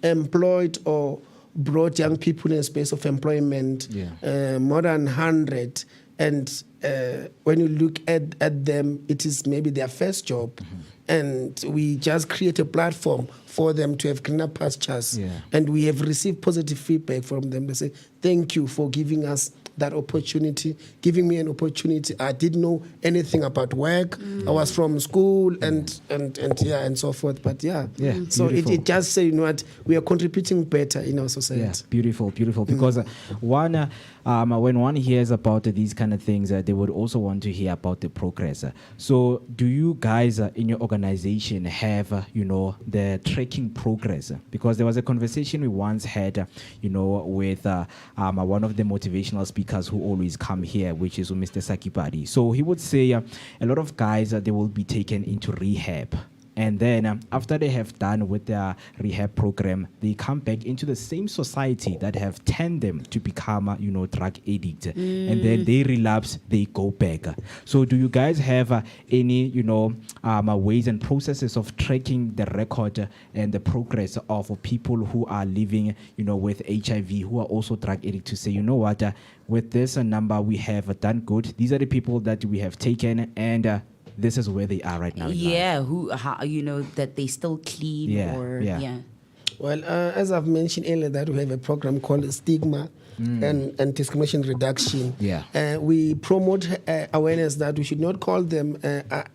employed or brought young people in a space of employment, more than 100. And when you look at them, it is maybe their first job. And we just create a platform for them to have greener pastures. And we have received positive feedback from them. They say, thank you for giving us that opportunity, giving me an opportunity. I didn't know anything about work. I was from school and so forth. But so it just say, we are contributing better in our society.
Beautiful. Because when one hears about these kind of things, they would also want to hear about the progress. So do you guys in your organization have, the tracking progress? Because there was a conversation we once had, with one of the motivational speakers who always come here, which is Mr. Sakipadi. So he would say a lot of guys, they will be taken into rehab. And then after they have done with their rehab program, they come back into the same society that have turned them to become, drug addicts. And then they relapse, they go back. So do you guys have any, ways and processes of tracking the record and the progress of people who are living, with HIV, who are also drug addicts, to say, with this number we have done good. These are the people that we have taken, and this is where they are right now.
How that they still clean
Well, as I've mentioned earlier, that we have a program called Stigma and Discrimination Reduction.
Yeah.
We promote awareness that we should not call them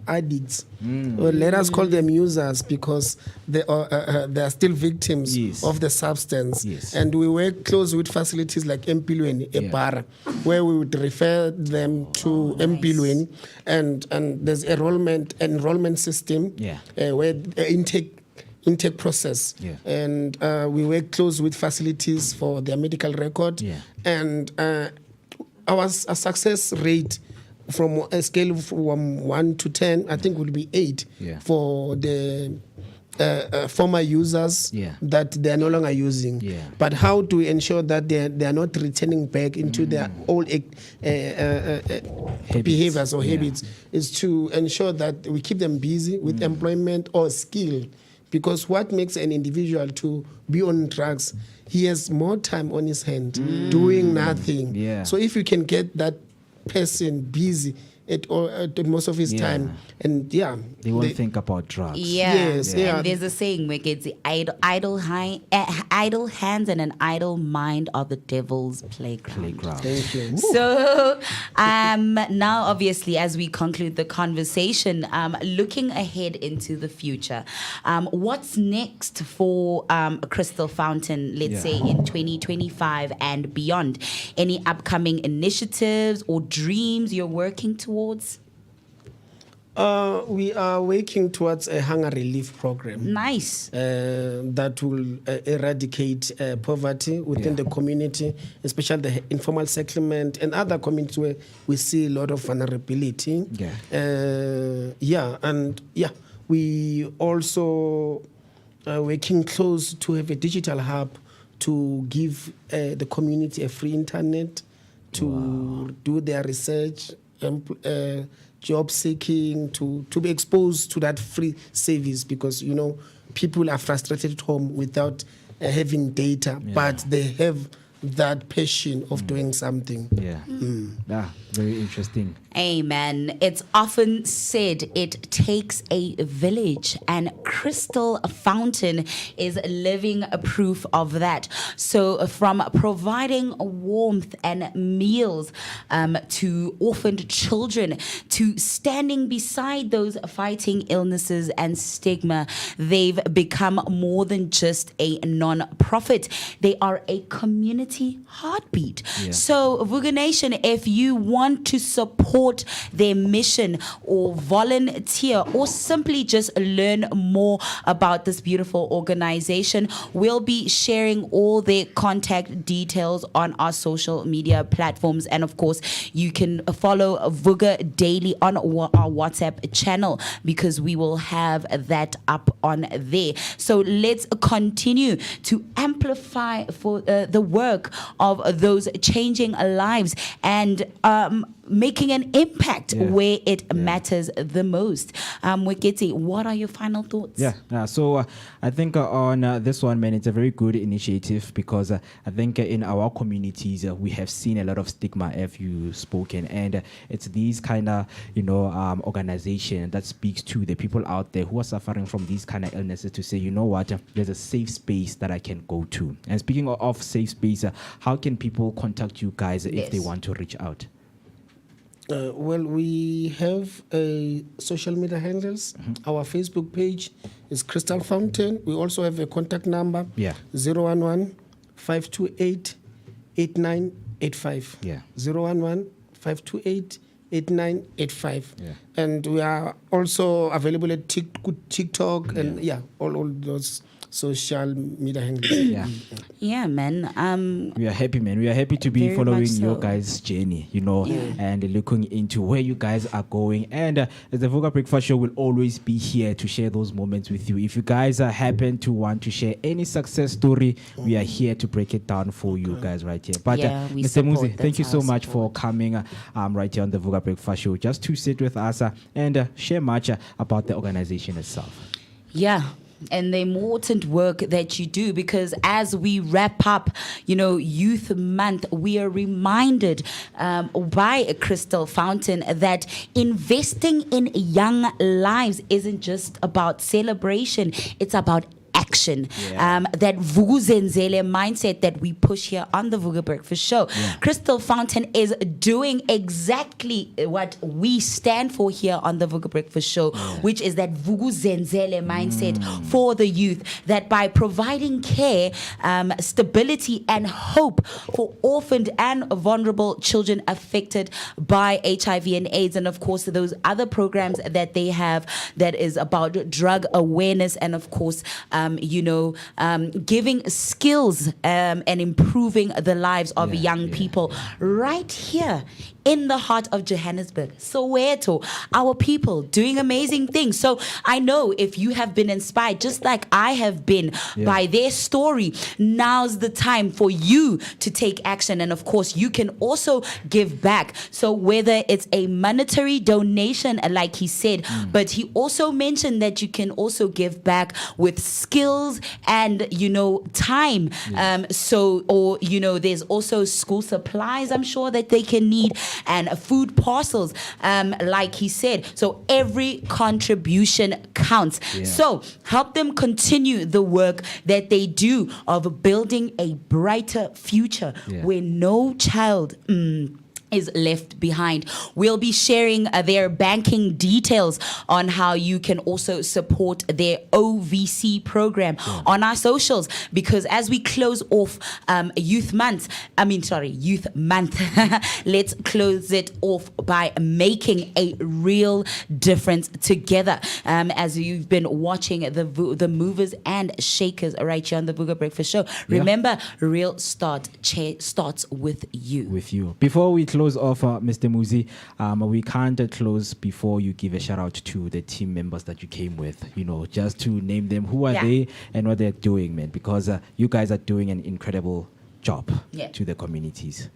addicts. Well, let us call them users because they are still victims of the substance. And we work close with facilities like Empilweni, Epara, where we would refer them to Empilweni, and there's enrollment system where intake process, and we work close with facilities for their medical record, and our success rate from a scale from 1 to 10, I think will be 8 for the former users that they are no longer using. But how do we ensure that they are not returning back into their old behaviors or habits? Is to ensure that we keep them busy with employment or skill. Because what makes an individual to be on drugs, he has more time on his hand doing nothing. So if you can get that person busy at most of his time, and
they won't think about drugs.
And there's a saying where it's idle hands and an idle mind are the devil's playground.
Thank you.
So now, obviously, as we conclude the conversation, looking ahead into the future, what's next for Crystal Fountain, let's say in 2025 and beyond? Any upcoming initiatives or dreams you're working towards?
We are working towards a hunger relief program.
Nice.
That will eradicate poverty within the community, especially the informal settlement and other communities where we see a lot of vulnerability. We also are working close to have a digital hub to give the community a free internet to do their research, job seeking, to be exposed to that free service, because people are frustrated at home without having data, but they have that passion of doing something.
Very interesting.
Amen. It's often said it takes a village, and Crystal Fountain is living proof of that. So from providing warmth and meals to orphaned children, to standing beside those fighting illnesses and stigma, they've become more than just a non-profit. They are a community heartbeat. So Vooka Nation, if you want to support their mission or volunteer or simply just learn more about this beautiful organization, we'll be sharing all their contact details on our social media platforms. And of course, you can follow Vooka daily on our WhatsApp channel, because we will have that up on there. So let's continue to amplify for the work of those changing lives and making an impact where it matters the most. Wekete, what are your final thoughts?
So I think on this one, man, it's a very good initiative, because I think in our communities we have seen a lot of stigma, as you spoken, and it's these kind of organization that speaks to the people out there who are suffering from these kind of illnesses to say, you know what, there's a safe space that I can go to. And speaking of safe space, how can people contact you guys if they want to reach out?
Well, we have social media handles. Our Facebook page is Crystal Fountain. We also have a contact number, 011-528-8985. 011-528-8985. And we are also available at TikTok and all those social media handles.
Man.
We are happy, man. We are happy to be following your guys' journey, and looking into where you guys are going. And the Vooka Breakfast Show will always be here to share those moments with you. If you guys happen to want to share any success story, we are here to break it down for you guys right here. But Mr. Muzi, thank you so much for coming right here on the Vooka Breakfast Show, just to sit with us and share much about the organization itself.
And the important work that you do, because as we wrap up, Youth Month, we are reminded by Crystal Fountain that investing in young lives isn't just about celebration, it's about action, that vukuzenzele mindset that we push here on the Vooka Breakfast Show. Crystal Fountain is doing exactly what we stand for here on the Vooka Breakfast Show, which is that vukuzenzele mindset for the youth, that by providing care, stability and hope for orphaned and vulnerable children affected by HIV and AIDS, and of course those other programs that they have that is about drug awareness, and of course giving skills and improving the lives of young people right here in the heart of Johannesburg, Soweto. Our people doing amazing things. So I know if you have been inspired, just like I have been by their story, now's the time for you to take action. And of course, you can also give back. So whether it's a monetary donation, like he said, but he also mentioned that you can also give back with skills and, time. There's also school supplies, I'm sure, that they can need, and food parcels, like he said. So every contribution counts. So help them continue the work that they do of building a brighter future where no child is left behind. We'll be sharing their banking details on how you can also support their OVC program on our socials, because as we close off Youth Month, let's close it off by making a real difference together. As you've been watching the movers and shakers right here on the Vooka Breakfast Show, remember, real starts with you.
Before we close off, Mr. Muzi, we can't close before you give a shout out to the team members that you came with, just to name them. Who are they and what they're doing, man? Because you guys are doing an incredible job to the communities.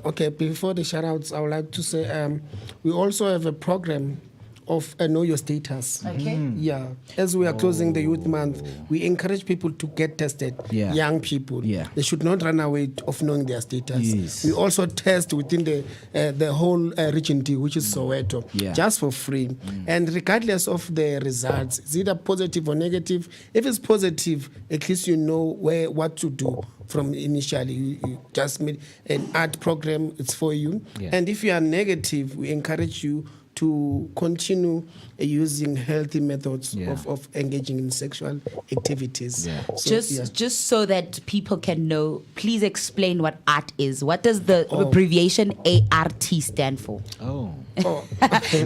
Okay, before the shout outs, I would like to say we also have a program of Know Your Status.
Okay.
As we are closing the Youth Month, we encourage people to get tested. Young people. They should not run away of knowing their status. We also test within the whole region D, which is Soweto, just for free. And regardless of the results, it's either positive or negative. If it's positive, at least you know what to do. From initially, you just made an art program, it's for you. And if you are negative, we encourage you to continue using healthy methods of engaging in sexual activities.
Just so that people can know, please explain what art is. What does the abbreviation ART stand for?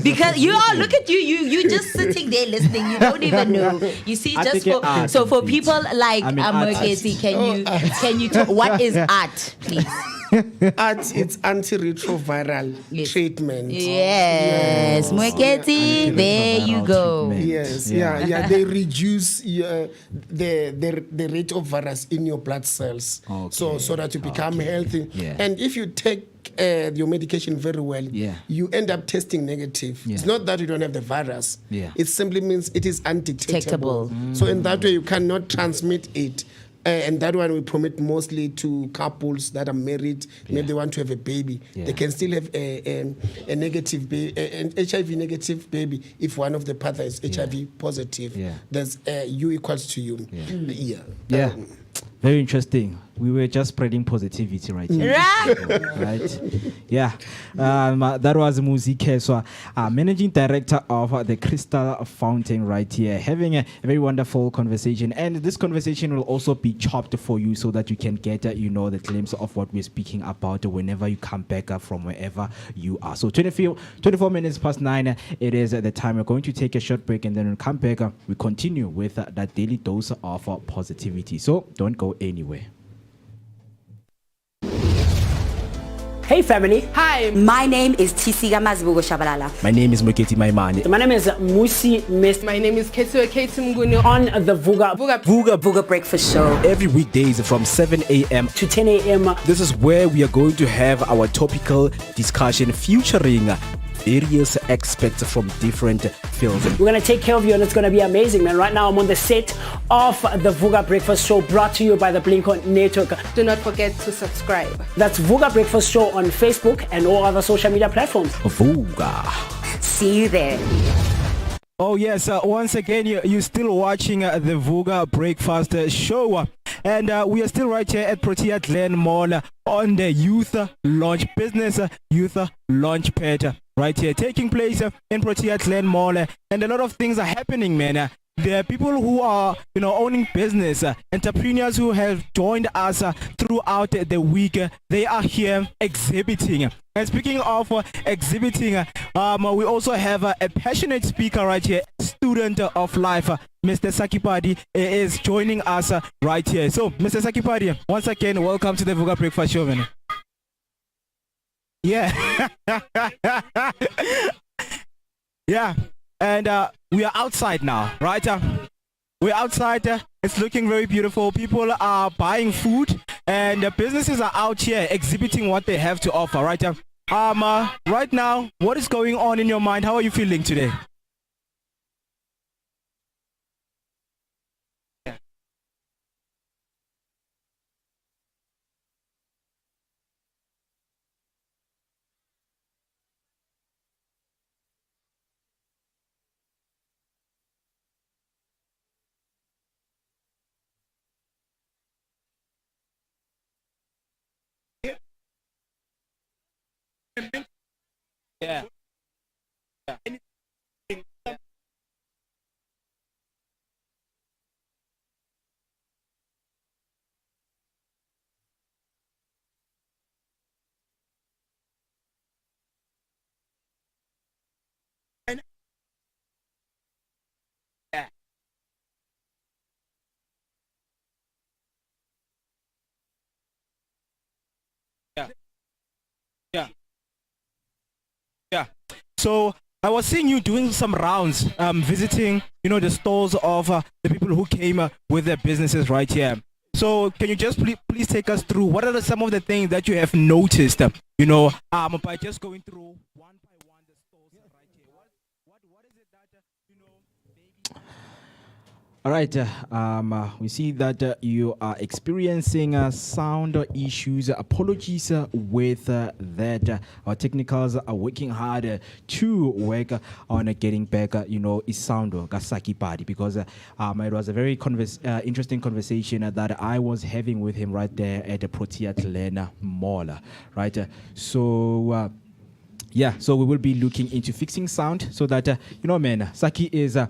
Because you all look at you just sitting there listening. You don't even know. You see, for people like Amogesi, can you talk, what is art, please?
Art, it's antiretroviral treatment.
Yes, Mweketi, there you go.
Yes, they reduce the rate of virus in your blood cells, so that you become healthy. And if you take your medication very well, you end up testing negative. It's not that you don't have the virus. It simply means it is undetectable. So in that way, you cannot transmit it. And that one we promote mostly to couples that are married. Maybe they want to have a baby. They can still have a negative baby, an HIV negative baby, if one of the partner is HIV positive. There's U equals to U.
Very interesting. We were just spreading positivity right here. Right? That was Muzi Keswa, Managing Director of the Crystal Fountain right here, having a very wonderful conversation. And this conversation will also be chopped for you so that you can get, the glimpse of what we're speaking about whenever you come back from wherever you are. So 24 minutes past 9, it is the time. We're going to take a short break, and then we'll come back. We continue with that daily dose of positivity. So don't go anywhere.
Hey family.
Hi.
My name is Tisiga Mazibugo Shabalala.
My name is Moketi Maimane.
My name is Musi Miss.
My name is Ketua Ketumgunu.
On the Vooka
Breakfast Show.
Every weekdays from 7 a.m.
to 10 a.m.
This is where we are going to have our topical discussion featuring various experts from different fields.
We're going to take care of you, and it's going to be amazing, man. Right now, I'm on the set of the Vooka Breakfast Show, brought to you by the Blink-On Network.
Do not forget to subscribe.
That's Vooka Breakfast Show on Facebook and all other social media platforms.
Vooka.
See you there.
Oh yes, once again you're still watching the Vooka Breakfast Show, and we are still right here at Protea Glen Mall on the Youth Launch Business Youth Launch Pad right here taking place in Protea Glen Mall, and a lot of things are happening, man. There are people who are, owning business, entrepreneurs who have joined us throughout the week. They are here exhibiting. And speaking of exhibiting, we also have a passionate speaker right here, student of life, Mr. Sakipadi is joining us right here. So, Mr. Sakipadi, once again, welcome to the Vooka Breakfast Show, man. Yeah. Yeah. And we are outside now, right? We're outside. It's looking very beautiful. People are buying food, and businesses are out here exhibiting what they have to offer, right? Right now, what is going on in your mind? How are you feeling today? Yeah. Yeah. Yeah. Yeah. So I was seeing you doing some rounds, visiting, the stalls of the people who came with their businesses right here. So can you just please take us through what are some of the things that you have noticed, by just going through one by one the stalls right here. What is it that, All right, we see that you are experiencing sound issues. Apologies with that. Our technicals are working hard to work on getting back, is sound Gasaki party, because it was a very interesting conversation that I was having with him right there at the Protea Glen Mall, right? Yeah, so we will be looking into fixing sound so that, Saki is a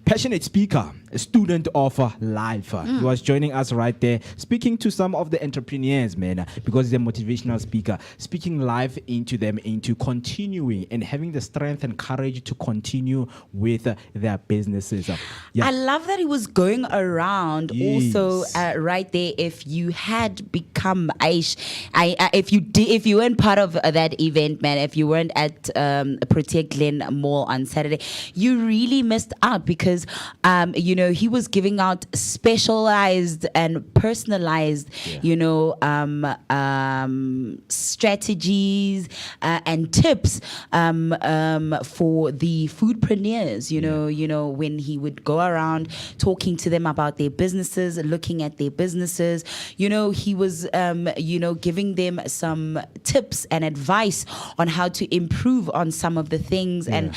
passionate speaker, a student of life. He was joining us right there, speaking to some of the entrepreneurs, man, because he's a motivational speaker, speaking life into them, into continuing and having the strength and courage to continue with their businesses.
I love that he was going around also right there. If you had become if you weren't part of that event, man, if you weren't at Protea Glen Mall on Saturday, you really missed out because he was giving out specialized and personalized strategies and tips for the foodpreneurs. When he would go around talking to them about their businesses, looking at their businesses, he was giving them some tips and advice on how to improve on some of the things, and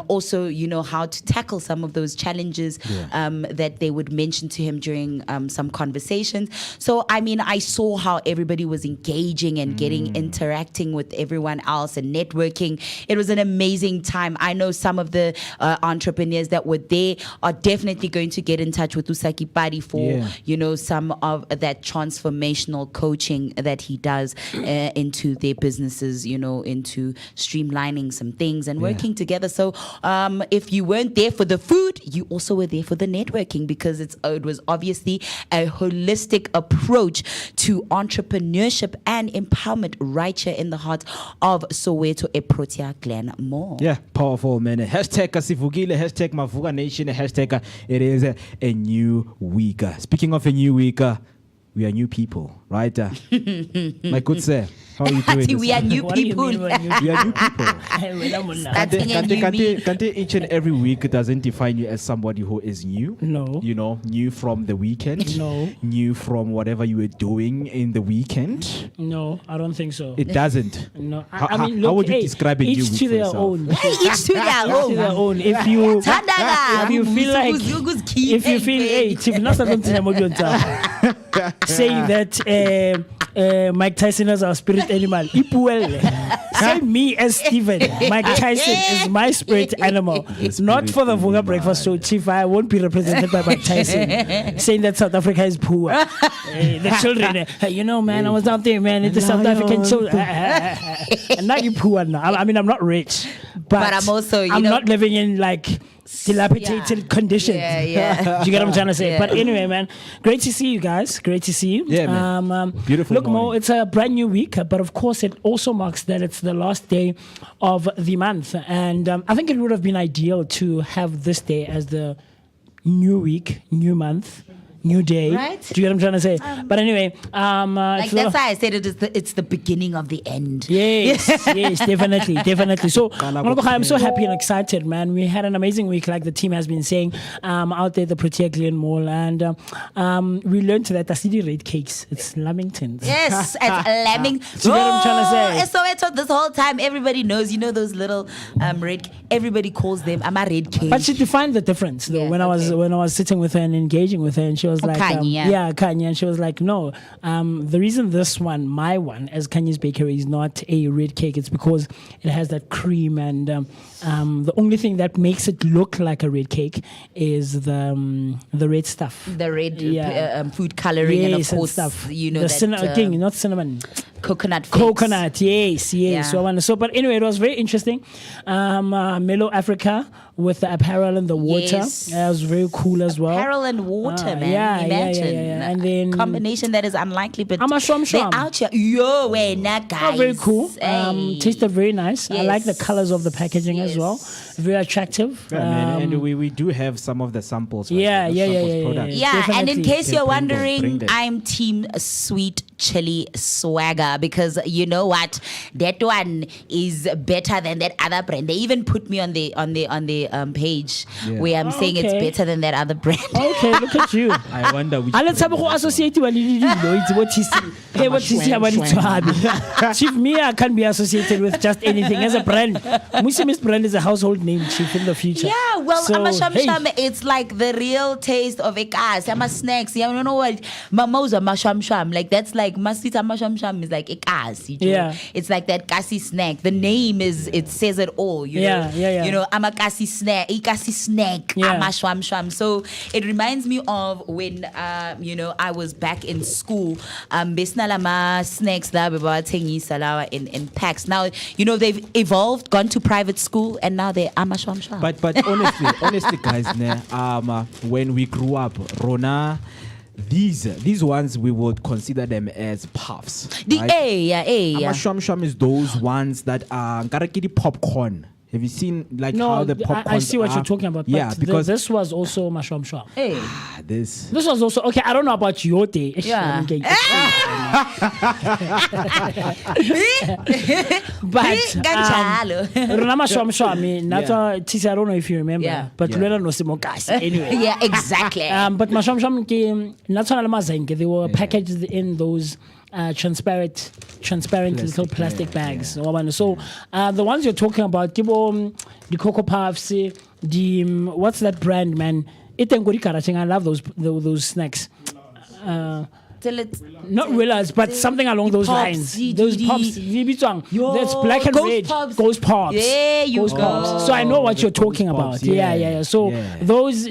also how to tackle some of those challenges that they would mention to him during some conversations. So I saw how everybody was engaging and interacting with everyone else and networking. It was an amazing time. I know some of the entrepreneurs that were there are definitely going to get in touch with Usaki Padi for some of that transformational coaching that he does into their businesses, into streamlining some things and working together. So if you weren't there for the food, you also were there for the networking, because it was obviously a holistic approach to entrepreneurship and empowerment right here in the heart of Soweto at Protea Glen Mall.
Yeah, powerful, man. Hashtag Sivugile, hashtag Mavuka Nation, hashtag it is a new week. Speaking of a new week, we are new people, right? My good sir. How are you doing?
We are new
What do you
people.
mean we're new
We are new people.
Starting a new me.
Kante, each and every week doesn't define you as somebody who is new.
No.
You know, new from the weekend.
No.
New from whatever you were doing in the weekend.
No, I don't think so.
It doesn't.
No,
How-
I mean,
how
look,
would you
hey,
describe a new
each
week
to
for
their
yourself?
own.
Each to their
To their
own.
own. If you feel like, if you feel, hey, Chief, not something saying that Mike Tyson is our spirit animal. Ipuel. Say me as Steven. Mike Tyson is my spirit animal. Not for the Vooka Breakfast Show, Chief. I won't be represented by Mike Tyson saying that South Africa is poor. The children, you know, man, I was out there, man. It's the South African children. And now you poor now. I mean, I'm not rich, but
I'm also,
I'm not living in like dilapidated conditions.
Yeah.
Do you get what I'm trying to say?
Yeah.
But anyway, man, great to see you guys. Great to see you.
Yeah, man. Beautiful
Look, Mo,
morning.
it's a brand new week, but of course, it also marks that it's the last day of the month. And I think it would have been ideal to have this day as the new week, new month, new day.
Right.
Do you get what I'm trying to say? But anyway,
Like that's why I said it's the beginning of the end.
Yes, yes, definitely. So, I'm so happy and excited, man. We had an amazing week, like the team has been saying, out there at the Protea Glen Mall, and we learned that the city red cakes, it's Lamingtons.
Yes, it's Lamington.
Do you get what I'm trying to say?
So this whole time, everybody knows, you know, those little red. Everybody calls them I'm a red cake.
But she defined the difference though.
Yeah,
when I was sitting with her and engaging with her, and she was like,
Kanye,
Kanye, and she was like, no, the reason this one, my one, as Kanye's Bakery, is not a red cake, it's because it has that cream, and the only thing that makes it look like a red cake is the red stuff,
the red food coloring, and of course,
stuff.
You know,
the
that,
not cinnamon.
Coconut,
yes.
Yeah.
So, but anyway, it was very interesting. Mellow Africa with the apparel and the water.
Yes.
That was very cool as well.
Apparel and water, man.
Yeah,
Imagine.
yeah. And then
combination that is unlikely, but
I'm a shom.
they're out here. Yo, guys.
Very cool.
Hey.
Tasted very nice. I like the
Yes.
colors of the packaging as well. Very attractive.
Yeah, man, and we do have some of the samples. Right?
Yeah.
Products.
Yeah, and in
Definitely.
case you're
Bring
wondering,
them.
I'm team sweet chili swagger, because you know what, that one is better than that other brand. They even put me on the page where I'm saying it's better than that other brand.
Okay, look at you.
I wonder which.
Let's have a associate with it's what he see. Hey, what he see about it. Chief, me, I can't be associated with just anything as a brand. Muslim's brand is a household name, Chief, in the future.
Yeah, well,
So,
I'm a sham
hey.
sham. It's like the real taste of a gas. I'm a snacks. You know what? Mama's a sham sham. Like that's like masita sham sham is like a gas. You know?
Yeah.
It's like that gassy snack. The name it says it all. You know?
Yeah.
You know, I'm a gassy snack. A gassy snack.
Yeah.
I'm a sham sham. So it reminds me of when I was back in school. Besnalama snacks la beba tengi salawa in packs. Now they've evolved, gone to private school, and now they're ama sham sham.
But honestly, guys, when we grew up, Rona, these ones we would consider them as puffs. Right? Sham is those ones that are karakiri popcorn. Have you seen how the popcorn?
I see what you're talking about. But
Yeah, because
this was also masham sham.
Hey.
This
was also okay. I don't know about your day.
Yeah.
But Rama Sham Sham, I don't know if you remember.
Yeah.
But Lena knows more guys. Anyway.
Yeah, exactly.
But Masham Sham, they were packaged in those transparent little plastic bags. So the ones you're talking about, the Cocoa Puffs, the what's that brand, man? I love those snacks. Not Willas, but something along those
Pops,
lines.
DDD.
Those pops, that's black and
Ghost
red.
Pops.
Ghost Pops.
There you
Ghost
go.
Pops. So I know what you're talking
Pops,
about. Yeah. So
yeah.
those,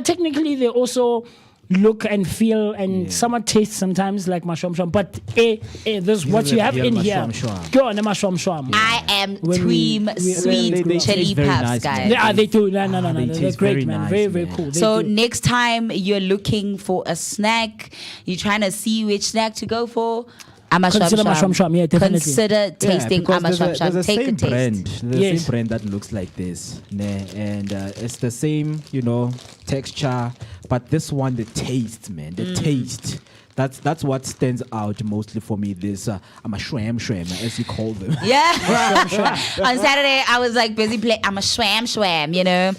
technically they also look and feel and somewhat taste sometimes like masham sham, but this is what you have in here. Go on, masham sham.
I am team sweet
they
chili
taste very
puffs,
nice,
guys.
man.
They do. No.
they
They're
taste
great,
very
man.
nice,
Very
man.
cool. They
So
do.
next time you're looking for a snack, you're trying to see which snack to go for.
Consider masham sham. Yeah, definitely.
Consider tasting
because
amasham sham.
there's
Take a
same
taste.
brand. There's
Yes.
same brand that looks like this, and it's the same, texture. But this one, the taste, man, the taste.
That's what stands out mostly for me. This I'm a shwam as you call them.
Yeah. On Saturday, I was like busy playing. I'm a shwam, you know.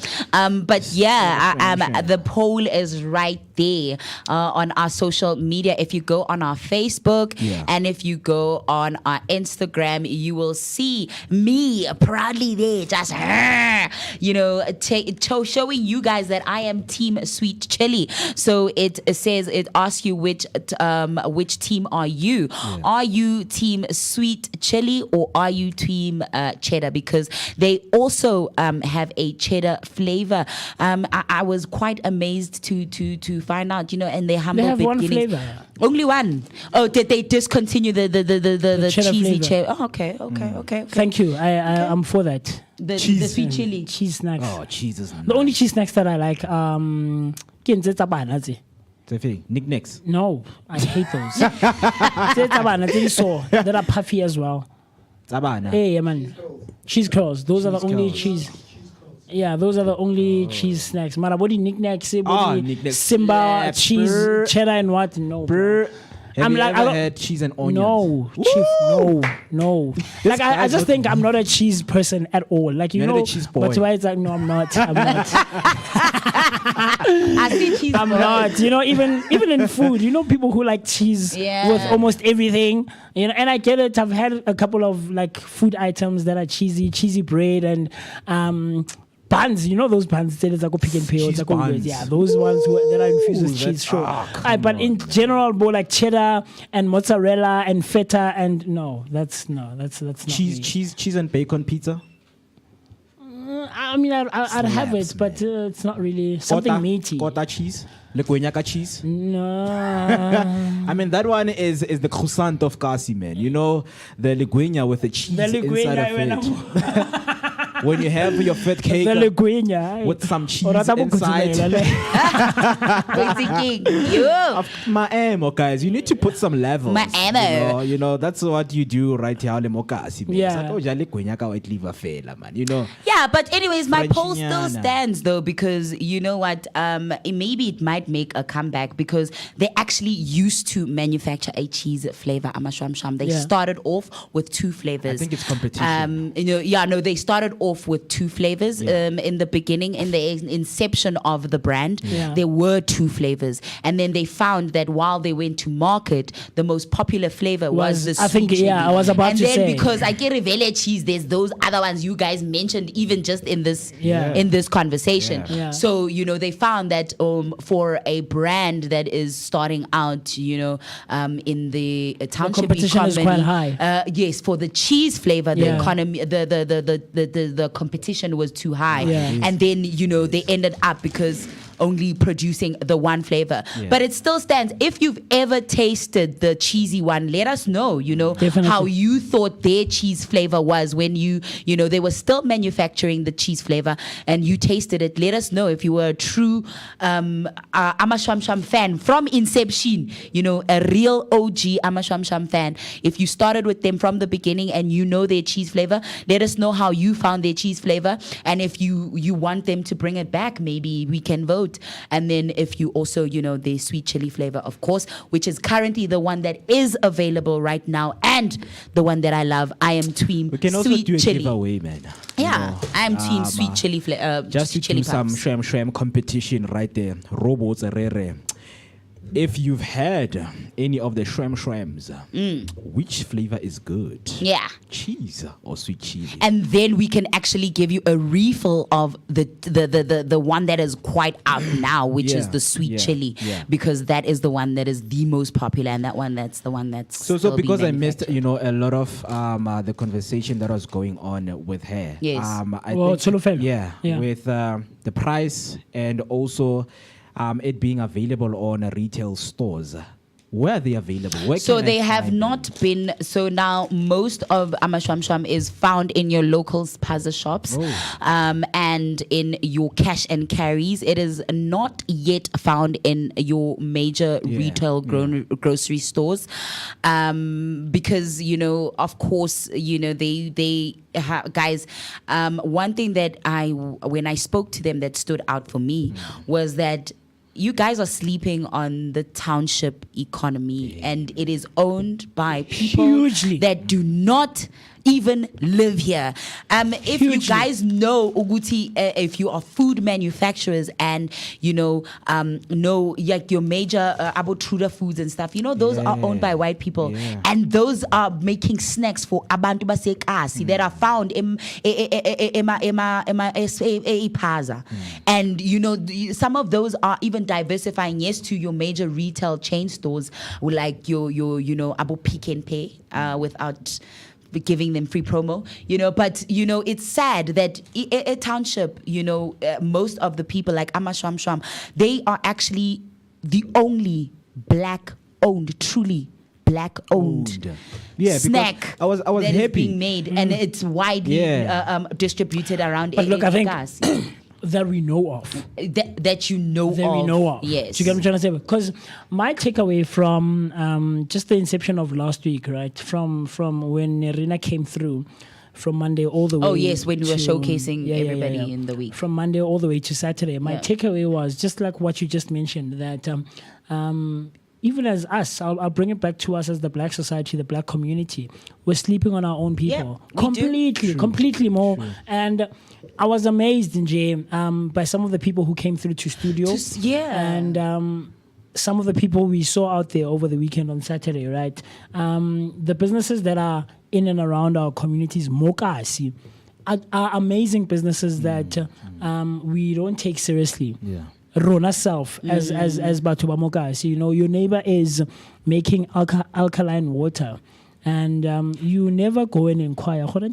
But yeah, the poll is right there on our social media. If you go on our Facebook and if you go on our Instagram, you will see me proudly there, just you know, showing you guys that I am Team Sweet Chili. So it says, it asks you which team are you? Are you Team Sweet Chili or are you Team Cheddar? Because they also have a cheddar flavor. I was quite amazed to find out, you know, and they humble
have one
beginnings.
flavor.
Only one. Oh, did they discontinue the
cheddar
cheesy
flavor.
cheddar? Oh, okay.
Thank you. I'm for that.
The sweet chili.
Cheese snacks.
Oh, cheese is
The only cheese snacks that I like,
knickknacks.
no, I hate those. That are puffy as well.
Tabana.
Hey, man. Cheese curls. Those are the only
curls.
cheese. Yeah, those are the only cheese snacks. Marabodi knickknacks,
knickknacks.
Simba,
Yeah,
cheese,
brr.
cheddar, and what? No.
Brr. Have you
I
ever
don't-
had cheese and onions?
No, chief, no. Like I
guy's
just
not-
think I'm not a cheese person at all. Like you
You're
know,
not a cheese boy.
but why it's like no, I'm not.
I see cheese.
I'm not. You know, even in food, you know, people who like cheese
Yeah.
with almost everything. You know, and I get it. I've had a couple of like food items that are cheesy bread and buns. You know those buns that go pick and pay.
Cheese buns.
Yeah, those ones that are infused with
Ooh,
cheese.
that's-
Sure.
come
But in general, more like cheddar and mozzarella and feta and that's not me.
Cheese and bacon pizza.
I mean, I'd have
Slaps,
it, but it's not really something meaty.
Cota cheese. Legwenyaka cheese.
No.
I mean, that one is the croissant of Kasi, man. You know, the legwenya with the cheese
The
inside
legwenya,
of it. When you have your fat cake
The legwenya.
with some cheese
Or rather,
inside.
Basically, you.
My ammo, guys. You need to put some levels.
My ammo.
You know, that's what you do right here.
Yeah.
You know.
Yeah, but anyways, my poll still
Frenchiana.
stands though, because you know what? Maybe it might make a comeback because they actually used to manufacture a cheese flavor, amashwamsham. They
Yeah.
started off with two flavors.
I think it's competition.
They started off with two flavors. In the beginning, in the inception of the brand, there were two flavors, and then they found that while they went to market, the most popular flavor was the sweet
I think,
chili.
I was about
and
to
then
say.
because I get Revele cheese, there's those other ones you guys mentioned even just in this conversation.
Yeah.
So they found that for a brand that is starting out, in the township
competition is
economy,
quite high.
yes, for the cheese flavor, the
Yeah.
economy, the competition was too high,
Yeah.
and then they ended up because only producing the one flavor. But it still stands. If you've ever tasted the cheesy one, let us know,
Definitely.
how you thought their cheese flavor was when they were still manufacturing the cheese flavor and you tasted it. Let us know if you were a true Amashwamsham fan from inception, a real OG Amashwamsham fan. If you started with them from the beginning and their cheese flavor, let us know how you found their cheese flavor. And if you want them to bring it back, maybe we can vote. And then if you also, the sweet chili flavor, of course, which is currently the one that is available right now and the one that I love. I am team
We can also
sweet
do a
chili.
giveaway, man.
Yeah, I am team sweet chili flavor.
Just to
chili
do some
puffs.
shram competition right there. Robots rare. If you've had any of the shrams, which flavor is good?
Yeah.
Cheese or sweet chili?
And then we can actually give you a refill of the one that is quite out now, which is the sweet chili, because that is the one that is the most popular, and that's the one that's
So
still being
because I missed,
manufactured.
a lot of the conversation that was going on with her.
Yes.
I
Well,
think,
Tsolofelo.
yeah, with the price and also it being available on retail stores. Where are they available? Where
So
can I
they have
find
not been. So now most of Amashwamsham is found in your local spaza shops, and in your cash and carries. It is not yet found in your major retail grocery stores, because of course, they guys. One thing that when I spoke to them that stood out for me was that you guys are sleeping on the township economy, and it is owned by people
Hugely.
that do not even live here. If you
Hugely.
guys know Uguti, if you are food manufacturers and know like your major Abotruda foods and stuff, those are owned by white people, and those are making snacks for abantu basekasi that are found in Paza, and some of those are even diversifying to your major retail chain stores, like your Abo Pick and Pay without giving them free promo, but it's sad that a township, most of the people like Amashwam, they are actually the only truly black owned snack
I was
that is
happy
being made, and it's widely distributed around.
But look, I think
Gas.
that we know of.
That you know of. Yes.
Do you get what I'm trying to say? Because my takeaway from just the inception of last week, right? From when Nerina came through, from Monday all the way.
Oh yes, when we were
to,
showcasing everybody in the week.
From Monday all the way to Saturday. My takeaway was just like what you just mentioned, that even as us, I'll bring it back to us as the black society, the black community. We're sleeping on our own people. Completely more. True. And I was amazed, by some of the people who came through to studio. And some of the people we saw out there over the weekend on Saturday, right? The businesses that are in and around our communities, Mokasi, are amazing businesses that we don't take seriously.
Yeah.
Rona self as Batuba Mokasi, your neighbor is making alkaline water, and you never go and inquire. Do you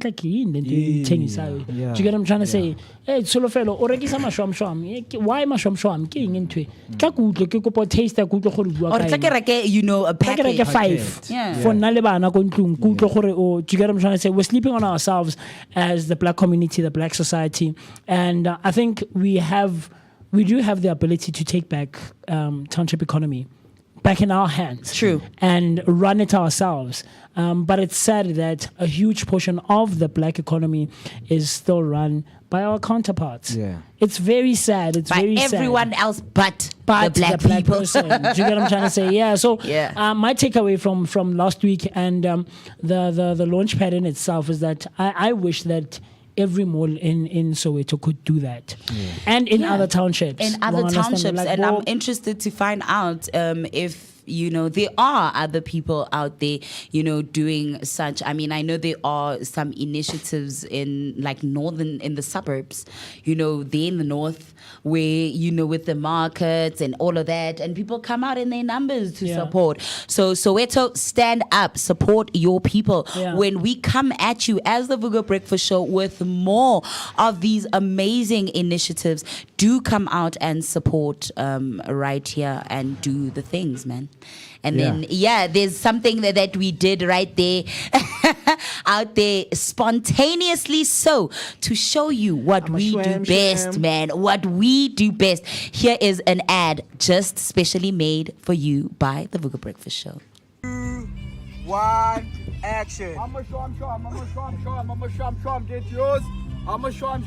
get what I'm trying to say? Hey, solo fellow, orekisa mashwam. Why mashwam? King into it. Taste a good
or a package.
5 for Nalebana Kuntung. Do you get what I'm trying to say? We're sleeping on ourselves as the black community, the black society, and I think we do have the ability to take back township economy back in our hands.
True.
And run it ourselves. But it's sad that a huge portion of the black economy is still run by our counterparts.
Yeah.
It's very sad. It's
by
very
everyone
sad.
else but the black people.
Person. Do you get what I'm trying to say? Yeah. So my takeaway from last week and the launch pad in itself is that I wish that every mall in Soweto could do that, and in other townships.
In other townships, and I'm interested to find out if there are other people out there, doing such. I mean, I know there are some initiatives in like in the suburbs, there in the north, where, with the markets and all of that, and people come out in their numbers to support. So Soweto, stand up, support your people.
Yeah.
When we come at you as the Vooka Breakfast Show with more of these amazing initiatives, do come out and support right here and do the things, man. And then, there's something that we did right there out there spontaneously to show you what we do best, man. What we do best. Here is an ad just specially made for you by the Vooka Breakfast Show.
2, 1, action. I'm a sham, get yours. I'm a sham,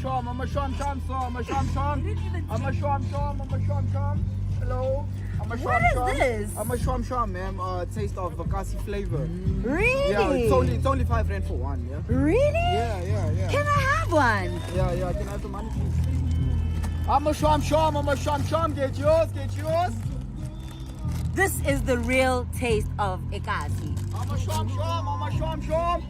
hello.
What is this?
I'm a sham, ma'am. Taste of Vakasi flavor.
Really?
Yeah, it's only 5 rand for one. Yeah.
Really?
Yeah.
Can I have one?
Yeah. Can I have the money, please? I'm a sham. Get yours.
This is the real taste of Ekasi.
I'm a sham. Sham.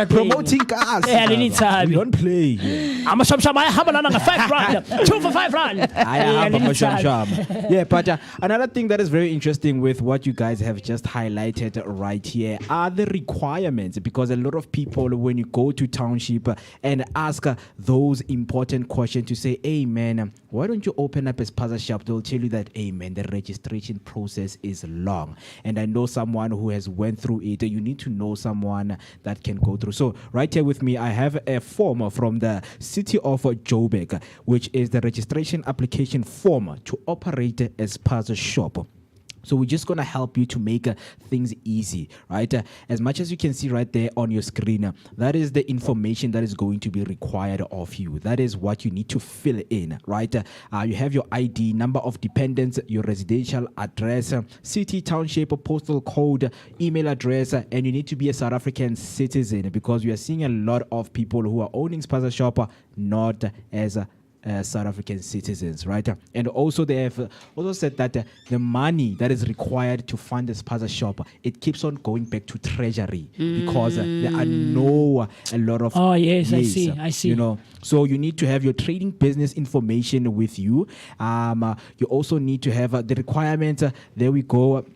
Promoting cars. We don't play.
I'm a sham. I have another 5 rand. 2 for 5 rand.
I'm a sham. Yeah, but another thing that is very interesting with what you guys have just highlighted right here are the requirements, because a lot of people, when you go to township and ask those important questions to say, hey man, why don't you open up a spaza shop? They'll tell you that, hey man, the registration process is long. And I know someone who has went through it. You need to know someone that can go through. So right here with me, I have a form from the city of Joburg, which is the registration application form to operate a spaza shop.
So we're just going to help you to make things easy, right? As much as you can see right there on your screen, that is the information that is going to be required of you. That is what you need to fill in, right? You have your ID, number of dependents, your residential address, city, township, postal code, email address, and you need to be a South African citizen, because we are seeing a lot of people who are owning spaza shop not as South African citizens, right? And also they have also said that the money that is required to fund the spaza shop, it keeps on going back to treasury, because there are a lot of
yes, I see.
You know, so you need to have your trading business information with you. You also need to have the requirement. There we go.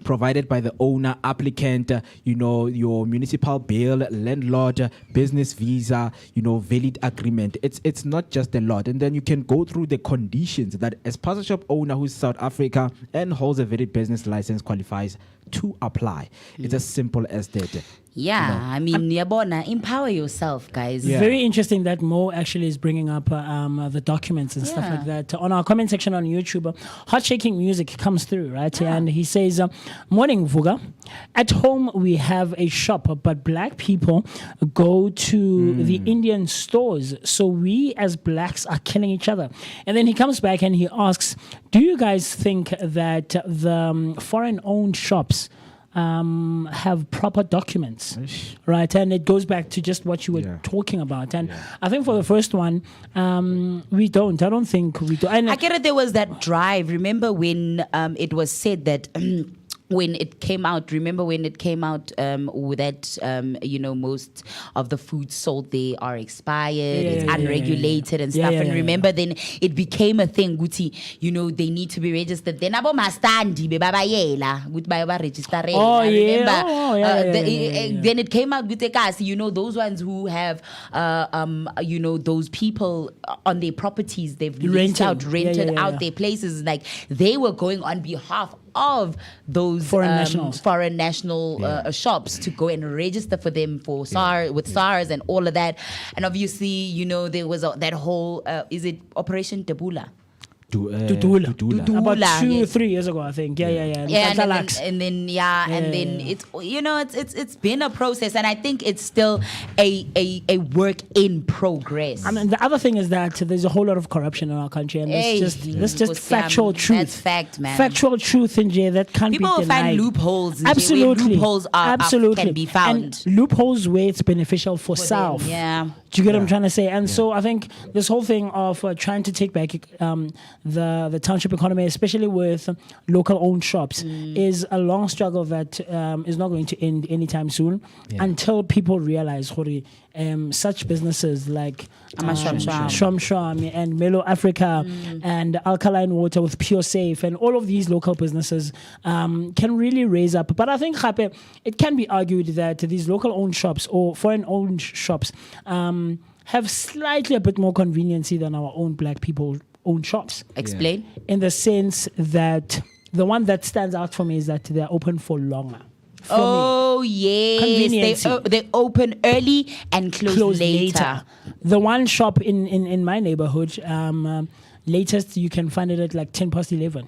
Provided by the owner, applicant, your municipal bill, landlord, business visa, valid agreement. It's not just a lot. And then you can go through the conditions that a spaza shop owner who's South Africa and holds a valid business license qualifies to apply. It's as simple as that.
Yeah, I mean, Yabona, empower yourself, guys.
Yeah. Very interesting that Mo actually is bringing up the documents and stuff like that. On our comment section on YouTube, Hot Shaking Music comes through, right? And he says, morning, Vooka. At home, we have a shop, but black people go to the Indian stores. So we as blacks are killing each other. And then he comes back and he asks, do you guys think that the foreign-owned shops have proper documents, right? And it goes back to just what you were talking about. And I think for the first one, we don't. I don't think we do.
I get it. There was that drive. Remember when it was said that when it came out, that most of the foods sold there are expired, it's unregulated and stuff. And remember, then it became a thing, Guti, they need to be registered. Then abo mastandi bebabayela guti bayaba register. Then it came out with those ones who have those people on their properties, they've rented out their places, like they were going on behalf of those foreign national shops to go and register for them for SARS and all of that. And obviously, there was that whole is it Operation Tabula?
Tutula. About 2-3 years ago, I think. And then it's been a process, and I think it's still a work in progress. I mean, the other thing is that there's a whole lot of corruption in our country, and that's just factual truth.
That's fact, man.
Factual truth in Jay that can't
People
be denied.
Find loopholes.
Absolutely,
loopholes can be found.
And loopholes where it's beneficial for self.
Them, yeah.
Do you get what I'm trying to say? And so I think this whole thing of trying to take back the township economy, especially with local-owned shops, is a long struggle that is not going to end anytime soon until people realize such businesses like Shom and Melo Africa and Alkaline Water with Pure Safe and all of these local businesses can really raise up. But I think, Khape, it can be argued that these local-owned shops or foreign-owned shops have slightly a bit more conveniency than our own black people-owned shops.
Explain.
In the sense that the one that stands out for me is that they're open for longer.
Yes, they open early and close later.
The one shop in my neighborhood, latest you can find it at like 11:10.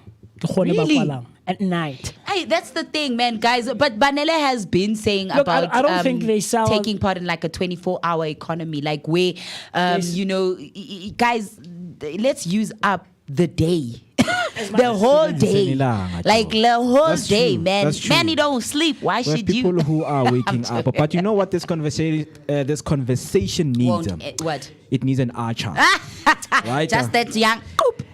Really?
At night.
Hey, that's the thing, man, guys. But Banele has been saying
Look,
about
I don't think they sell
taking part in like a 24-hour economy, like where guys, let's use up the day. The whole day, like the whole day, man. Man, he don't sleep. Why should you?
People who are waking up, but you know what this conversation needs?
What?
It needs an archer, right?
Just that young.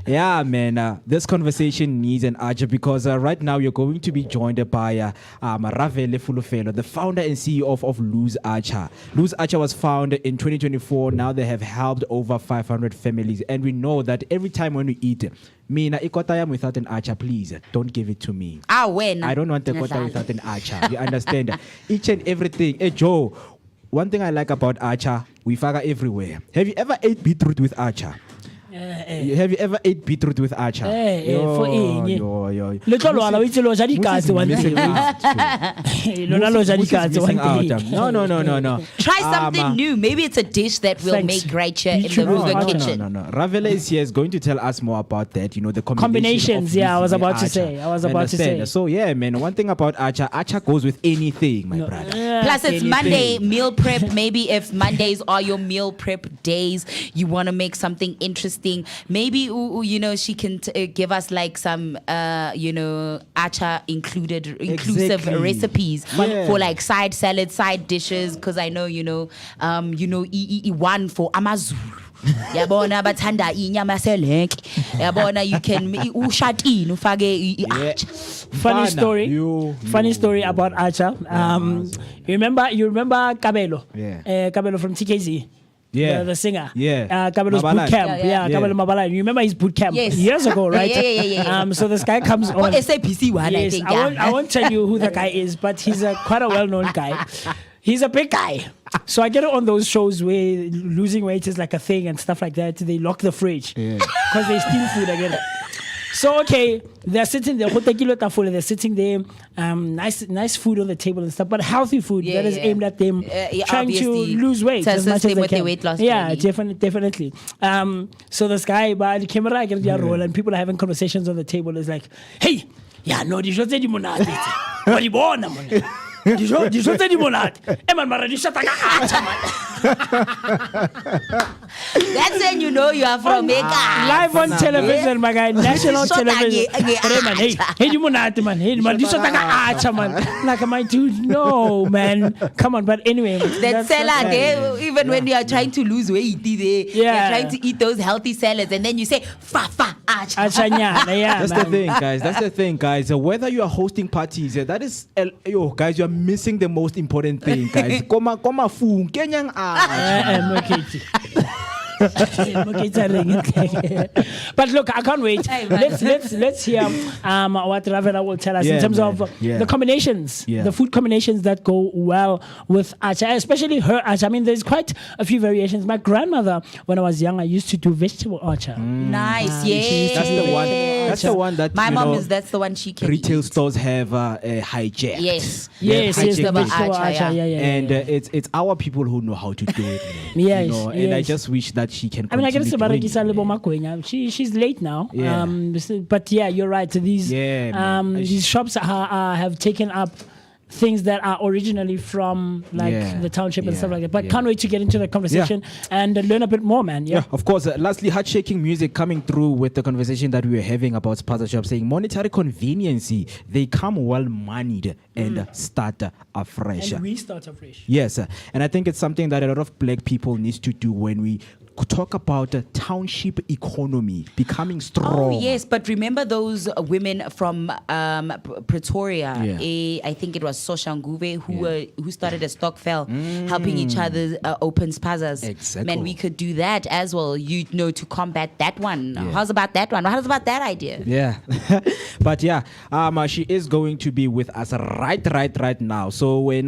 Yeah, man. This conversation needs an archer because right now you're going to be joined by Ravele Fulufelo, the founder and CEO of Lose Archer. Lose Archer was founded in 2024. Now they have helped over 500 families, and we know that every time when we eat, Mina ikotayam without an archer, please don't give it to me.
When?
I don't want a kota without an archer. You understand? Each and everything. Hey Joe, one thing I like about archer, we figure everywhere. Have you ever ate beetroot with archer? Have you ever ate beetroot with acha?
For eng.
Yo.
Little one, I will just
Moses
one
missing
day.
Moses missing out. No.
Try something new. Maybe it's a dish that will make great here in the Vooka kitchen.
No. Ravela is here is going to tell us more about that. You know, the
combinations. Yeah, I was about to say.
So yeah, man. One thing about acha goes with anything, my brother.
Plus, it's Monday meal prep. Maybe if Mondays are your meal prep days, you want to make something interesting. Maybe she can give us like some acha inclusive recipes for like side salads, side dishes. Because I know one for Amazulu. Yabona bathanda inyama selenke. Yabona you can ushatini ufake
Funny story about acha. You remember Kabelo?
Yeah.
Kabelo from TKZ.
Yeah,
the singer.
Yeah,
Kabelo's boot camp. Kabelo Mabalai. You remember his boot camp years ago, right?
Yeah.
So this guy comes on.
SAPC one,
yes,
I think.
I won't tell you who the guy is, but he's quite a well-known guy. He's a big guy. So I get on those shows where losing weight is like a thing and stuff like that. They lock the fridge because they steal food again. So okay, they're sitting there. They're sitting there. Nice food on the table and stuff, but healthy food that is aimed at them trying to lose weight as much as they can.
Weight loss
definitely. So this guy by the camera get their role, and people are having conversations on the table. It's like, hey, no, this was the monad. What you born, man? This was the monad.
That's when you know you are from Mega.
Live on television, my guy, national television. Hey, you monad, man. Hey, man, this was man. Like, my dude, no, man. Come on, but anyway.
That salad, even when you are trying to lose weight, you're trying to eat those healthy salads, and then you say, fa, acha.
That's the thing, guys. Whether you are hosting parties, that is, guys, you are missing the most important thing, guys. Koma fu, kenyang
But look, I can't wait. Let's hear what Ravela will tell us in terms of the combinations, the food combinations that go well with acha, especially her acha. I mean, there's quite a few variations. My grandmother, when I was young, I used to do vegetable acha.
Nice,
That's the one. That's the one that
my mom is. That's the one she can.
Retail stores have hijacked.
Yes,
the
acha.
And it's our people who know how to do it. And I just wish that she can.
I mean, I guess she's late now. But you're right. These shops have taken up things that are originally from the township and stuff like that. But can't wait to get into the conversation and learn a bit more, man. Yeah,
of course. Lastly, heart-shaking music coming through with the conversation that we were having about spaza shops, saying monetary convenience, they come well-moneyed and start afresh.
And we start afresh.
Yes, and I think it's something that a lot of black people need to do when we talk about township economy becoming strong.
Oh yes, but remember those women from Pretoria? I think it was Soshanguve who started a Stockfell, helping each other open spazas.
Exactly.
Man, we could do that as well. To combat that one. How's about that one? How's about that idea?
Yeah, but she is going to be with us right now. So when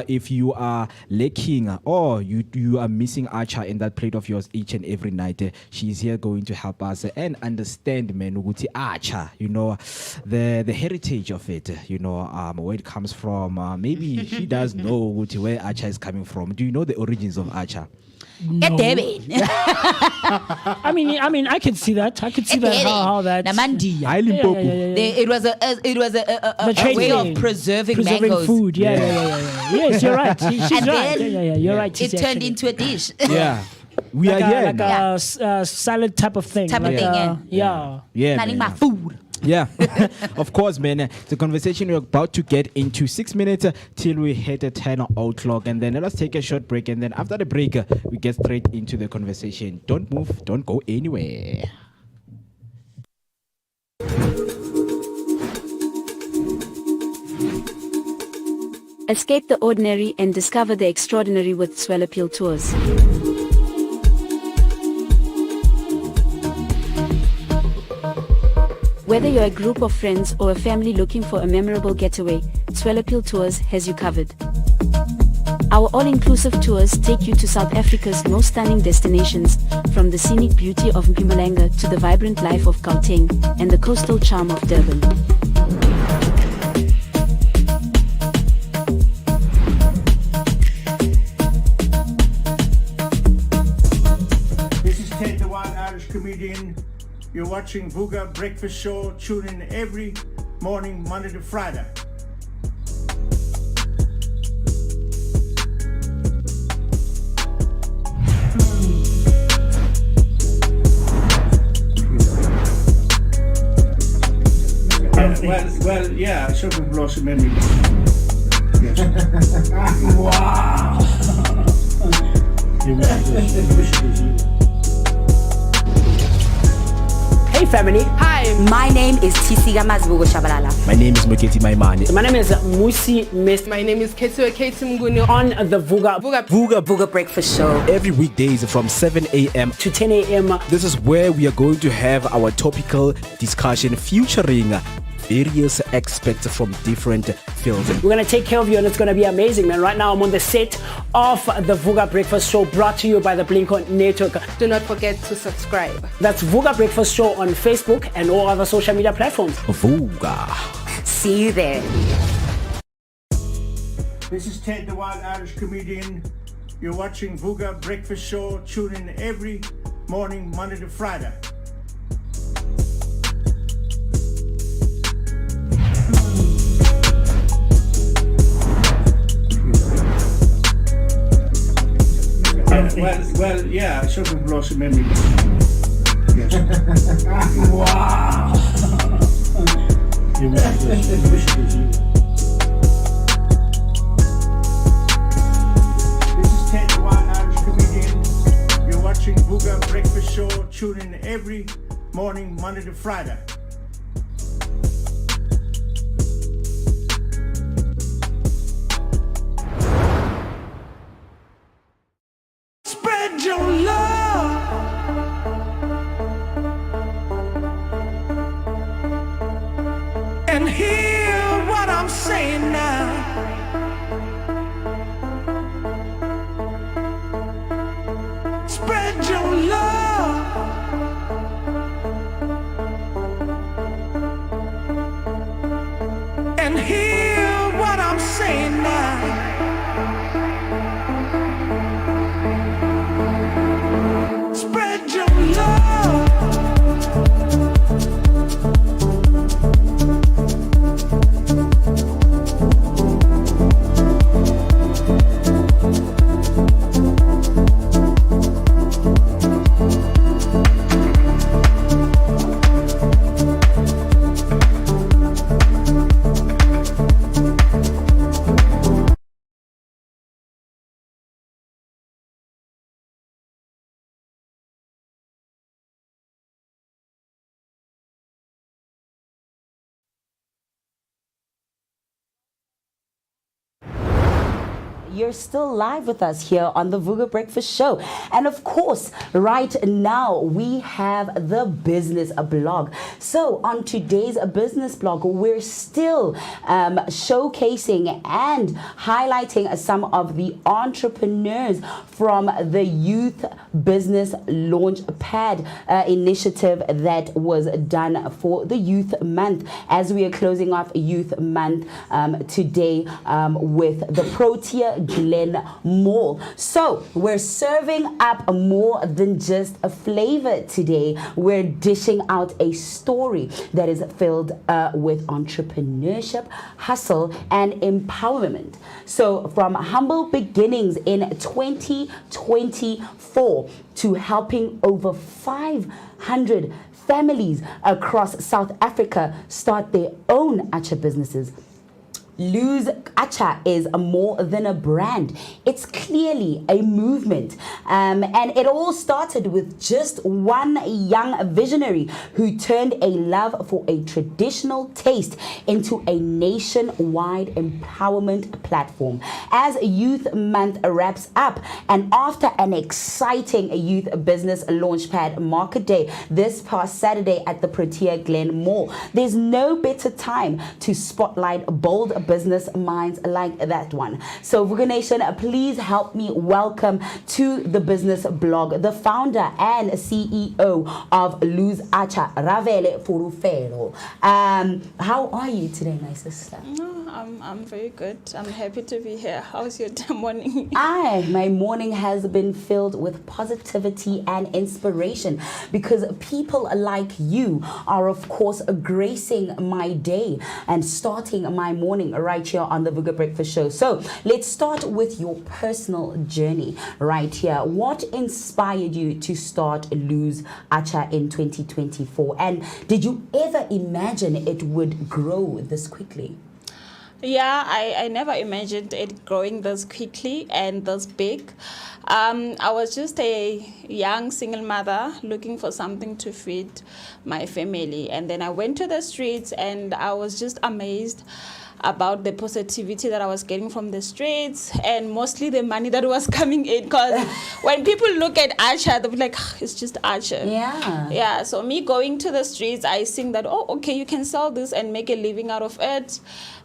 if you are lacking or you are missing acha in that plate of yours each and every night, she's here going to help us and understand, man, uguti acha, the heritage of it, where it comes from. Maybe she does know where acha is coming from. Do you know the origins of acha?
No. I mean, I can see that. I can see that how that.
It was a way of preserving mangoes.
Food. Yes, you're right. She's right. You're right.
It turned into a dish.
Yeah. We are here.
Like a salad type of thing.
Yeah. My food.
Yeah, of course, man. The conversation we're about to get into 6 minutes till we hit 10 o'clock, and then let us take a short break, and then after the break, we get straight into the conversation. Don't move, don't go anywhere.
Escape the ordinary and discover the extraordinary with Swell Appeal Tours. Whether you're a group of friends or a family looking for a memorable getaway, Swell Appeal Tours has you covered. Our all-inclusive tours take you to South Africa's most stunning destinations, from from the scenic beauty of Mpumalanga to the vibrant life of Gauteng and the coastal charm of Durban.
This is Ted, the Wild Irish Comedian. You're watching Vooka Breakfast Show. Tune in every morning, Monday to Friday. Well, yeah, some people also made me. Yes.
Wow. Hey family.
Hi, my name is Tisiga Mazbugo Shabalala.
My name is Moketi Maimane.
My name is Musi Miss.
My name is Ketumguni
On the
Vooka Breakfast Show.
Every weekdays from 7 a.m.
to 10 a.m.
This is where we are going to have our topical discussion featuring various experts from different fields.
We're going to take care of you and it's going to be amazing, man. Right now I'm on the set of the Vooka Breakfast Show brought to you by the Blink-On Network.
Do not forget to subscribe.
That's Vooka Breakfast Show on Facebook and all other social media platforms.
Vooka.
See you there.
This is Ted, the Wild Irish Comedian. You're watching Vooka Breakfast Show. Tune in every morning, Monday to Friday. Well, yeah, some people also made me. Yes.
Wow.
This is Ted, the Wild Irish Comedian. You're watching Vooka Breakfast Show. Tune in every morning, Monday to Friday.
Spread your love. And hear what I'm saying now. Spread your love. And hear what I'm saying now. Spread your love.
You're still live with us here on the Vooka Breakfast Show. And of course, right now we have the business blog. So on today's business blog, we're still showcasing and highlighting some of the entrepreneurs from the Youth Business Launchpad initiative that was done for the Youth Month, as we are closing off Youth Month today with the Protea Glen Mall. So we're serving up more than just a flavor today. We're dishing out a story that is filled with entrepreneurship, hustle, and empowerment. So from humble beginnings in 2024 to helping over 500 families across South Africa start their own Acha businesses. Lose Acha is more than a brand. It's clearly a movement. And it all started with just one young visionary who turned a love for a traditional taste into a nationwide empowerment platform. As Youth Month wraps up, and after an exciting Youth Business Launchpad Market Day this past Saturday at the Protea Glen Mall, there's no better time to spotlight bold business minds like that one. So Vooka Nation, please help me welcome to the business blog the founder and CEO of Lose Acha, Ravele Furufero. How are you today, my sister?
I'm very good. I'm happy to be here. How's your morning?
My morning has been filled with positivity and inspiration because people like you are, of course, gracing my day and starting my morning right here on the Vooka Breakfast Show. So let's start with your personal journey right here. What inspired you to start Lose Acha in 2024? And did you ever imagine it would grow this quickly?
Yeah, I never imagined it growing this quickly and this big. I was just a young single mother looking for something to feed my family. And then I went to the streets and I was just amazed about the positivity that I was getting from the streets and mostly the money that was coming in. Because when people look at Acha, they'll be like, it's just Acha.
Yeah.
Yeah, so me going to the streets, I think that, oh, okay, you can sell this and make a living out of it.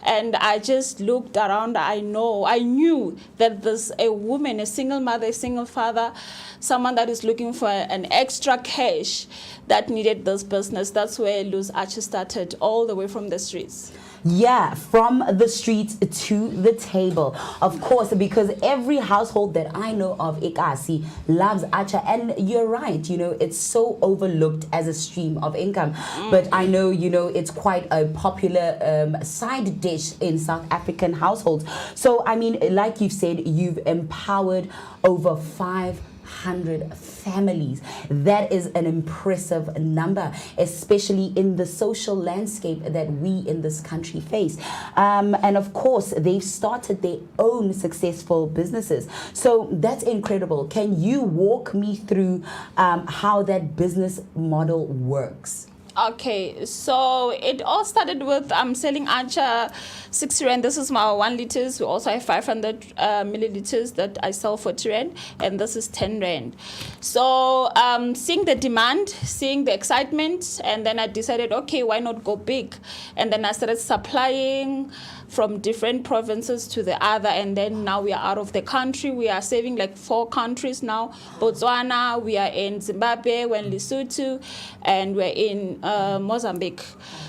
And I just looked around. I knew that there's a woman, a single mother, a single father, someone that is looking for an extra cash that needed this business. That's where Lose Acha started, all the way from the streets.
Yeah, from the streets to the table. Of course, because every household that I know of, Ikasi, loves Acha. And you're right, it's so overlooked as a stream of income. But I know, it's quite a popular side dish in South African households. So, I mean, like you've said, you've empowered over 500 families. That is an impressive number, especially in the social landscape that we in this country face. And of course, they've started their own successful businesses. So that's incredible. Can you walk me through how that business model works?
Okay, so it all started with selling Acha 60 rand. This is my 1 liters. We also have 500 milliliters that I sell for 2 rand, and this is 10 rand. So seeing the demand, seeing the excitement, and then I decided, okay, why not go big? And then I started supplying from different provinces to the other, and then now we are out of the country. We are serving like 4 countries now. Botswana, we are in Zimbabwe, we're in Lesotho, and we're in Mozambique.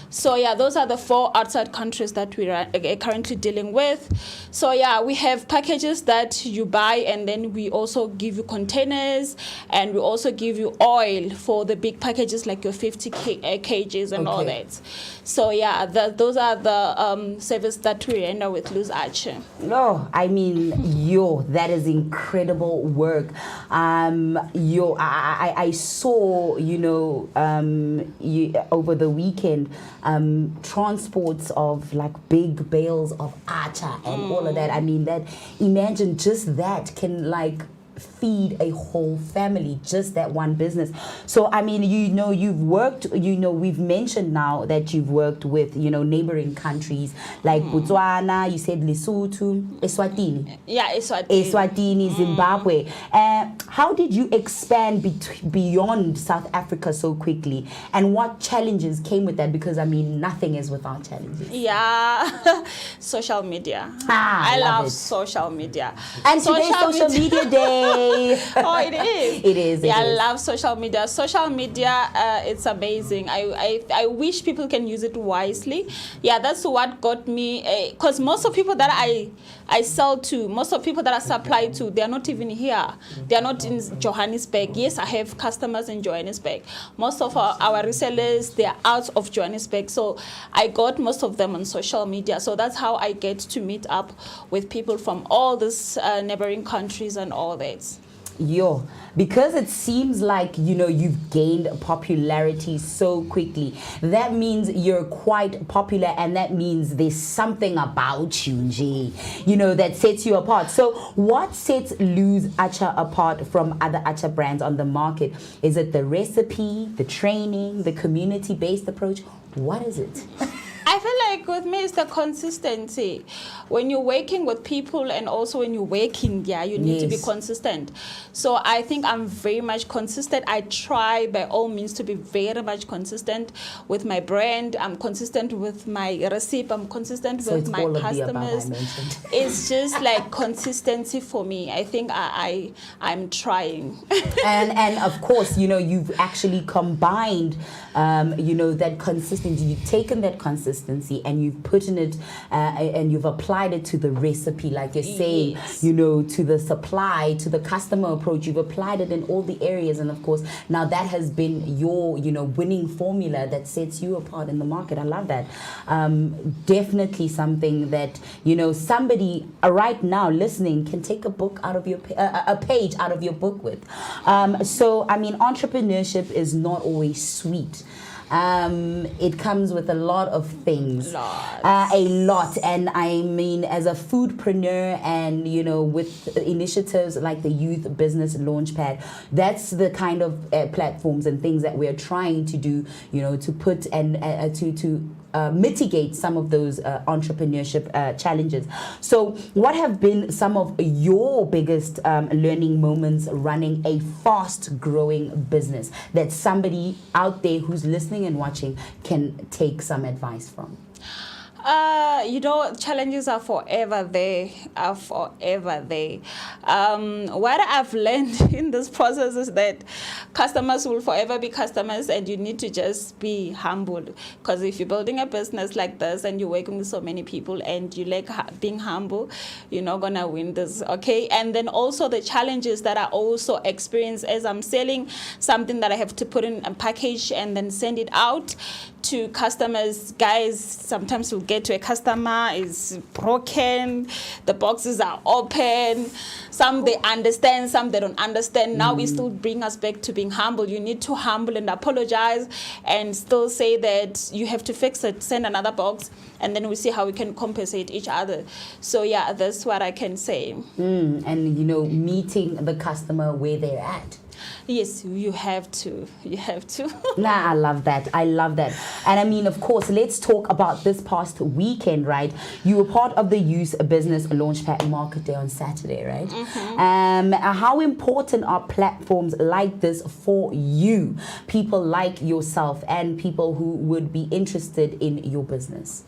So yeah, those are the 4 outside countries that we are currently dealing with. So yeah, we have packages that you buy, and then we also give you containers, and we also give you oil for the big packages like your 50 kgs and all that. So yeah, those are the service that we render with Lose Acha.
No, I mean, that is incredible work. I saw, over the weekend, transports of like big bales of Acha and all of that. I mean, imagine just that can like feed a whole family, just that one business. So I mean, you've worked, we've mentioned now that you've worked with neighboring countries like Botswana, you said Lesotho, Eswatini.
Yeah, Eswatini,
Zimbabwe. How did you expand beyond South Africa so quickly, and what challenges came with that? Because I mean, nothing is without challenges.
Yeah. Social media. I love social media.
And today's social media day.
Oh, it is.
It is.
I love social media. Social media, it's amazing. I wish people can use it wisely. Yeah, that's what got me. Because most of people that I sell to, most of people that I supply to, they are not even here. They are not in Johannesburg. Yes, I have customers in Johannesburg. Most of our resellers, they are out of Johannesburg. So I got most of them on social media. So that's how I get to meet up with people from all these neighboring countries and all that.
Because it seems like you've gained popularity so quickly. That means you're quite popular, and that means there's something about you, that sets you apart. So what sets Lose Acha apart from other Acha brands on the market? Is it the recipe, the training, the community-based approach? What is it?
I feel like think with me it's the consistency. When you're working with people and also when you're working, you need to be consistent. So I think I'm very much consistent. I try by all means to be very much consistent with my brand. I'm consistent with my recipe. I'm consistent with my customers. It's just like consistency for me. I think I'm trying.
and of course, you've actually combined, that consistency. You've taken that consistency and you've put in it and you've applied it to the recipe, like you're saying, to the supply, to the customer approach. You've applied it in all the areas. And of course, now that has been your, winning formula that sets you apart in the market. I love that. Definitely something that, somebody right now listening can take a book out of your, a page out of your book with. So, I mean, entrepreneurship is not always sweet. It comes with a lot of things, a lot. And I mean, as a foodpreneur and, with initiatives like the Youth Business Launchpad, that's the kind of platforms and things that we're trying to do, to put and to mitigate some of those entrepreneurship challenges. So what have been some of your biggest learning moments running a fast growing business that somebody out there who's listening and watching can take some advice from?
Challenges are forever there, What I've learned in this process is that customers will forever be customers, and you need to just be humble. Because if you're building a business like this and you're working with so many people and you like being humble, you're not going to win this, okay? And then also the challenges that I also experience as I'm selling something that I have to put in a package and then send it out to customers. Guys, sometimes you'll get to a customer is broken, the boxes are open, some they understand, some they don't understand. Now it still brings us back to being humble. You need to humble and apologize and still say that you have to fix it, send another box, and then we see how we can compensate each other. So yeah, that's what I can say.
And meeting the customer where they're at.
Yes, you have to.
I love that. And I mean, of course, let's talk about this past weekend, right? You were part of the Youth Business Launchpad Market Day on Saturday, right? How important are platforms like this for you, people like yourself and people who would be interested in your business?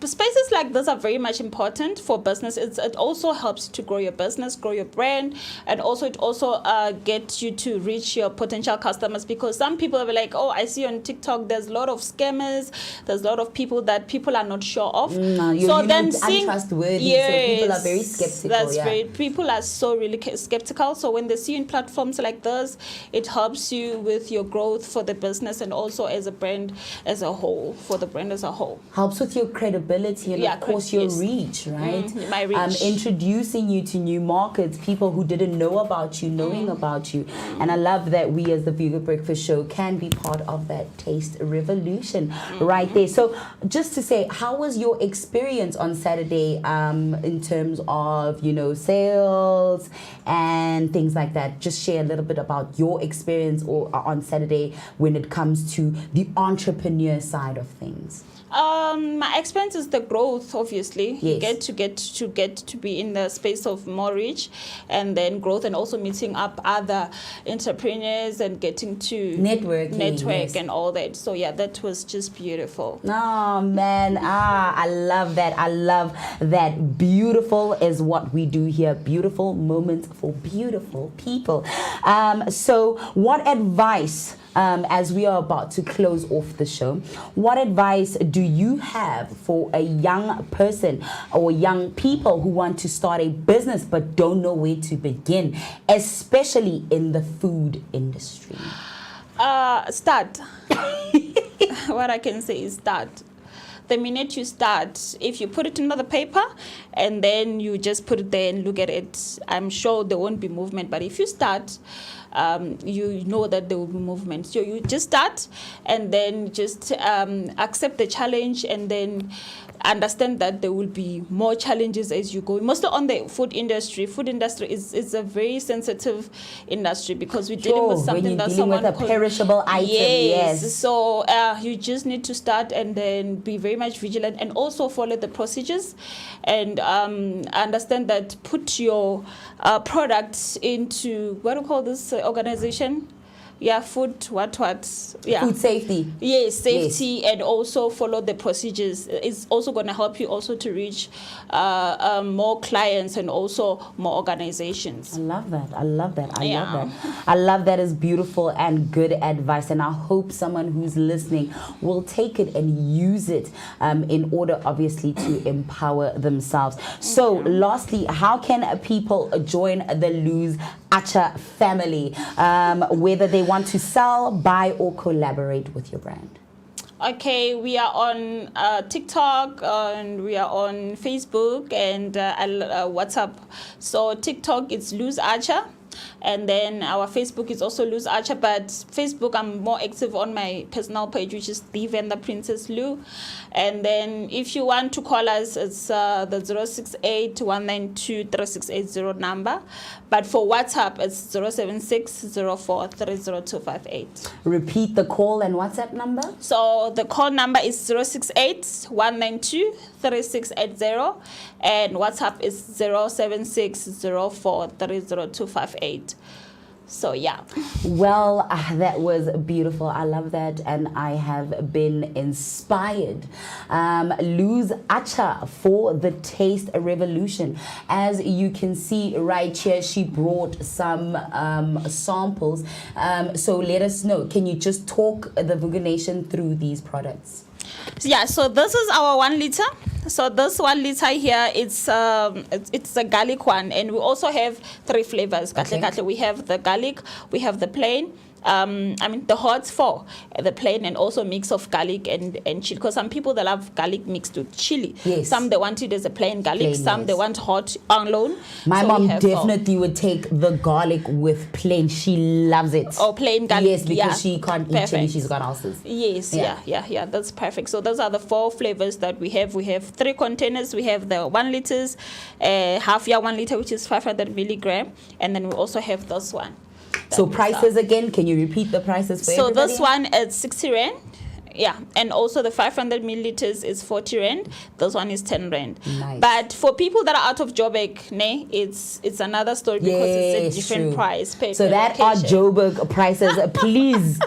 Spaces like this are very much important for business. It also helps to grow your business, grow your brand, and also it also gets you to reach your potential customers, because some people are like, oh, I see on TikTok there's a lot of scammers, there's a lot of people that people are not sure of.
So then untrustworthy, so people are very skeptical.
That's right. People are so really skeptical. So when they see you in platforms like this, it helps you with your growth for the business and also as a brand as a whole, for the brand as a whole.
Helps with your credibility and of course your reach, right?
My reach.
Introducing you to new markets, people who didn't know about you, knowing about you. And I love that we as the Vooka Breakfast Show can be part of that taste revolution right there. So just to say, how was your experience on Saturday in terms of, sales and things like that? Just share a little bit about your experience on Saturday when it comes to the entrepreneur side of things.
My experience is the growth, obviously.
Yes.
You get to be in the space of more reach, and then growth, and also meeting up other entrepreneurs and getting to network and all that. So yeah, that was just beautiful.
Oh man, I love that. I love that. Beautiful is what we do here. Beautiful moments for beautiful people. So what advice, as we are about to close off the show, what advice do you have for a young person or young people who want to start a business but don't know where to begin, especially in the food industry?
Start. What I can say is start. The minute you start, if you put it in another paper and then you just put it there and look at it, I'm sure there won't be movement. But if you start, you know that there will be movement. So you just start and then just accept the challenge and then understand that there will be more challenges as you go. Mostly on the food industry. Food industry is a very sensitive industry because we're dealing with something that someone
with a perishable item. Yes.
So you just need to start and then be very much vigilant and also follow the procedures and understand that put your products into what do you call this organization? Yeah, food, yeah.
Food safety.
Yes, safety, and also follow the procedures. It's also going to help you also to reach more clients and also more organizations.
I love that. I love that. I love that. Is beautiful and good advice. And I hope someone who's listening will take it and use it in order, obviously, to empower themselves. So, lastly, how can people join the Lose Acha family, whether they want to sell, buy, or collaborate with your brand?
Okay, we are on TikTok and we are on Facebook and WhatsApp. So TikTok it's Lose Acha. And then our Facebook is also Lose Acha, but Facebook I'm more active on my personal page, which is The Vendor Princess Lou. And then if you want to call us, it's the 068-192-3680 number. But for WhatsApp, it's 076-04-30258.
Repeat the call and WhatsApp number.
So the call number is 068-192-3680 and WhatsApp is 076-04-30258. So yeah.
Well, that was beautiful. I love that, and I have been inspired. Lose Acha for the taste revolution. As you can see right here, she brought some samples. So let us know. Can you just talk the Vooka Nation through these products?
Yeah, so this is our 1 liter. So this 1 liter here, it's a garlic one, and we also have 3 flavors. Okay. We have the garlic, we have the plain. The hot for the plain and also mix of garlic and chili, because some people they love garlic mixed with chili.
Yes.
Some they want it as a plain garlic. Some they want hot alone.
My mom definitely would take the garlic with plain. She loves it.
Oh, plain garlic.
Yes, because she can't eat chili. She's got ulcers.
Yes, yeah. That's perfect. So those are the 4 flavors that we have. We have 3 containers. We have the 1 liters, half 1 liter, which is 500 milligram, and then we also have this one.
So prices again, can you repeat the prices for everybody?
So this one is 60 Rand. Yeah, and also the 500 milliliters is 40 Rand. This one is 10 Rand.
Nice.
But for people that are out of Joburg, it's another story because it's a different price.
So that are Joburg prices. Please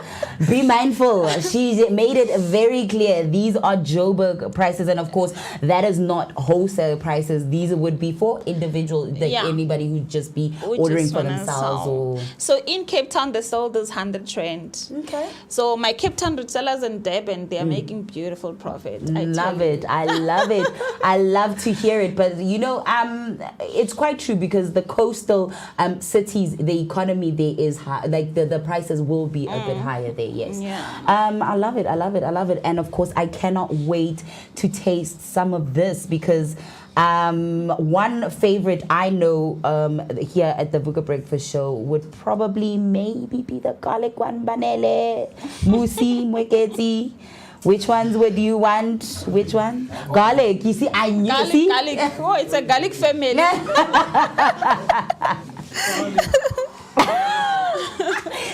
be mindful. She made it very clear. These are Joburg prices, and of course, that is not wholesale prices. These would be for individual, anybody who just be ordering for themselves. Or
so in Cape Town, they sell this 100 Rand.
Okay.
So my Cape Town retailers and and they are making beautiful profit.
I love it. I love to hear it. But it's quite true because the coastal cities, the economy there is high. Like the prices will be a bit higher there. Yes.
Yeah.
I love it. And of course, I cannot wait to taste some of this because one favorite I know here at the Vooka Breakfast Show would probably maybe be the garlic one, Banele, Musi, Mweketi. Which ones would you want? Which one? Garlic. You see, I knew.
Garlic. Oh, it's a garlic family.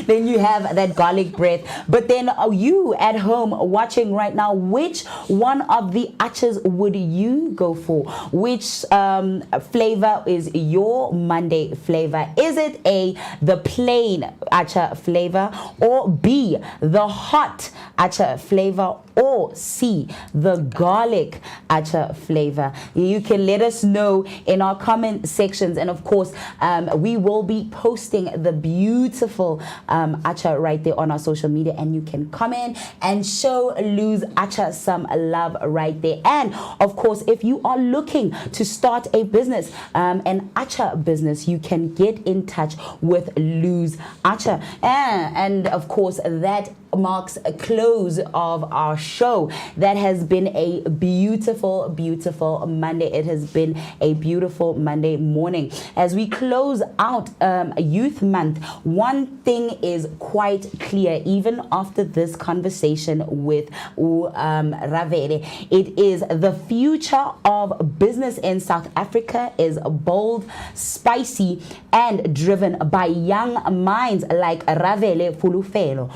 Then you have that garlic breath. But then you at home watching right now, which one of the achas would you go for? Which flavor is your Monday flavor? Is it A, the plain acha flavor, or B, the hot acha flavor, or C, the garlic acha flavor? You can let us know in our comment sections, and of course we will be posting the beautiful Acha right there on our social media, and you can comment and show Luz Acha some love right there. And of course, if you are looking to start a business, an Acha business, you can get in touch with Luz Acha. And of course, that marks a close of our show. That has been a beautiful Monday. It has been a beautiful Monday morning. As we close out Youth Month, one thing is quite clear, even after this conversation with Ravele, it is the future of business in South Africa is bold, spicy, and driven by young minds like Ravele Fulufelo.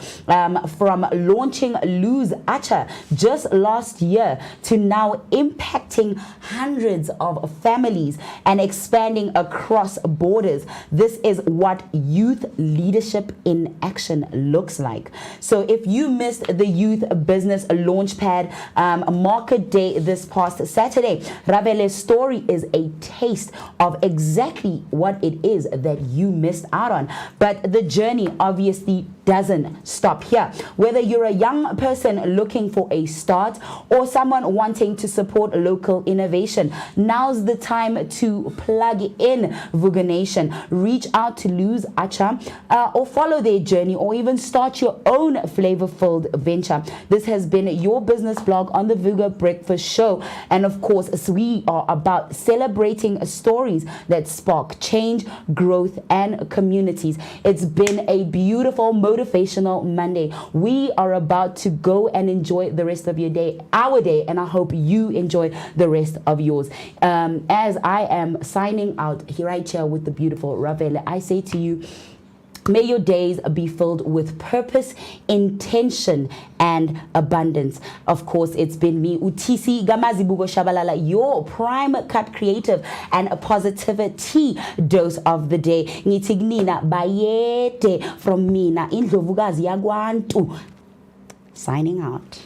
From launching Luz Acha just last year to now impacting hundreds of families and expanding across borders. This is what youth leadership in action looks like. So if you missed the Youth Business Launchpad Market Day this past Saturday, Ravele's story is a taste of exactly what it is that you missed out on. But the journey obviously doesn't stop here. Whether you're a young person looking for a start or someone wanting to support local innovation, now's the time to plug in Vooka Nation. Reach out to Luz Acha or follow their journey, or even start your own flavor-filled venture. This has been your business blog on the Vooka Breakfast Show. And of course, we are about celebrating stories that spark change, growth, and communities. It's been a beautiful, motivational Monday. We are about to go and enjoy the rest of your day, our day, and I hope you enjoy the rest of yours. As I am signing out here right here with the beautiful Ravele, I say to you, may your days be filled with purpose, intention, and abundance. Of course, it's been me, Utisi Gamazibugo Shabalala, your prime cut creative and a positivity dose of the day. Ngitignina Bayete from Mina Indlovugazi Yagwantu. Signing out.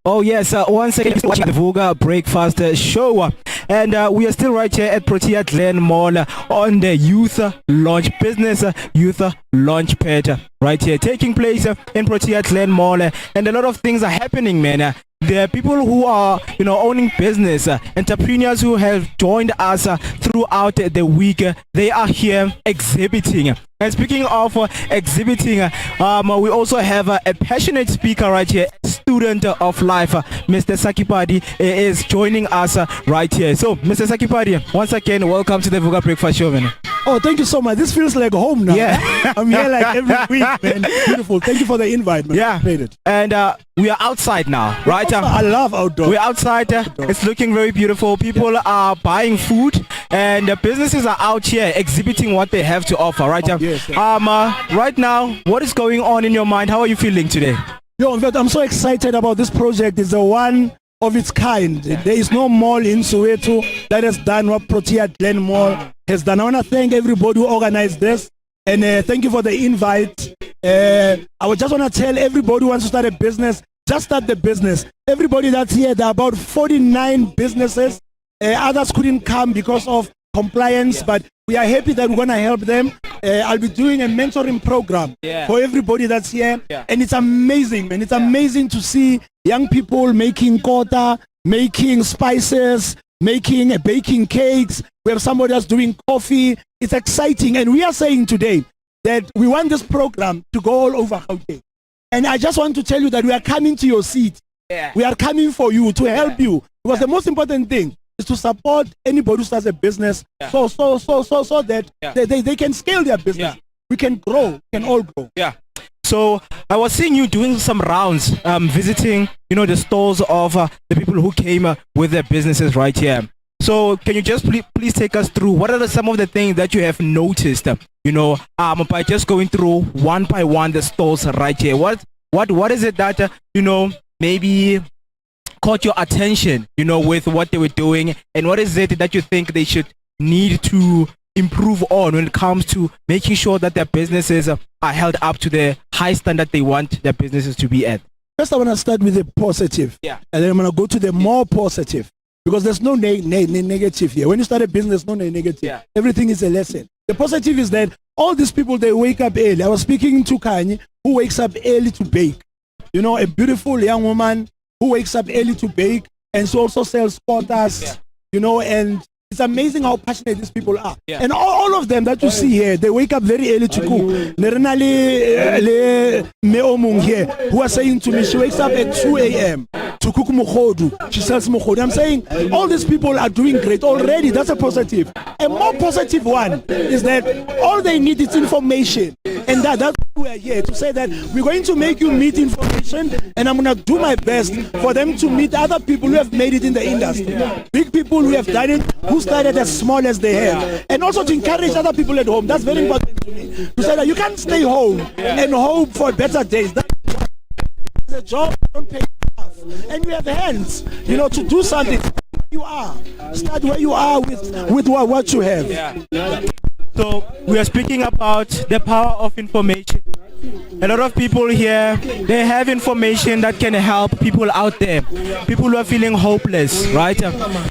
Oh yes, once again watching the Vooka Breakfast Show, and we are still right here at Protea Glen Mall on the Youth Launch Business Youth Launchpad right here taking place in Protea Glen Mall, and a lot of things are happening, man. There are people who are, owning business, entrepreneurs who have joined us throughout the week. They are here exhibiting. And speaking of exhibiting, we also have a passionate speaker right here, student of life, Mr. Sakipadi is joining us right here. So, Mr. Sakipadi, once again, welcome to the Vooka Breakfast Show, man.
Oh, thank you so much. This feels like home now.
Yeah.
I'm here like every week, man. Beautiful. Thank you for the invite, man.
Yeah.
Made it.
And we are outside now, right?
I love outdoor.
We're outside. It's looking very beautiful. People are buying food, and the businesses are out here exhibiting what they have to offer, right?
Yes.
Right now, what is going on in your mind? How are you feeling today?
Yo, in fact, I'm so excited about this project. It's the one of its kind. There is no mall in Soweto that has done what Protea Glen Mall has done. I want to thank everybody who organized this, and thank you for the invite. I would just want to tell everybody who wants to start a business, just start the business. Everybody that's here, there are about 49 businesses. Others couldn't come because of compliance, but we are happy that we're going to help them. I'll be doing a mentoring program for everybody that's here, and it's amazing, man. It's amazing to see young people making kota, making spices, baking cakes. We have somebody that's doing coffee. It's exciting, and we are saying today that we want this program to go all over Gauteng. And I just want to tell you that we are coming to your seat. We are coming for you to help you, because the most important thing is to support anybody who starts a business, so that they can scale their business. We can grow, we can all grow.
So I was seeing you doing some rounds, visiting, the stores of the people who came with their businesses right here. So can you just please take us through what are some of the things that you have noticed, by just going through one by one the stores right here? What is it that maybe caught your attention, with what they were doing, and what is it that you think they should need to improve on when it comes to making sure that their businesses are held up to the high standard they want their businesses to be at?
First, I want to start with the positive, and then I'm going to go to the more positive, because there's no negative here. When you start a business, no negative. Everything is a lesson. The positive is that all these people, they wake up early. I was speaking to Kanye, who wakes up early to bake. You know, a beautiful young woman who wakes up early to bake, and she also sells porters, you know, and it's amazing how passionate these people are. Yeah. And all of them that you see here, they wake up very early to cook. Nerenali Meomung here, who are saying to me, she wakes up at 2 a.m. to cook mukhodu. She sells mukhodu. I'm saying all these people are doing great already. That's a positive. A more positive one is that all they need is information. And that's why we are here, to say that we're going to make you meet information, and I'm going to do my best for them to meet other people who have made it in the industry. Big people who have done it, who started as small as they have. And also to encourage other people at home. That's very important to me. To say that you can't stay home and hope for better days. That's a job, don't pay enough. And you have hands, you know, to do something. You are. Start where you are with what you have.
Yeah. So we are speaking about the power of information. A lot of people here, they have information that can help people out there, people who are feeling hopeless, right?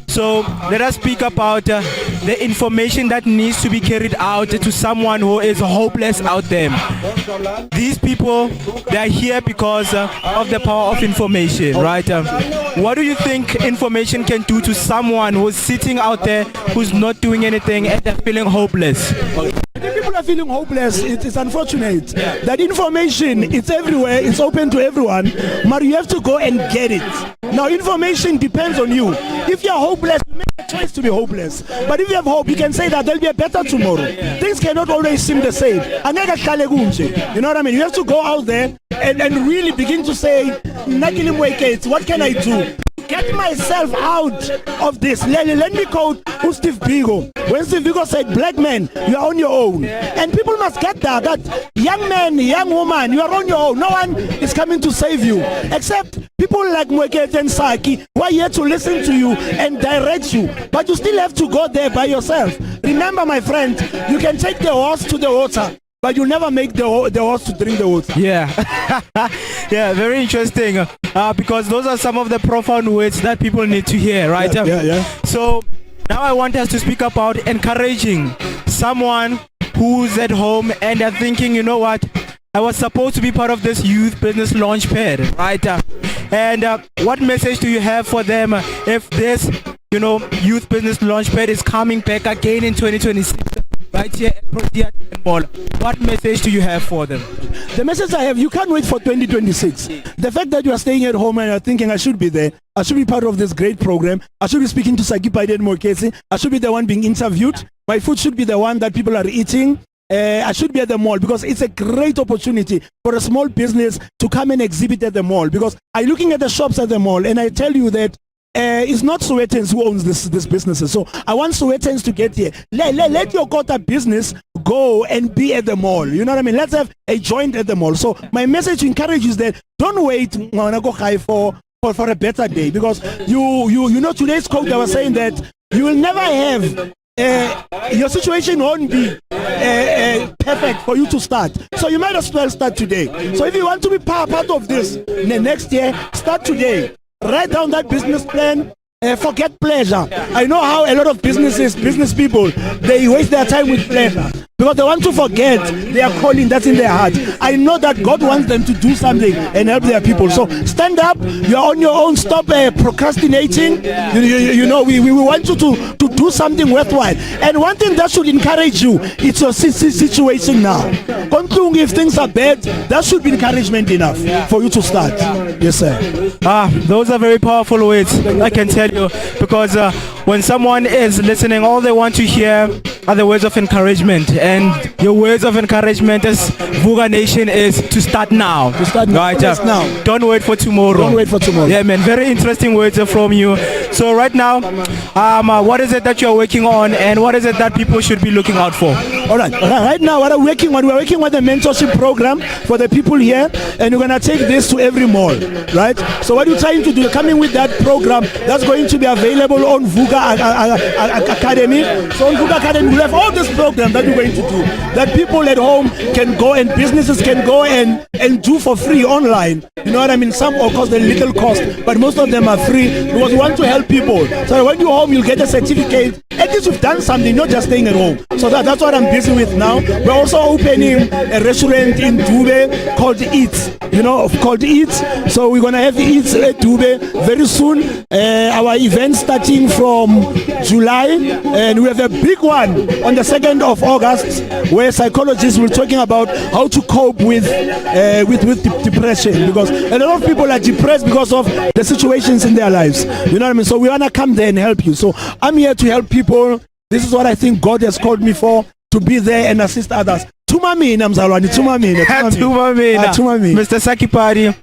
So let us speak about the information that needs to be carried out to someone who is hopeless out there. These people, they are here because of the power of information, right? What do you think information can do to someone who's sitting out there, who's not doing anything and they're feeling hopeless?
I think people are feeling hopeless. It's unfortunate that information, it's everywhere, it's open to everyone, but you have to go and get it. Now, information depends on you. If you're hopeless, you make a choice to be hopeless. But if you have hope, you can say that there'll be a better tomorrow. Things cannot always seem the same. You know what I mean? You have to go out there and really begin to say, what can I do? Get myself out of this. Let me quote Steve Biko. When Steve Biko said, black man, you are on your own. And people must get that young man, young woman, you are on your own. No one is coming to save you. Except people like Mweket and Saki, who are here to listen to you and direct you. But you still have to go there by yourself. Remember, my friend, you can take the horse to the water, but you never make the horse to drink the water.
Yeah. Yeah, very interesting. Because those are some of the profound words that people need to hear, right?
Yeah.
So now I want us to speak about encouraging someone who's at home and they're thinking, you know what? I was supposed to be part of this youth business launchpad, right? And what message do you have for them if this, you know, youth business launchpad is coming back again in 2026? Right here at Protea Glen Mall. What message do you have for them?
The message I have, you can't wait for 2026. The fact that you are staying at home and you're thinking, I should be there, I should be part of this great program, I should be speaking to Saki Paiden Morkesi, I should be the one being interviewed, my food should be the one that people are eating, I should be at the mall, because it's a great opportunity for a small business to come and exhibit at the mall. Because I'm looking at the shops at the mall and I tell you that it's not Sowetans who owns this businesses. So I want Sowetans to get here. Let your Kota business go and be at the mall. You know what I mean? Let's have a joint at the mall. So my message to encourage is that don't wait for a better day, because you know today's quote, I was saying that you will never have your situation won't be perfect for you to start. So you might as well start today. So if you want to be part of this next year, start today. Write down that business plan. Forget pleasure. I know how a lot of business people, they waste their time with pleasure because they want to forget their calling that's in their heart. I know that God wants them to do something and help their people. So stand up. You're on your own. Stop procrastinating. You know, we want you to do something worthwhile. And one thing that should encourage you, it's your situation now. If things are bad, that should be encouragement enough for you to start. Yes, sir.
Those are very powerful words, I can tell you, because when someone is listening, all they want to hear are the words of encouragement. And your words of encouragement as Vooka Nation is to start now.
To start now.
Right?
Yes, now.
Don't wait for tomorrow.
Don't wait for tomorrow.
Yeah, man. Very interesting words from you. So right now, what is it that you're working on, and what is it that people should be looking out for?
All right. Right now, what we're working on, we're working with a mentorship program for the people here, and we're going to take this to every mall, right? So what we're trying to do, coming with that program, that's going to be available on Vooka Academy. So on Vooka Academy, We'll have all this program that we're going to do that people at home can go and businesses can go and do for free online. You know what I mean? Some of course they're little cost, but most of them are free because we want to help people. So when you're home, you'll get a certificate. At least you've done something, not just staying at home. So that's what I'm busy with now. We're also opening a restaurant in Dube called Eats. Called Eats. So we're gonna have Eats at Dube very soon. Our event starting from July, and we have a big one on the 2nd of August, where psychologists will talking about how to cope with depression, because a lot of people are depressed because of the situations in their lives. You know what I mean? So we wanna come there and help you. So I'm here to help people. This is what I think God has called me for, to be there and assist others. Tumamina mzalwane, tumamina.
Mr. Sakipari,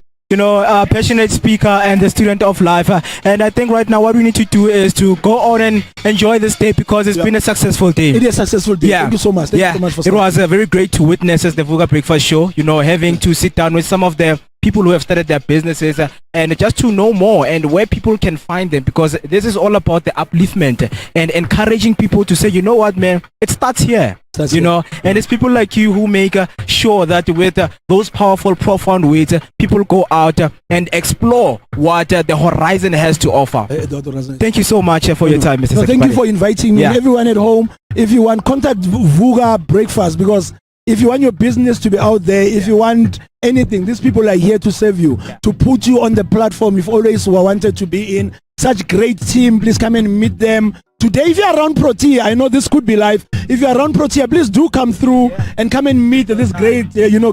passionate speaker and a student of life. And I think right now what we need to do is to go on and enjoy this day, because it's been a successful day.
It is a successful day. Thank you so much. Thank you so much for
it was very great to witness as the Vooka Breakfast Show, having to sit down with some of the people who have started their businesses and just to know more and where people can find them, because this is all about the upliftment and encouraging people to say, you know what, man, it starts here. And it's people like you who make sure that with those powerful, profound words, people go out and explore what the horizon has to offer. Thank you so much for your time, Mr.
Thank you for inviting me. Everyone at home, if you want, contact Vooka Breakfast, because if you want your business to be out there, if you want anything, these people are here to serve you, to put you on the platform you've always wanted to be in. Such great team, please come and meet them. Today, if you're around Protea, I know this could be live. If you're around Protea, please do come through and come and meet this great,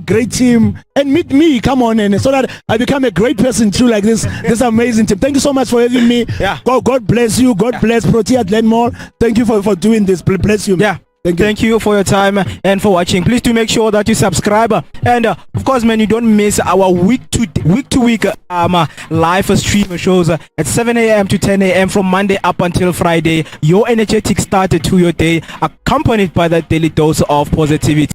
great team, and meet me. Come on, and so that I become a great person too, like this amazing team. Thank you so much for having me. God bless you. God bless Protea Glen Mall. Thank you for doing this. Bless you.
Thank you for your time and for watching. Please do make sure that you subscribe, and of course, man, you don't miss our week to week live stream shows at 7 a.m. to 10 a.m. from Monday up until Friday. Your energetic start to your day, accompanied by that daily dose of positivity.